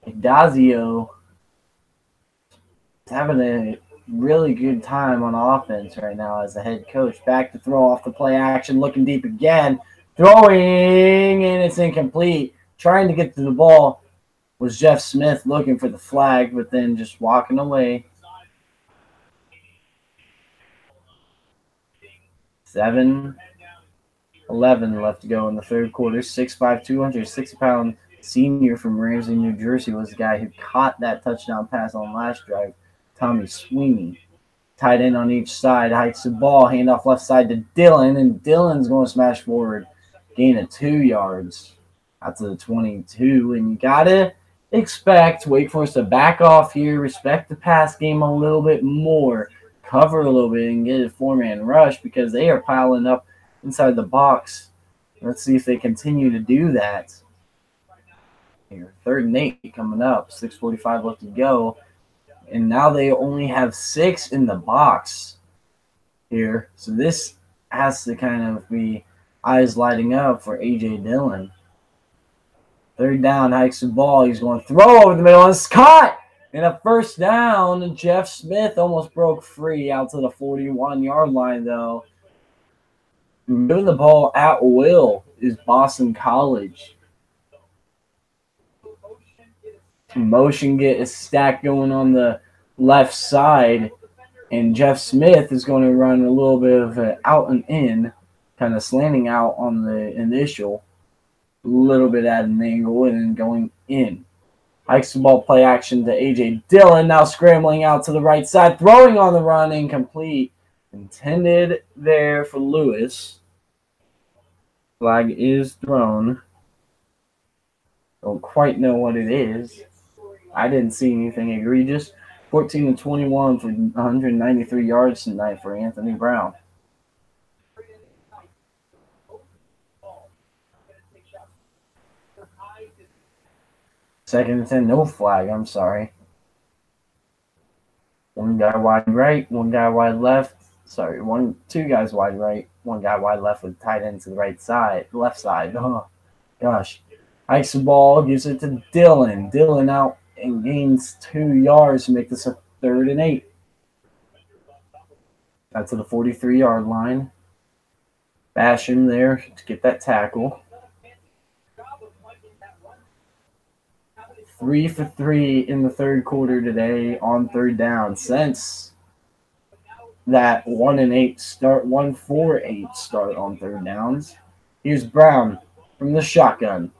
Idazio is having a really good time on offense right now as the head coach. Back to throw off the play action, looking deep again. Throwing, and it's incomplete. Trying to get to the ball was Jeff Smith looking for the flag, but then just walking away. 7-11 left to go in the third quarter. 6'5", 260-pound senior from Ramsey, New Jersey was the guy who caught that touchdown pass on last drive, Tommy Sweeney. Tight end on each side, hikes the ball, handoff left side to Dillon, and Dillon's going to smash forward, gain of 2 yards out to the 22. And you got to expect Wake Forest to back off here, respect the pass game a little bit more, cover a little bit, and get a 4-man rush because they are piling up inside the box. Let's see if they continue to do that. Here, 3rd and 8 coming up, 6:45 left to go. And now they only have 6 in the box here. So this has to kind of be eyes lighting up for A.J. Dillon. 3rd down, hikes the ball. He's going to throw over the middle, and it's caught! And a 1st down. Jeff Smith almost broke free out to the 41-yard line, though. Moving the ball at will is Boston College. Motion get a stack going on the left side, and Jeff Smith is going to run a little bit of an out and in, kind of slanting out on the initial, a little bit at an angle, and then going in. Hikes the ball, play action to A.J. Dillon, now scrambling out to the right side, throwing on the run, incomplete. Intended there for Lewis. Flag is thrown. Don't quite know what it is. I didn't see anything egregious. 14-21 for 193 yards tonight for Anthony Brown. Second and 10, no flag, I'm sorry. One guy wide right, one guy wide left. Sorry, two guys wide right, one guy wide left with tight end to the right side, left side. Oh, gosh. Hikes the ball, gives it to Dillon. Dillon out and gains 2 yards to make this a 3rd and 8. Out to the 43-yard line. Bash him there to get that tackle. 3 for 3 in the third quarter today on 3rd down. Since that 1-8 start, 1-4-8 start on 3rd downs. Here's Brown from the shotgun.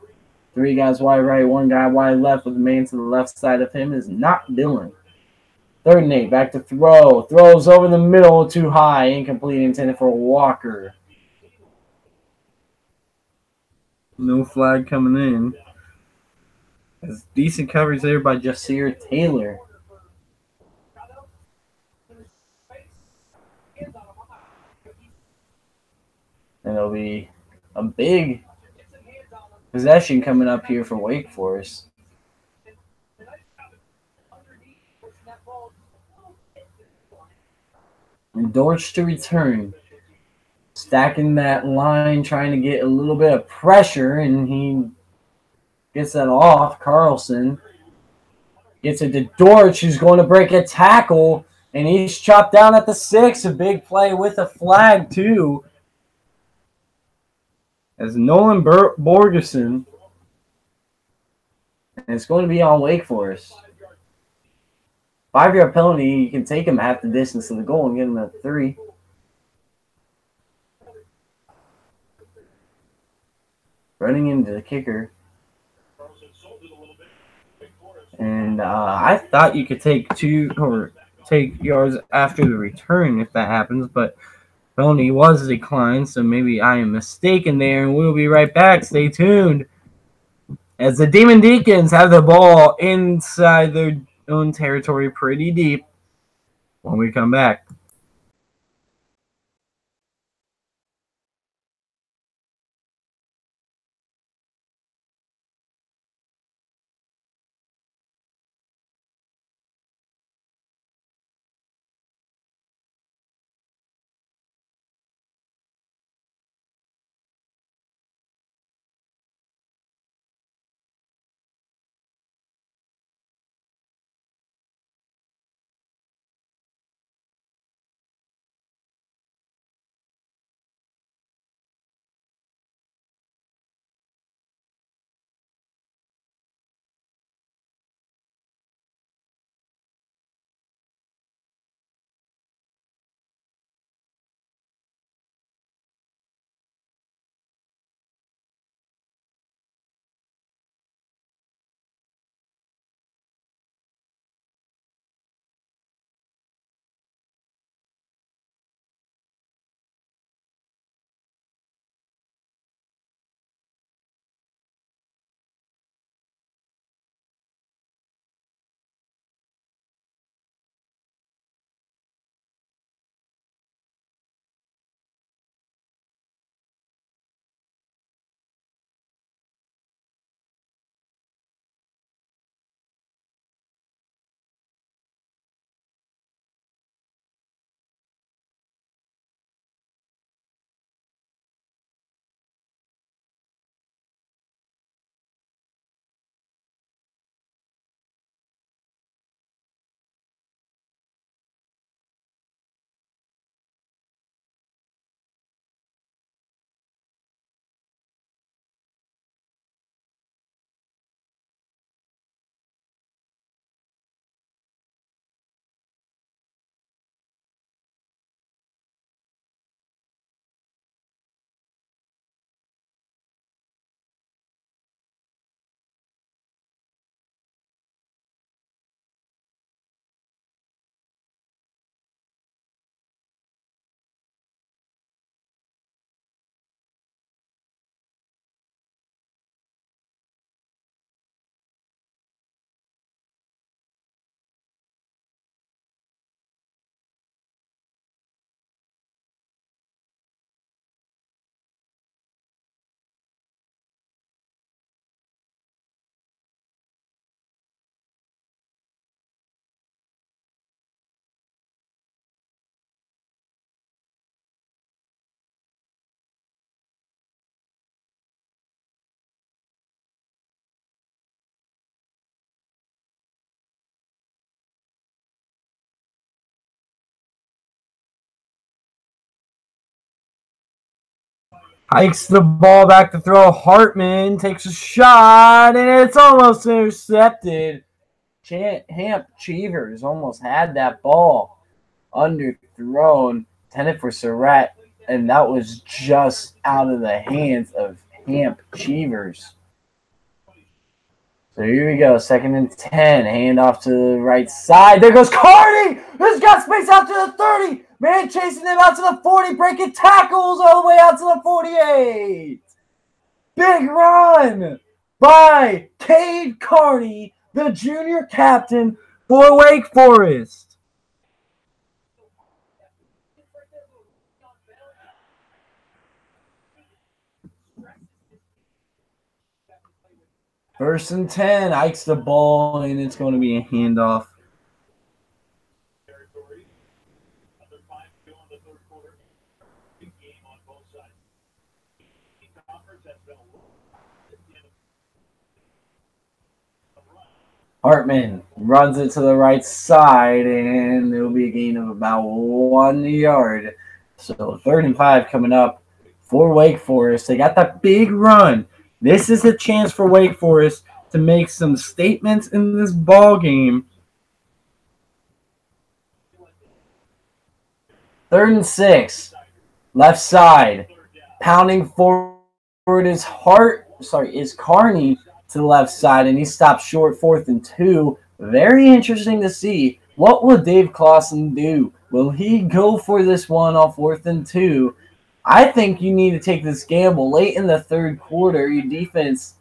3 guys wide right, 1 guy wide left, with the man to the left side of him is not Dillon. 3rd and 8, back to throw. Throws over the middle, too high, incomplete, intended for Walker. No flag coming in. There's decent coverage there by Jasir Taylor. And it'll be a big possession coming up here for Wake Forest. And Dortch to return. Stacking that line, trying to get a little bit of pressure, and he gets that off. Carlson gets it to Dortch, who's going to break a tackle, and he's chopped down at the 6. A big play with a flag, too. As Nolan Borgerson, and it's going to be on Wake Forest. 5-yard penalty, you can take him half the distance to the goal and get him at 3. Running into the kicker. And I thought you could take 2 or take yards after the return if that happens, but Penalty was declined, so maybe I am mistaken there, and we'll be right back. Stay tuned. As the Deacons have the ball inside their own territory pretty deep when we come back. Hikes the ball back to throw. Hartman takes a shot, and it's almost intercepted. Hamp Cheevers almost had that ball underthrown, intended for Surratt, and that was just out of the hands of Hamp Cheevers. So here we go, 2nd and 10. Hand off to the right side. There goes Carney! Who's got space out to the 30? Man chasing him out to the 40, breaking tackles all the way out to the 48. Big run by Cade Carney, the junior captain for Wake Forest. First and 10, hikes the ball, and it's going to be a handoff. Hartman runs it to the right side, and there will be a gain of about 1 yard. So 3rd and 5 coming up for Wake Forest. They got that big run. This is a chance for Wake Forest to make some statements in this ball game. 3rd and 6, left side, pounding forward is Carney to the left side, and he stops short. 4th and 2. Very interesting to see. What will Dave Clawson do Will he go for this one on 4th and 2? I think you need to take this gamble. Late in the third quarter, your defense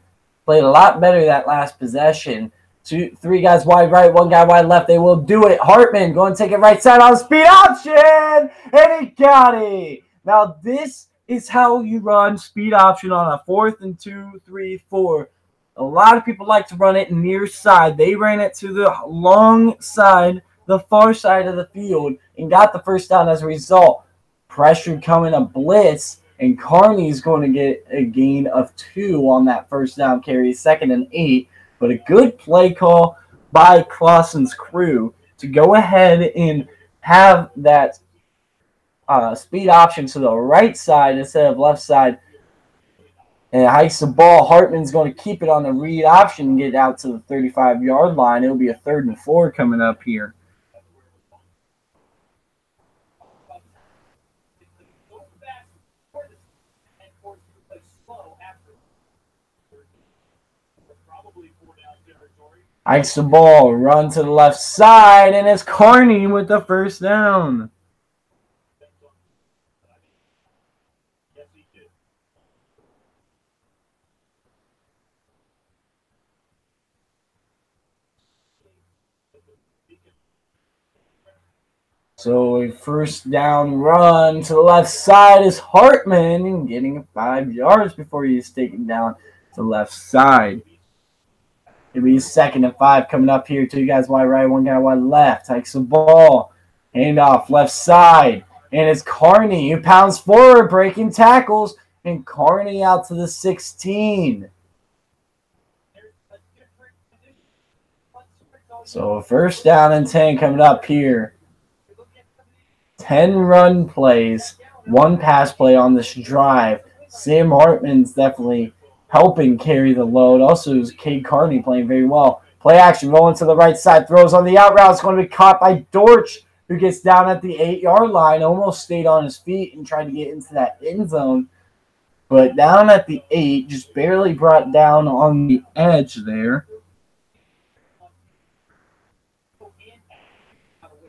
played a lot better that last possession. Three guys wide right, one guy wide left. They will do it. Hartman going to take it right side on speed option, and he got it. Now this is how you run speed option on a 4th and 2, 3, 4. A lot of people like to run it near side. They ran it to the long side, the far side of the field, and got the first down as a result. Pressure coming, a blitz, and Carney's going to get a gain of 2 on that first down carry, 2nd and 8. But a good play call by Clausen's crew to go ahead and have that speed option to the right side instead of left side. And hikes the ball. Hartman's going to keep it on the read option and get it out to the 35-yard line. It'll be a 3rd and 4 coming up here. Hikes the ball, run to the left side, and it's Carney with the first down. So a first down run to the left side is Hartman, and getting 5 yards before he is taken down to the left side. It'll be 2nd and 5 coming up here. 2 guys wide right, 1 guy wide left. Takes the ball. Handoff left side. And it's Carney who pounds forward, breaking tackles. And Carney out to the 16. So first down and 10 coming up here. 10 run plays, 1 pass play on this drive. Sam Hartman's definitely helping carry the load. Also, is Cade Carney playing very well. Play action, rolling to the right side, throws on the out route. It's going to be caught by Dortch, who gets down at the 8-yard line, almost stayed on his feet and tried to get into that end zone. But down at the 8, just barely brought down on the edge there.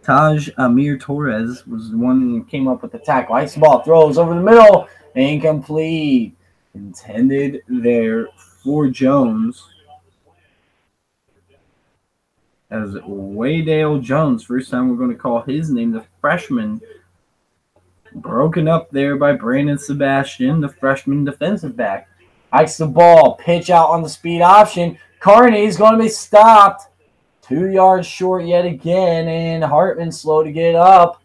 Taj Amir Torres was the one who came up with the tackle. Ice ball, throws over the middle, incomplete. Intended there for Jones. As Waydale Jones, first time we're going to call his name, the freshman. Broken up there by Brandon Sebastian, the freshman defensive back. Hikes the ball, pitch out on the speed option. Carney's going to be stopped. 2 yards short yet again, and Hartman slow to get up.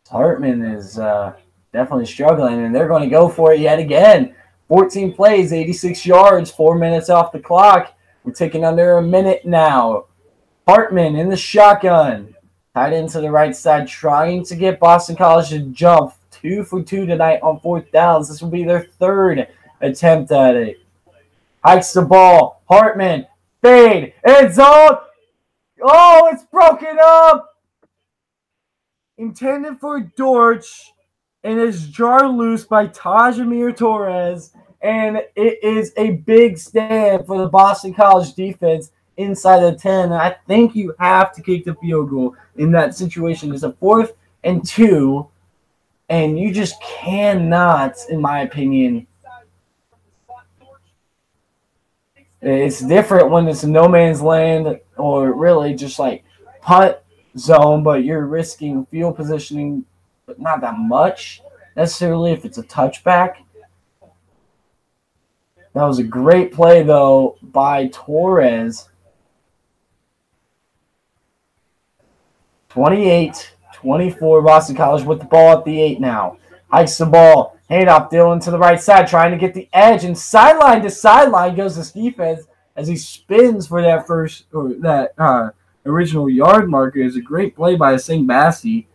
Hartman is definitely struggling, and they're going to go for it yet again. 14 plays, 86 yards, 4 minutes off the clock. We're taking under a minute now. Hartman in the shotgun. Tied into the right side, trying to get Boston College to jump. 2 for 2 tonight on 4th downs. This will be their 3rd attempt at it. Hikes the ball. Hartman. Fade. End zone. Oh, it's broken up. Intended for Dortch, and is jarred loose by Taj Amir Torres, and it is a big stand for the Boston College defense inside the 10. And I think you have to kick the field goal in that situation. It's a 4th and 2, and you just cannot, in my opinion. It's different when it's a no man's land or really just like punt zone, but you're risking field positioning, but not that much necessarily if it's a touchback. That was a great play, though, by Torres. 28-24, Boston College with the ball at the 8 now. Hikes the ball. Handoff, Dillon to the right side, trying to get the edge, and sideline to sideline goes this defense as he spins for that original yard marker. Is a great play by Singh Bassi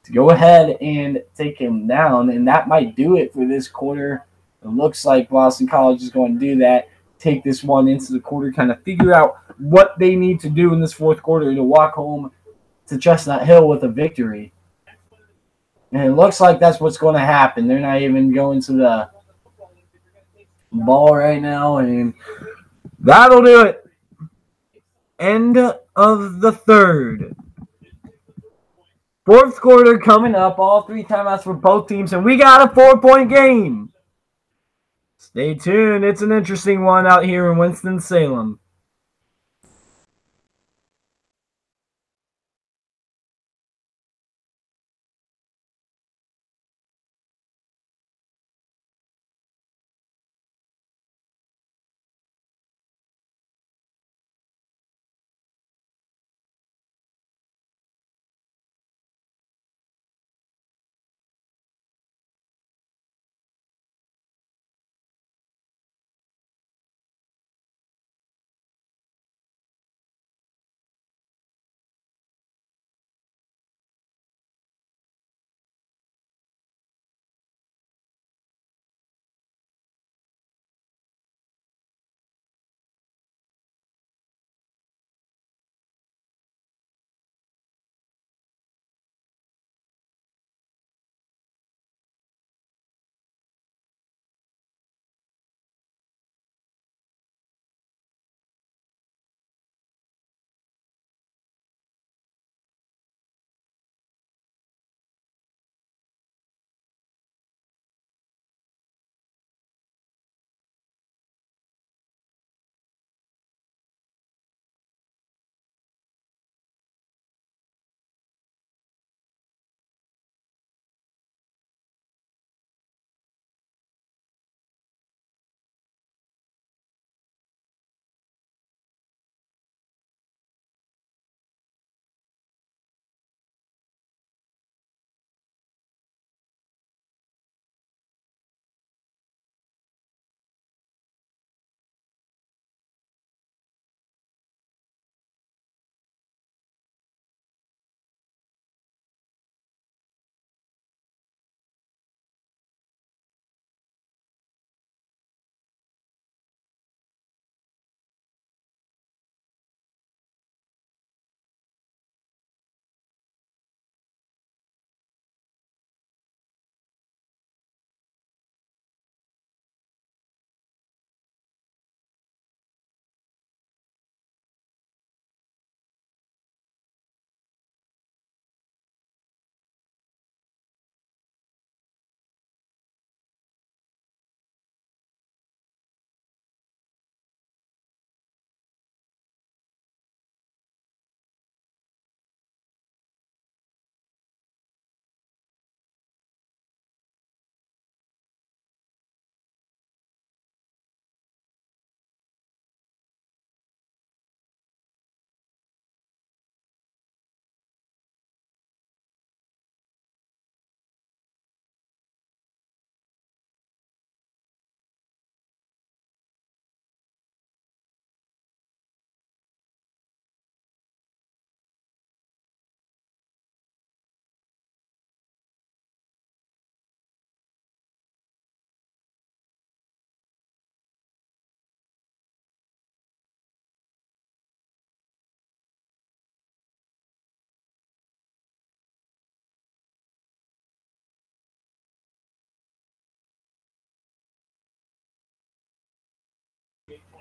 to go ahead and take him down, and that might do it for this quarter. It looks like Boston College is going to do that, take this one into the quarter, kind of figure out what they need to do in this 4th quarter to walk home to Chestnut Hill with a victory. And it looks like that's what's going to happen. They're not even going to the ball right now, and That'll do it. End of the third. Fourth quarter coming up. All 3 timeouts for both teams, and we got a 4-point game. Stay tuned. It's an interesting one out here in Winston-Salem.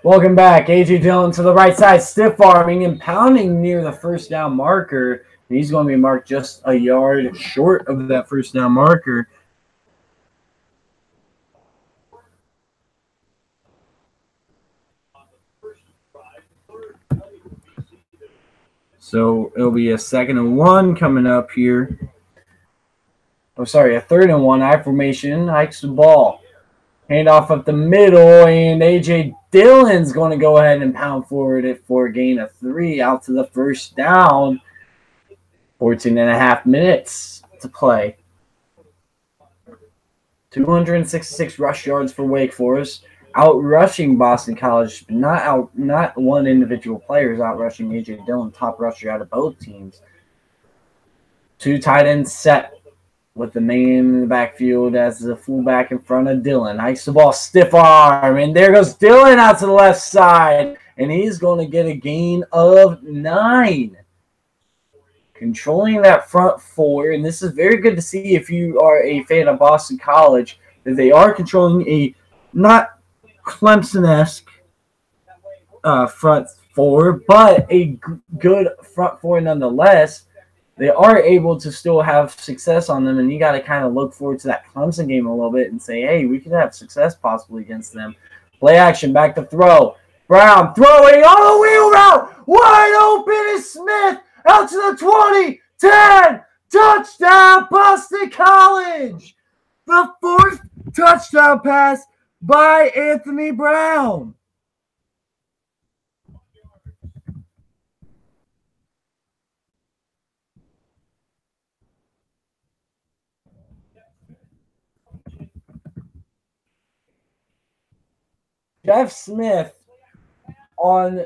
Welcome back. A.J Dillon to the right side, stiff arming and pounding near the first down marker. He's going to be marked just a yard short of that first down marker. So it'll be a 2nd and 1 coming up here. Oh, sorry, a 3rd and 1. I formation, hikes the ball. Hand off up the middle, and A.J Dillon's going to go ahead and pound forward it for a gain of 3 out to the first down. 14.5 minutes to play. 266 rush yards for Wake Forest. Out rushing Boston College, not one individual player is out rushing A.J Dillon, top rusher out of both teams. 2 tight ends set with the man in the backfield as the fullback in front of Dillon. Hikes the ball, stiff arm, and there goes Dillon out to the left side, and he's going to get a gain of 9. Controlling that front 4, and this is very good to see if you are a fan of Boston College, that they are controlling a not Clemson-esque front four, but a good front four nonetheless. They are able to still have success on them, and you got to kind of look forward to that Clemson game a little bit and say, hey, we could have success possibly against them. Play action, back to throw. Brown throwing on a wheel route. Wide open is Smith. Out to the 20. 10. Touchdown, Boston College. The fourth touchdown pass by Anthony Brown. Jeff Smith on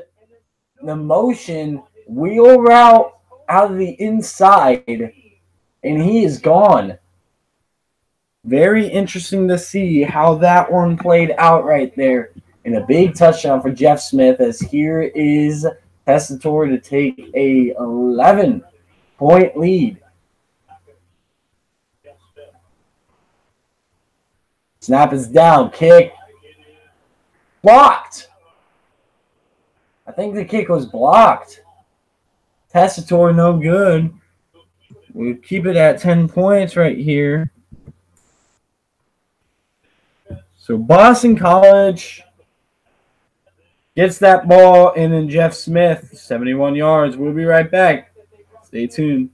the motion wheel route out of the inside, and he is gone. Very interesting to see how that one played out right there. And a big touchdown for Jeff Smith, as here is Tessitore to take a 11-point lead. Snap is down. Kick. Blocked. I think the kick was blocked. Tessitore no good. We'll keep it at 10 points right here. So Boston College gets that ball, and then Jeff Smith, 71 yards. We'll be right back. Stay tuned.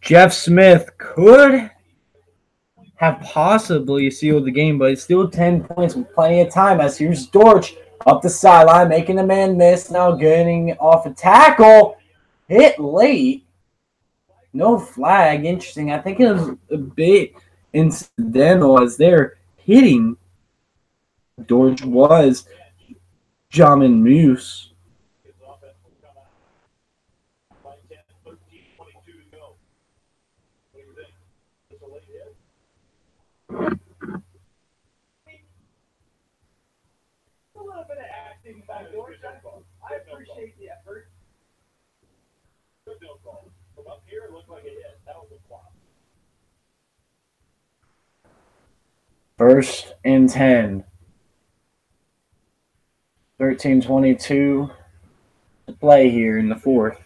Jeff Smith could have possibly sealed the game, but it's still 10 points with plenty of time. As here's Dortch up the sideline, making a man miss. Now getting off a tackle. Hit late. No flag. Interesting. I think it was a bit incidental as they're hitting. George was Jamin Moose. First and 10. 13:22 to play here in the fourth.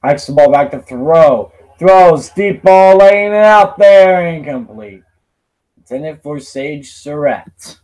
Hikes the ball back to throw. Throws deep ball, laying it out there. Incomplete. Intended for Sage Surratt.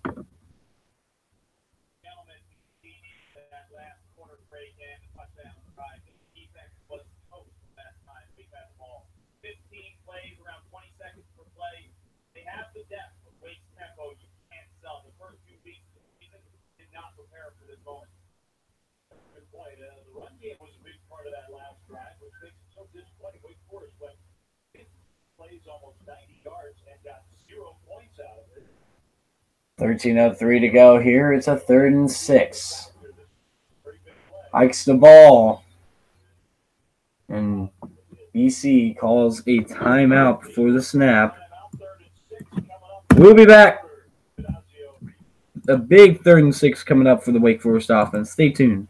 $13:03 to go here. It's a 3rd and 6. Hikes the ball. And BC calls a timeout before the snap. We'll be back. A big 3rd and 6 coming up for the Wake Forest offense. Stay tuned.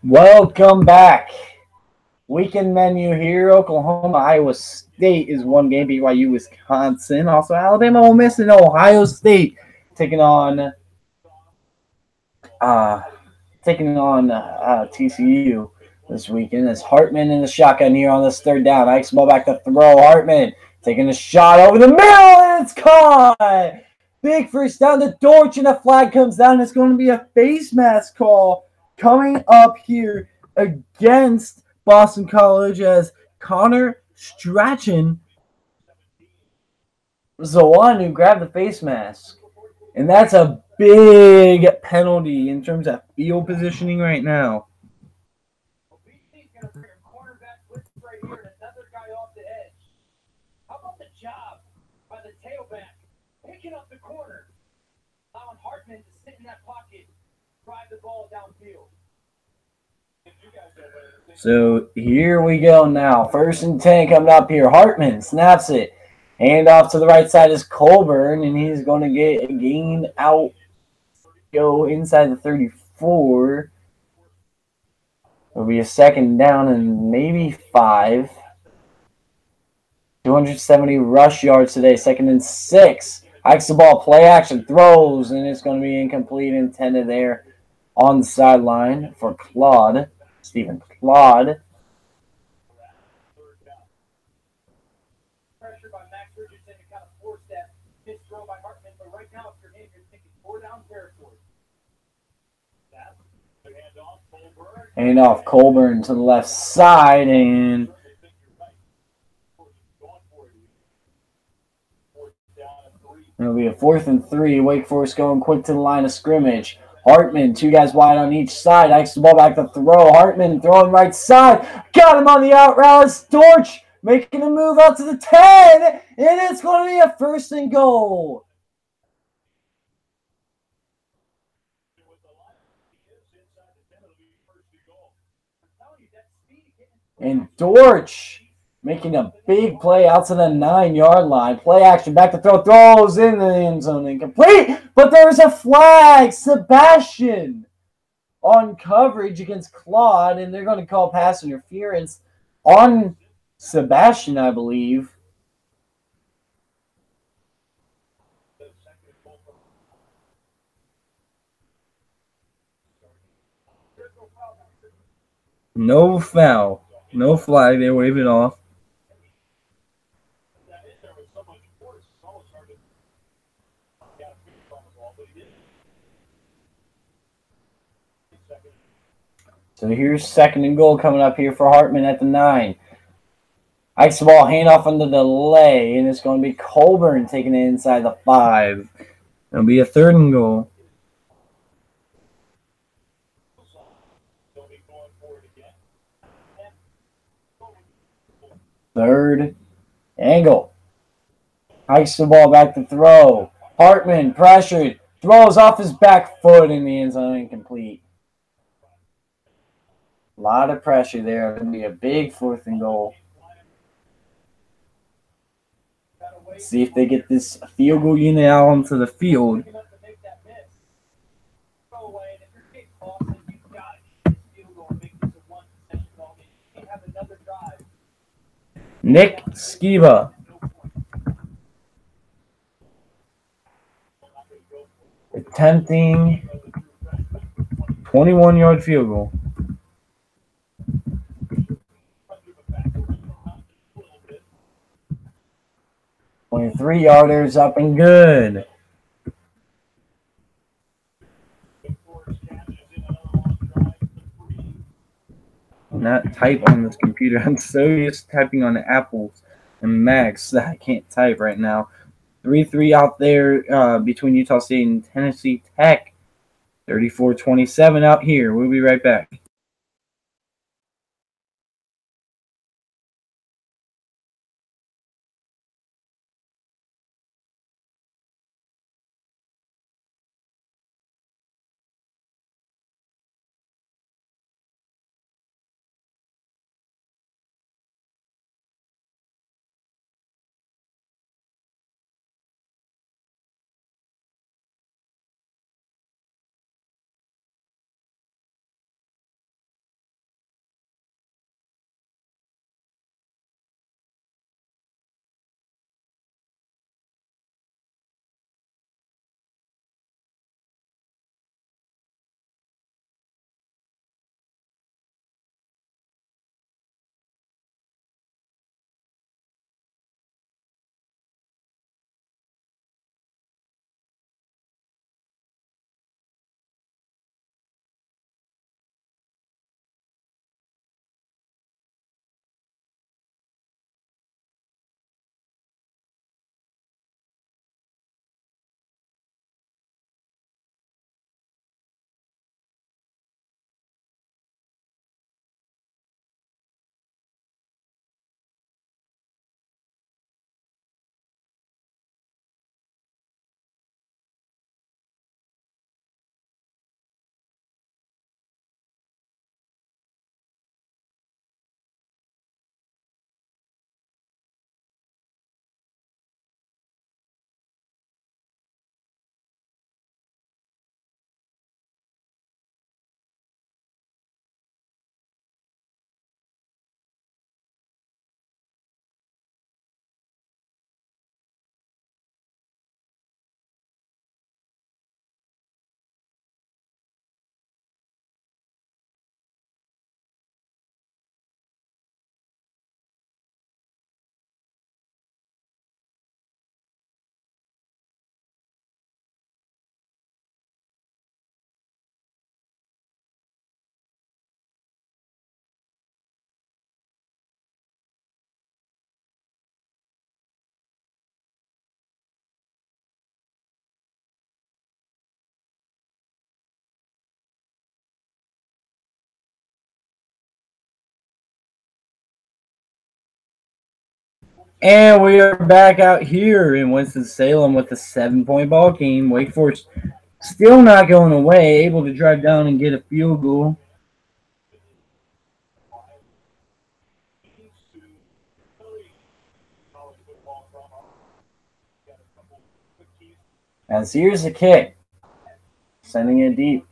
Welcome back. Weekend menu here. Oklahoma, Iowa State is one game. BYU, Wisconsin. Also, Alabama, Ole Miss, and Ohio State taking on TCU this weekend. As Hartman in the shotgun here on this 3rd down. Ike's ball back to throw. Hartman taking a shot over the middle, and it's caught. Big first down to Dortch, and a flag comes down. It's going to be a face mask call coming up here against Boston College, as Connor Strachan was the one who grabbed the face mask. And that's a big penalty in terms of field positioning right now. So here we go now. 1st and 10 coming up here. Hartman snaps it. Hand off to the right side is Colburn, and he's going to get a gain out. Go inside the 34. It'll be a 2nd down and maybe 5. 270 rush yards today. 2nd and 6. Hikes the ball. Play action. Throws, and it's going to be incomplete. Intended there on the sideline for Claude. Stephen Claude. Hand off Colburn to the left side, and it'll be a 4th and 3. Wake Forest going quick to the line of scrimmage. Hartman, 2 guys wide on each side. Hikes the ball back to throw. Hartman throwing right side. Got him on the out route. Storch making a move out to the 10, and it's going to be a 1st and goal. And Dortch making a big play out to the 9-yard line. Play action, back to throw, throws in the end zone, incomplete. But there's a flag. Sebastian on coverage against Claude, and they're going to call pass interference on Sebastian, I believe. No foul. No flag. They wave it off. So here's 2nd and goal coming up here for Hartman at the 9. Hikes the ball, handoff on the delay, and it's going to be Colburn taking it inside the 5. It'll be a 3rd and goal. Third angle. Hikes the ball back to throw. Hartman pressured. Throws off his back foot in the end zone, incomplete. A lot of pressure there. It'll be a big 4th and goal. Let's see if they get this field goal unit out onto the field. Nick Skiba. Attempting 21-yard field goal. 23-yarders up and good. Not type on this computer. I'm so used to typing on the Apples and Macs that I can't type right now. 3-3 out there between Utah State and Tennessee Tech. 34-27 out here. We'll be right back. And we are back out here in Winston-Salem with a 7-point ball game. Wake Forest still not going away, able to drive down and get a field goal. As here's the kick, sending it deep.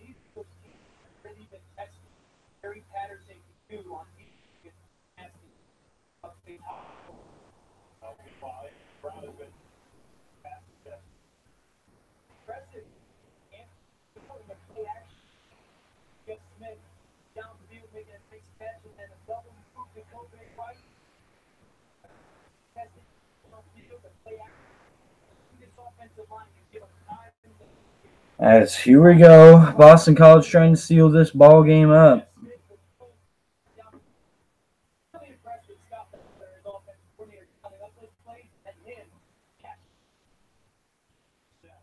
As here we go, Boston College trying to seal this ball game up.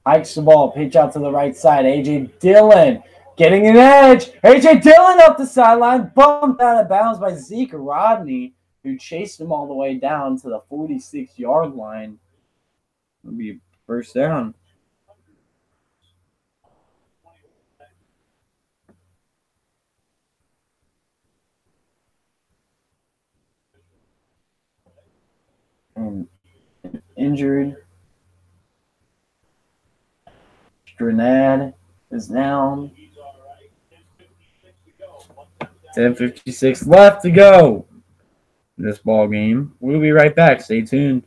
Hikes the ball, pitch out to the right side. A.J. Dillon getting an edge. A.J. Dillon up the sideline, bumped out of bounds by Zeke Rodney, who chased him all the way down to the 46-yard line. It'll be first down. And injured. Grenade is down. 10:56 left to go in this ball game. We'll be right back. Stay tuned.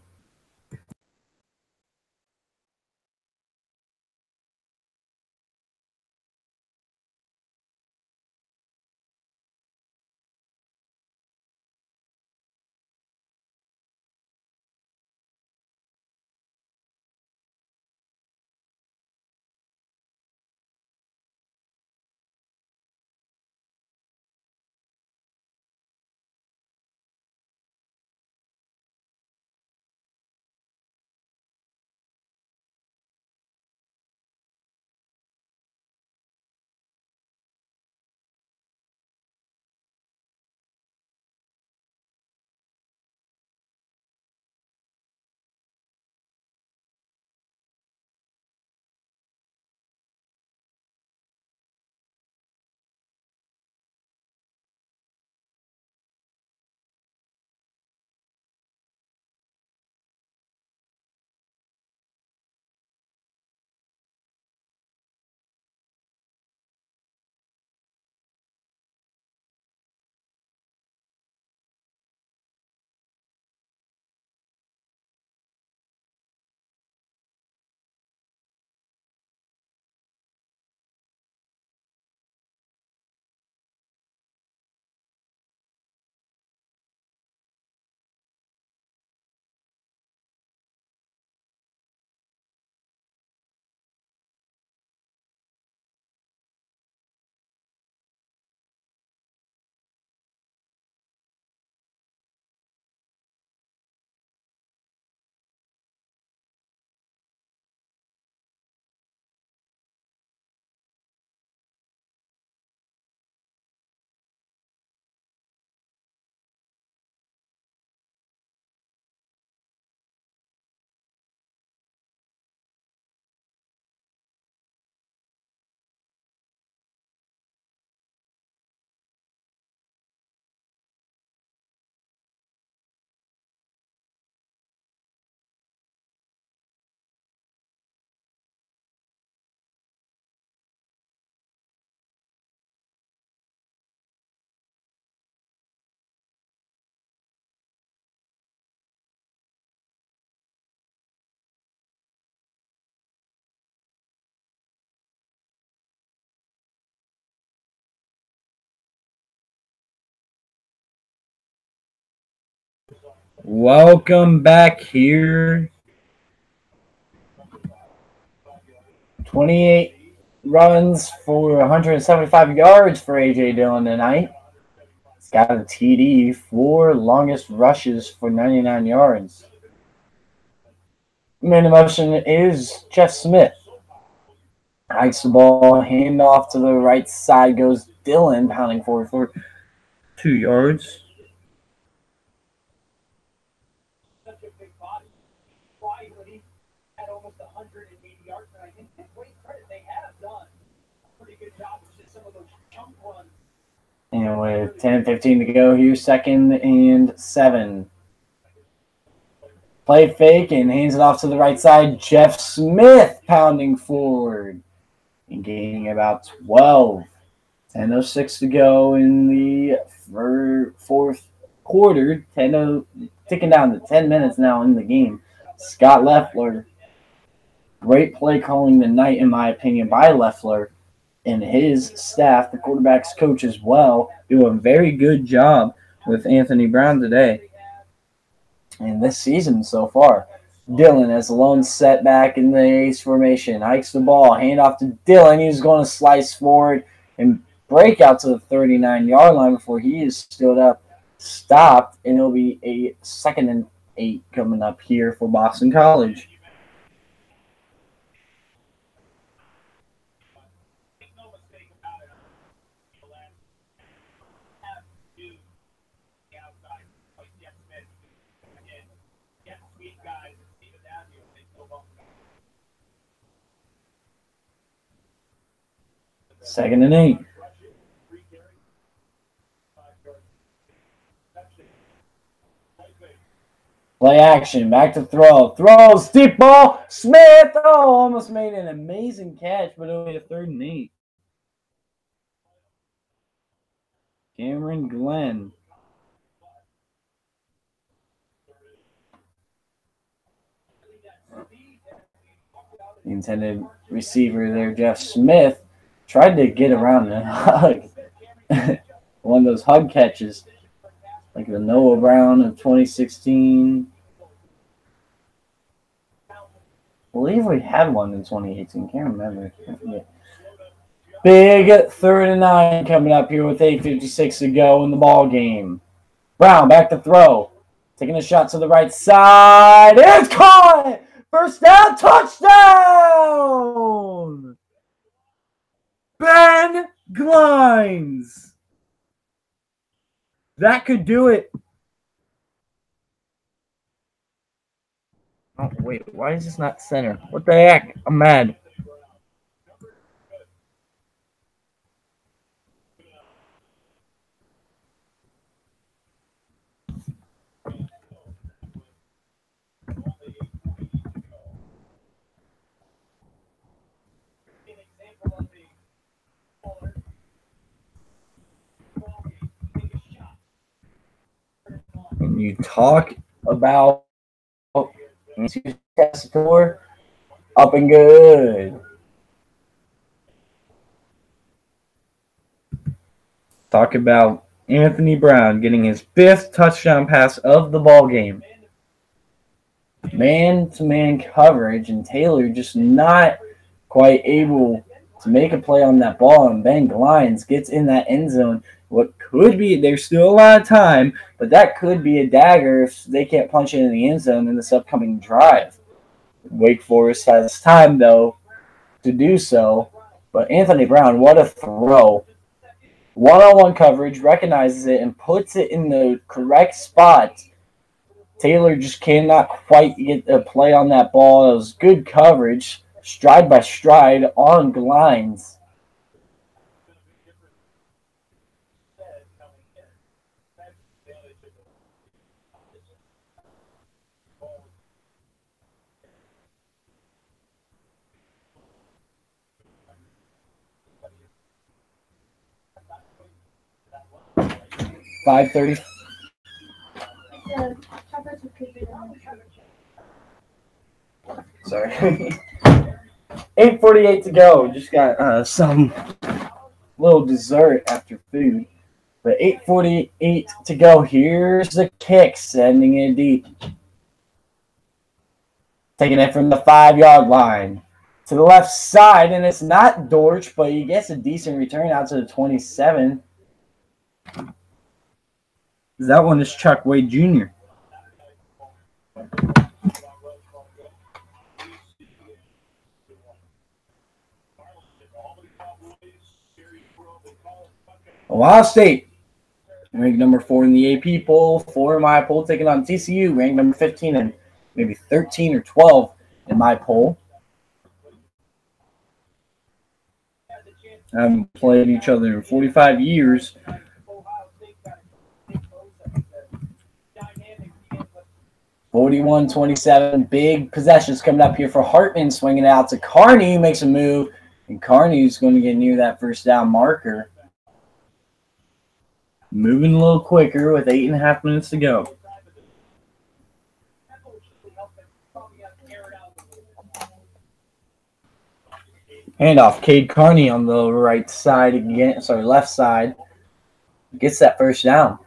Welcome back here. 28 runs for 175 yards for A.J. Dillon tonight. He's got a TD, 4 longest rushes for 99 yards. Man in motion is Jeff Smith. Hikes the ball, hand off to the right side goes Dillon, pounding forward for 2 yards. And with 10:15 to go here, 2nd and 7. Play fake and hands it off to the right side. Jeff Smith pounding forward and gaining about 12. 10:06 to go in the fourth quarter. Ticking down to 10 minutes now in the game. Scott Leffler. Great play calling tonight, in my opinion, by Leffler and his staff, the quarterback's coach as well, do a very good job with Anthony Brown today. And this season so far, Dillon has a lone setback in the ace formation. Hikes the ball, hand off to Dillon. He's going to slice forward and break out to the 39-yard line before he is stood up, stopped, and it'll be a 2nd and 8 coming up here for Boston College. Second and 8. Play action. Back to throw. Throws. Deep ball. Smith. Oh, almost made an amazing catch, but it'll be a 3rd and 8. Cameron Glenn. The intended receiver there, Jeff Smith, tried to get around and hug. One of those hug catches, like the Noah Brown of 2016. I believe we had one in 2018. Can't remember. Big 3rd and 9 coming up here with 8:56 to go in the ball game. Brown back to throw. Taking a shot to the right side. It's caught! First down, touchdown! Ben Glines. That could do it. Oh, wait. Why is this not center? What the heck? I'm mad. And you talk about Tessitore, up and good. Talk about Anthony Brown getting his 5th touchdown pass of the ball game. Man-to-man coverage, and Taylor just not quite able to make a play on that ball, and Ben Glines gets in that end zone. What could be, there's still a lot of time, but that could be a dagger if they can't punch it in the end zone in this upcoming drive. Wake Forest has time, though, to do so. But Anthony Brown, what a throw. One-on-one coverage, recognizes it, and puts it in the correct spot. Taylor just cannot quite get a play on that ball. It was good coverage, stride by stride on Glines. $5:30. Sorry. 8:48 to go. Just got some little dessert after food. But 8:48 to go. Here's the kick, sending it deep. Taking it from the 5-yard line to the left side, and it's not Dortch, but he gets a decent return out to the 27. That one is Chuck Wade Jr. Ohio State, ranked number 4 in the AP poll, 4 in my poll, taking on TCU, ranked number 15 and maybe 13 or 12 in my poll. Haven't played each other in 45 years. 41-27. Big possessions coming up here for Hartman, swinging out to Carney, makes a move, and Carney's going to get near that first down marker. Moving a little quicker with 8.5 minutes to go. Handoff, Cade Carney on the right side again. Sorry, left side. Gets that first down.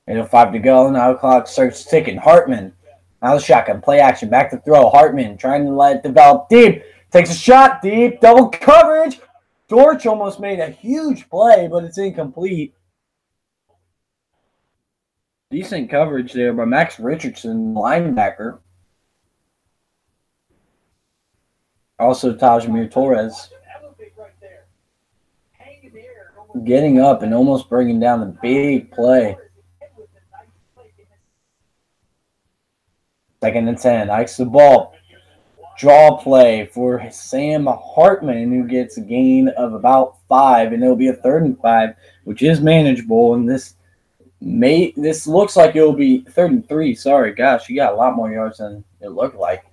And 5 to go. Now the clock starts ticking. Hartman. Now the shotgun. Play action. Back to throw. Hartman trying to let it develop deep. Takes a shot deep. Double coverage. Dortch almost made a huge play, but it's incomplete. Decent coverage there by Max Richardson, linebacker. Also Tajmir Torres. Getting up and almost bringing down the big play. 2nd and 10. Hikes the ball. Draw play for Sam Hartman, who gets a gain of about 5, and it'll be a 3rd and 5, which is manageable. And this looks like it'll be 3rd and 3. Sorry, gosh, you got a lot more yards than it looked like.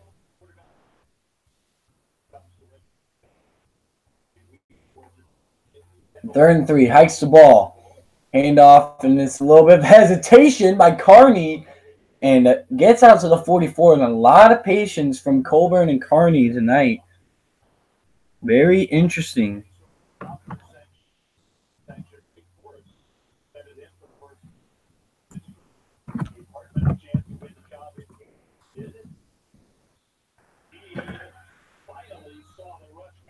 Third and 3, hikes the ball. Handoff, and it's a little bit of hesitation by Carney, and gets out to the 44. And a lot of patience from Colburn and Carney tonight. Very interesting.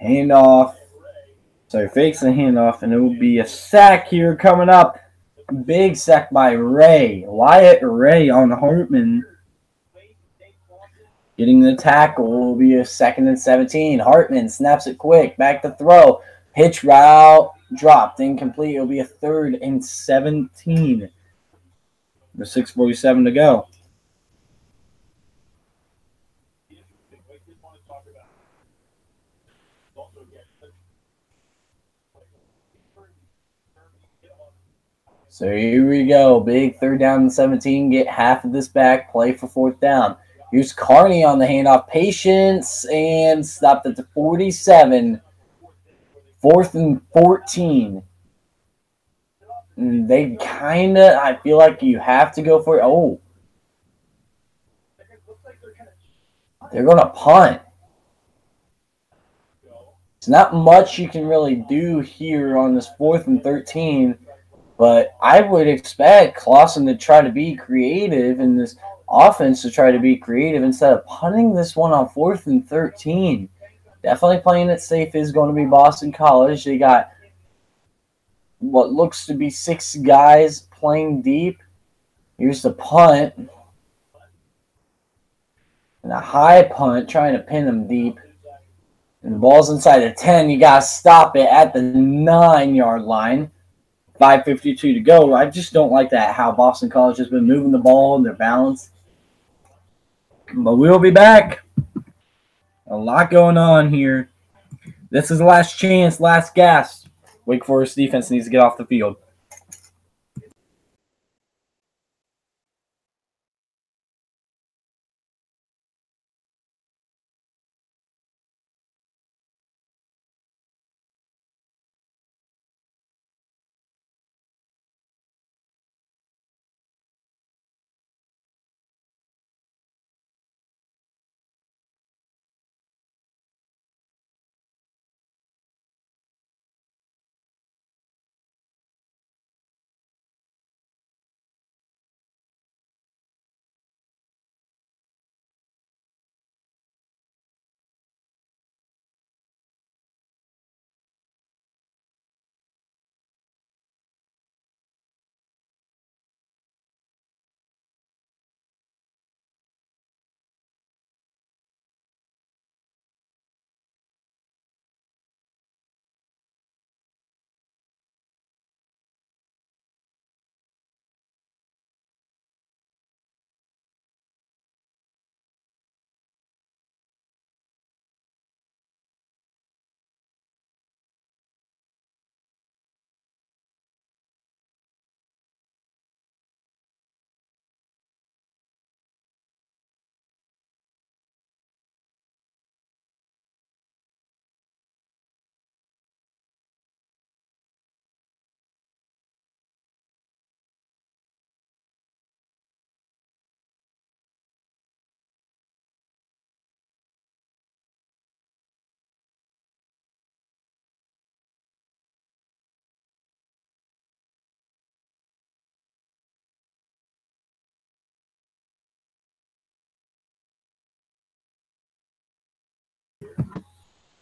Handoff. So fakes the handoff, and it will be a sack here coming up. Big sack by Ray. Wyatt Ray on Hartman. Getting the tackle will be a 2nd and 17. Hartman snaps it quick. Back to throw. Hitch route dropped. Incomplete. It'll be a 3rd and 17. With 6:47 to go. So here we go. Big 3rd down and 17. Get half of this back. Play for 4th down. Here's Carney on the handoff. Patience, and stopped at the 47. 4th and 14. And they kind of, I feel like you have to go for it. Oh. They're going to punt. It's not much you can really do here on this 4th and 13. But I would expect Clausen to try to be creative in this offense, to try to be creative instead of punting this one on 4th and 13. Definitely playing it safe is going to be Boston College. They got what looks to be 6 guys playing deep. Here's the punt. And a high punt, trying to pin them deep. And the ball's inside the 10. You got to stop it at the 9-yard line. 5:52 to go. I just don't like that, how Boston College has been moving the ball and their balance. But we'll be back. A lot going on here. This is the last chance, last gasp. Wake Forest defense needs to get off the field.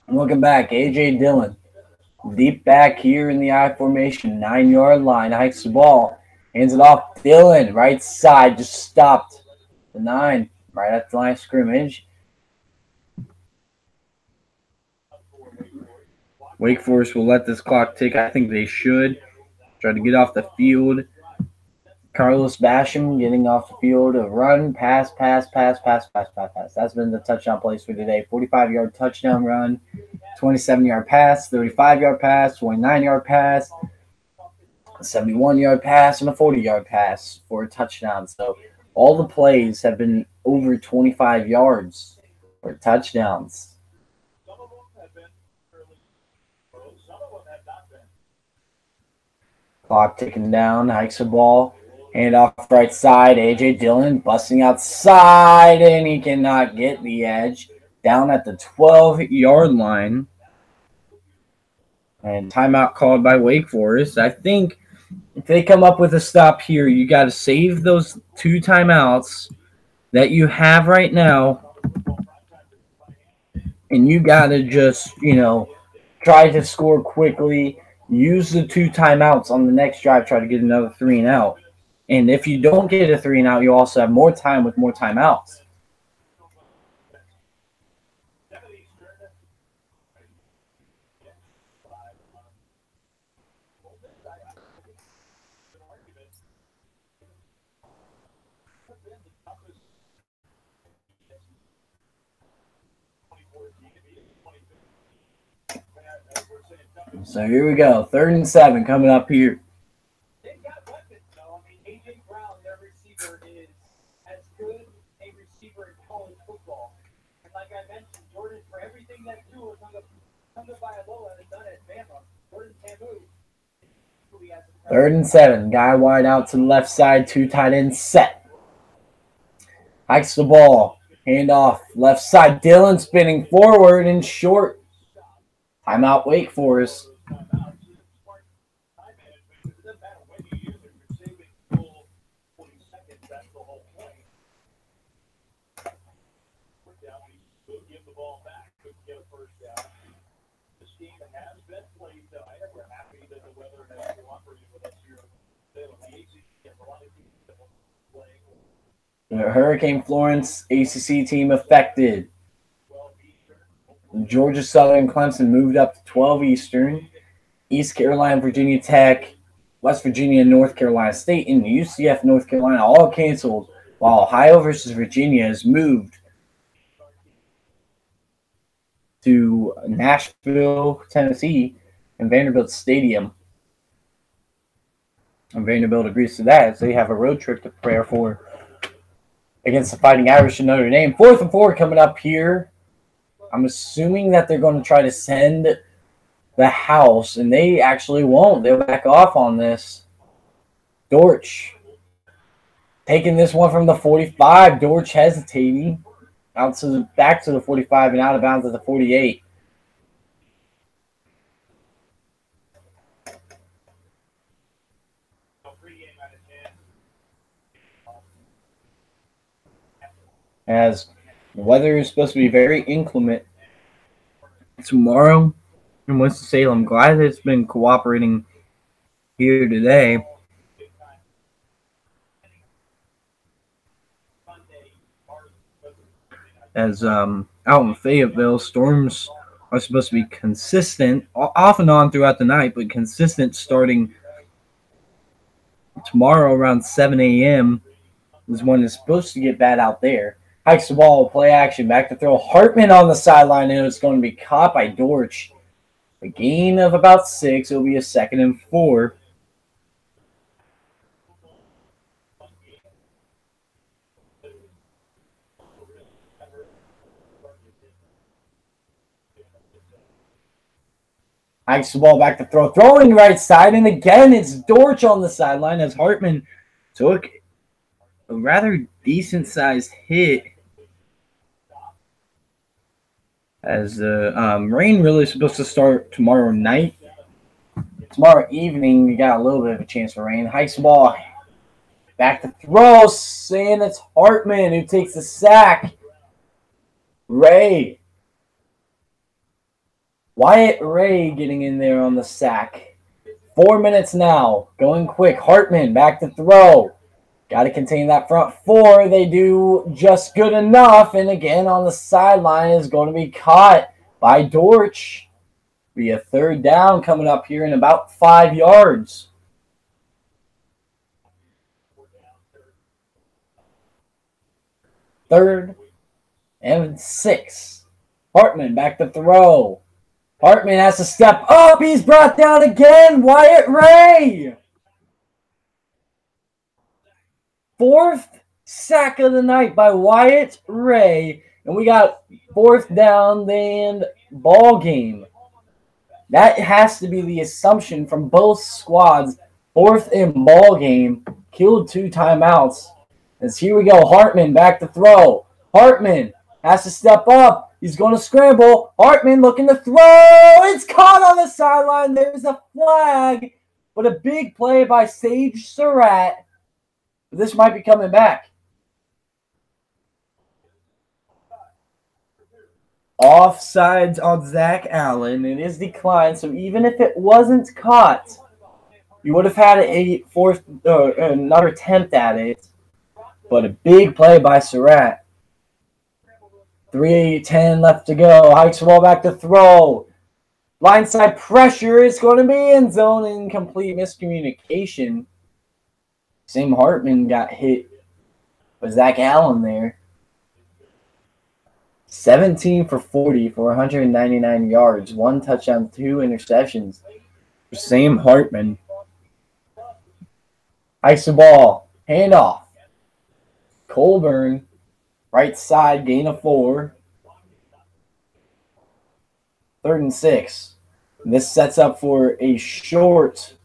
Looking back, A.J. Dillon. Deep back here in the I formation, 9-yard line. Hikes the ball. Hands it off. Dillon, right side, just stopped. The 9, right at the line of scrimmage. Wake Forest will let this clock tick. I think they should. Try to get off the field. Carlos Basham getting off the field. A run, pass. That's been the touchdown plays for today. 45-yard touchdown run, 27-yard pass, 35-yard pass, 29-yard pass, 71-yard pass, and a 40-yard pass for a touchdown. So all the plays have been over 25 yards for touchdowns. Clock ticking down. Hikes the ball. Hand off right side. A.J. Dillon busting outside, and he cannot get the edge. Down at the 12-yard line. And timeout called by Wake Forest. I think if they come up with a stop here, you got to save those 2 timeouts that you have right now. And you got to just, try to score quickly. Use the 2 timeouts on the next drive. Try to get another 3 and out. And if you don't get a 3 and out, you also have more time with more timeouts. So here we go. 3rd and 7 coming up here. Third and 7. Guy wide out to the left side. 2 tight ends set. Hikes the ball. Hand off. Left side. Dillon spinning forward and short. Timeout Wake Forest. The Hurricane Florence ACC team affected. Georgia Southern Clemson moved up to 12 Eastern. East Carolina, Virginia Tech, West Virginia, North Carolina State, and UCF, North Carolina all canceled, while Ohio versus Virginia has moved to Nashville, Tennessee, and Vanderbilt Stadium. And Vanderbilt agrees to that as they have a road trip to prepare for against the Fighting Irish in Notre Dame. 4th and 4 coming up here. I'm assuming that they're going to try to send the house, and they actually won't. They'll back off on this. Dortch taking this one from the 45. Dortch hesitating. Back to the 45 and out of bounds at the 48. As weather is supposed to be very inclement tomorrow in Winston-Salem. I'm glad that it's been cooperating here today. As out in Fayetteville, storms are supposed to be consistent, off and on throughout the night, but consistent starting tomorrow around 7 a.m. is when it's supposed to get bad out there. Hikes the ball, play action, back to throw. Hartman on the sideline, and it's going to be caught by Dortch. A gain of about 6. It'll be a 2nd and 4. Hikes the ball, back to throw. Throwing right side, and again, it's Dortch on the sideline as Hartman took a rather decent-sized hit. As the rain really is supposed to start tomorrow night. Tomorrow evening, we got a little bit of a chance for rain. Hikes the ball. Back to throw. And it's Hartman who takes the sack. Ray. Wyatt Ray getting in there on the sack. 4 minutes now. Going quick. Hartman back to throw. Got to contain that front four. They do just good enough. And again on the sideline is going to be caught by Dortch. Be a third down coming up here in about 5 yards. Third and 6. Hartman back to throw. Hartman has to step up. He's brought down again. Wyatt Ray. 4th sack of the night by Wyatt Ray. And we got 4th down and ball game. That has to be the assumption from both squads. 4th and ball game. Killed 2 timeouts. As here we go. Hartman back to throw. Hartman has to step up. He's going to scramble. Hartman looking to throw. It's caught on the sideline. There's a flag. But a big play by Sage Surratt. This might be coming back. Offsides on Zach Allen. It is declined. So even if it wasn't caught, you would have had another attempt at it. But a big play by Surratt. 3:10 left to go. Hikes the ball back to throw. Blindside pressure. It's going to be end zone. Incomplete miscommunication. Sam Hartman got hit with Zach Allen there. 17 for 40 for 199 yards. 1 touchdown, 2 interceptions for Sam Hartman. Hikes the ball. Handoff. Colburn. Right side, gain of 4. 3rd and 6. This sets up for a shorter,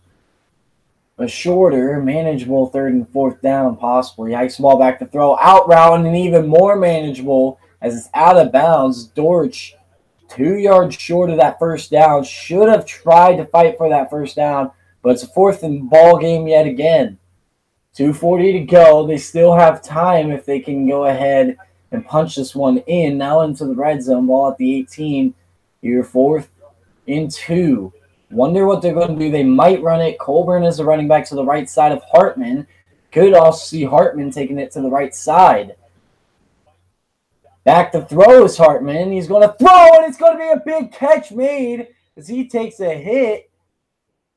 manageable 3rd and 4th down, possibly. Hikes the ball back to throw. Out route and even more manageable as it's out of bounds. Dortch, 2 yards short of that first down. Should have tried to fight for that first down, but it's a 4th and ball game yet again. 2:40 to go. They still have time if they can go ahead and punch this one in. Now into the red zone. Ball at the 18. Here, 4th and 2. Wonder what they're going to do. They might run it. Colburn is the running back to the right side of Hartman. Could also see Hartman taking it to the right side. Back to throw is Hartman. He's going to throw, and it's going to be a big catch made as he takes a hit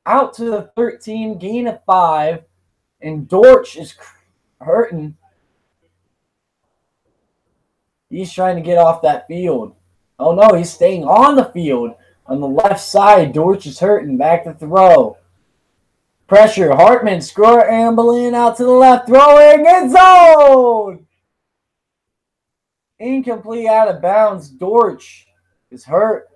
out to the 13, gain of 5. And Dortch is hurting. He's trying to get off that field. Oh, no, he's staying on the field. On the left side, Dortch is hurting. Back to throw. Pressure. Hartman scrambling out to the left. Throwing end zone. Incomplete, out of bounds. Dortch is hurt.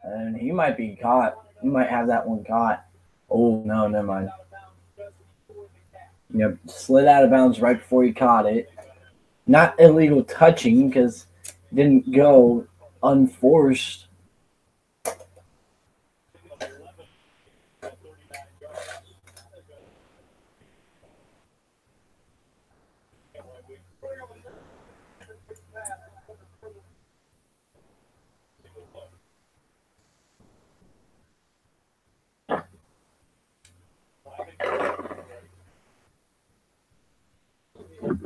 And he might be caught. He might have that one caught. Oh, no, never mind. Yep, slid out of bounds right before he caught it. Not illegal touching because it didn't go unforced.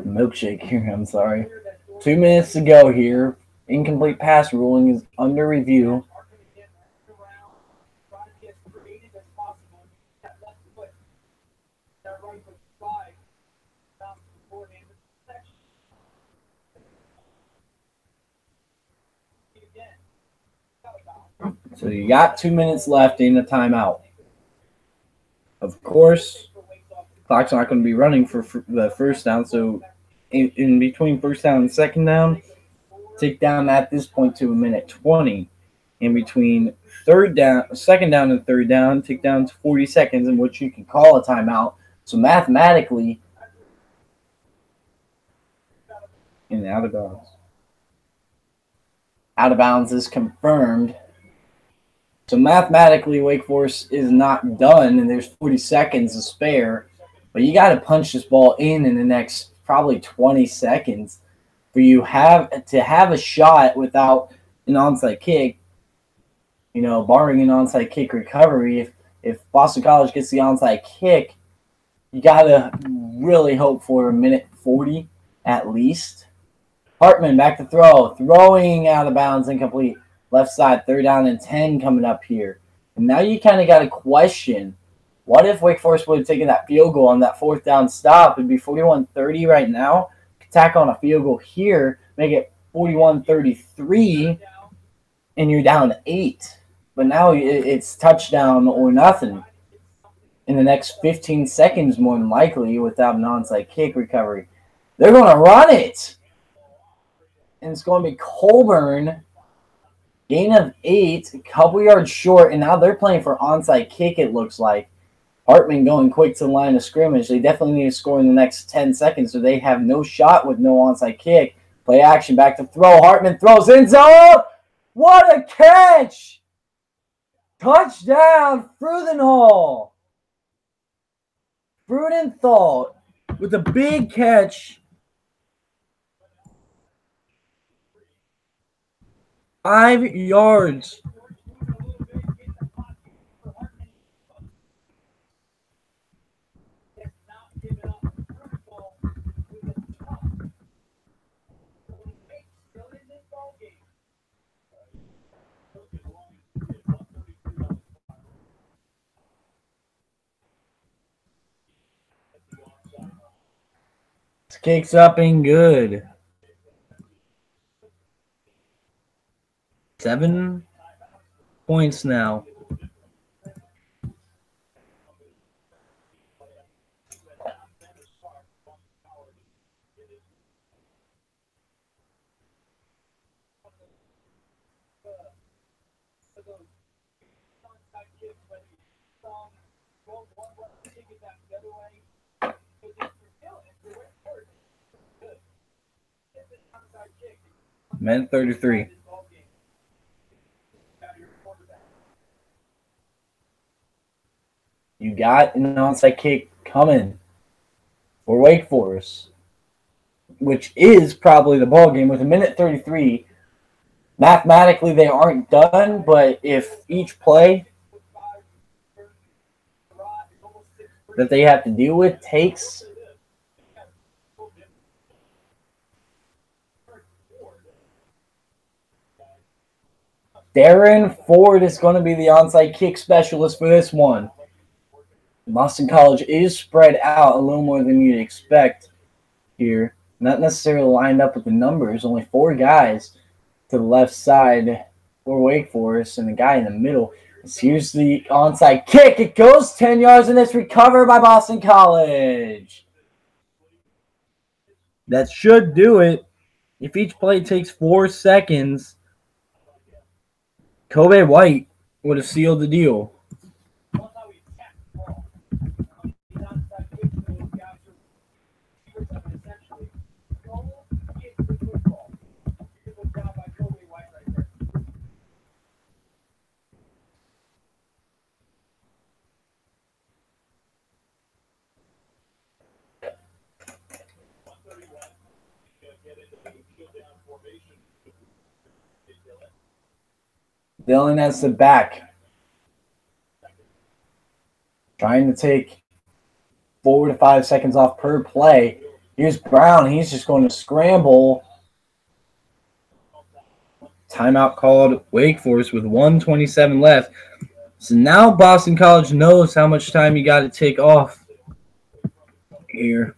Milkshake here, I'm sorry. 2 minutes to go here. Incomplete pass ruling is under review. So you got 2 minutes left in the timeout. Of course, clock's not going to be running for the first down, so in between first down and second down, take down at this point to 1:20. In between second down and third down, take down to 40 seconds in which you can call a timeout. So mathematically, in out of bounds. Out of bounds is confirmed. So mathematically, Wake Forest is not done, and there's 40 seconds to spare. But you got to punch this ball in the next probably 20 seconds for you to have a shot without an onside kick. You know, barring an onside kick recovery, if Boston College gets the onside kick, you got to really hope for a minute 40 at least. Hartman back to throw. Throwing out of bounds, incomplete. Left side, 3rd down and 10 coming up here. And now you kind of got to question, what if Wake Forest would have taken that field goal on that 4th down stop? It'd be 41-30 right now. Tack on a field goal here, make it 41-33, and you're down 8. But now it's touchdown or nothing in the next 15 seconds, more than likely, without an onside kick recovery. They're going to run it. And it's going to be Colburn. Gain of 8, a couple yards short, and now they're playing for onside kick, it looks like. Hartman going quick to the line of scrimmage. They definitely need to score in the next 10 seconds, so they have no shot with no onside kick. Play action, back to throw. Hartman throws in zone. What a catch! Touchdown, Freudenthal. Freudenthal with a big catch. 5 yards. Kicks up and good. 7 points now. Minute 33. You got an onside kick coming for Wake Forest, which is probably the ball game with a minute 33. Mathematically, they aren't done, but if each play that they have to deal with takes Darren Ford is going to be the onside kick specialist for this one. Boston College is spread out a little more than you'd expect here. Not necessarily lined up with the numbers. Only 4 guys to the left side for Wake Forest and the guy in the middle. Here's the onside kick. It goes 10 yards and it's recovered by Boston College. That should do it. If each play takes 4 seconds, Kobe White would have sealed the deal. Dillon has the back. Trying to take 4 to 5 seconds off per play. Here's Brown. He's just going to scramble. Timeout called Wake Forest with 1:27 left. So now Boston College knows how much time you got to take off here.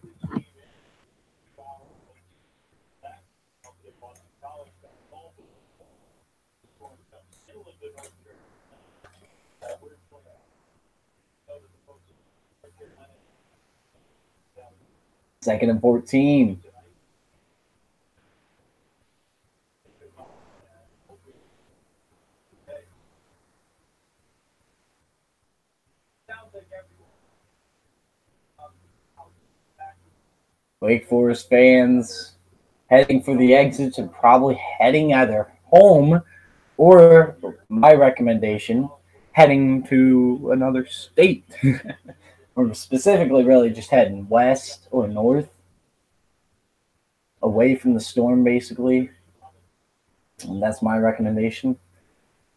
Second and 14. Wake Forest fans heading for the exits and probably heading either home or, my recommendation, heading to another state. Or specifically really just heading west or north, away from the storm, basically. And that's my recommendation.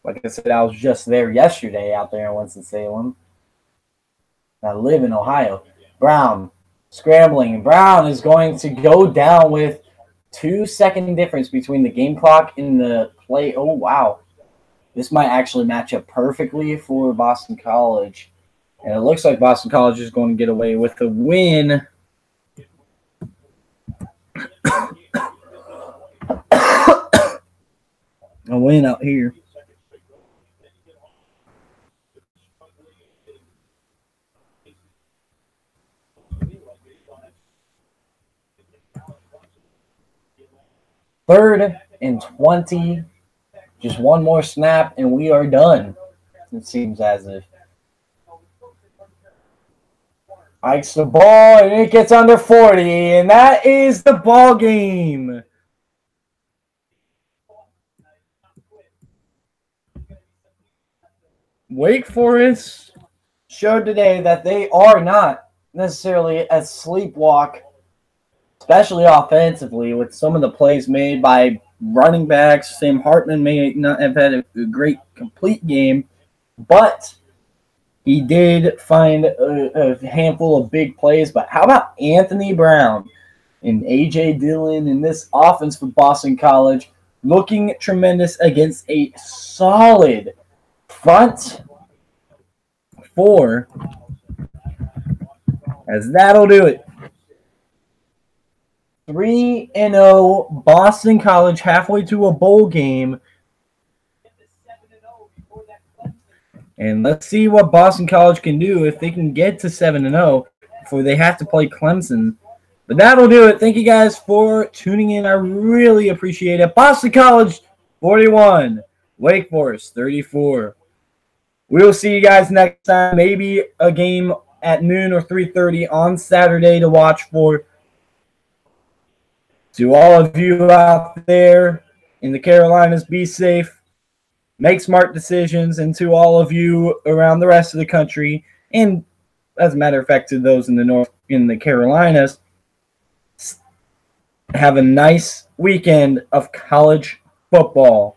Like I said, I was just there yesterday out there in Winston-Salem. I live in Ohio. Brown scrambling. Brown is going to go down with 2-second difference between the game clock and the play. Oh, wow. This might actually match up perfectly for Boston College. And it looks like Boston College is going to get away with the win. A win out here. Third and 20. Just one more snap, and we are done. It seems as if. Hikes the ball, and it gets under 40, and that is the ball game. Wake Forest showed today that they are not necessarily a sleepwalk, especially offensively, with some of the plays made by running backs. Sam Hartman may not have had a great complete game, but he did find a handful of big plays. But how about Anthony Brown and A.J. Dillon in this offense for Boston College, looking tremendous against a solid front four, as that'll do it. 3-0 Boston College, halfway to a bowl game. And let's see what Boston College can do if they can get to 7-0 before they have to play Clemson. But that'll do it. Thank you guys for tuning in. I really appreciate it. Boston College 41, Wake Forest 34. We'll see you guys next time. Maybe a game at noon or 3:30 on Saturday to watch for. To all of you out there in the Carolinas, be safe. Make smart decisions, and to all of you around the rest of the country, and as a matter of fact, to those in the North, in the Carolinas, have a nice weekend of college football.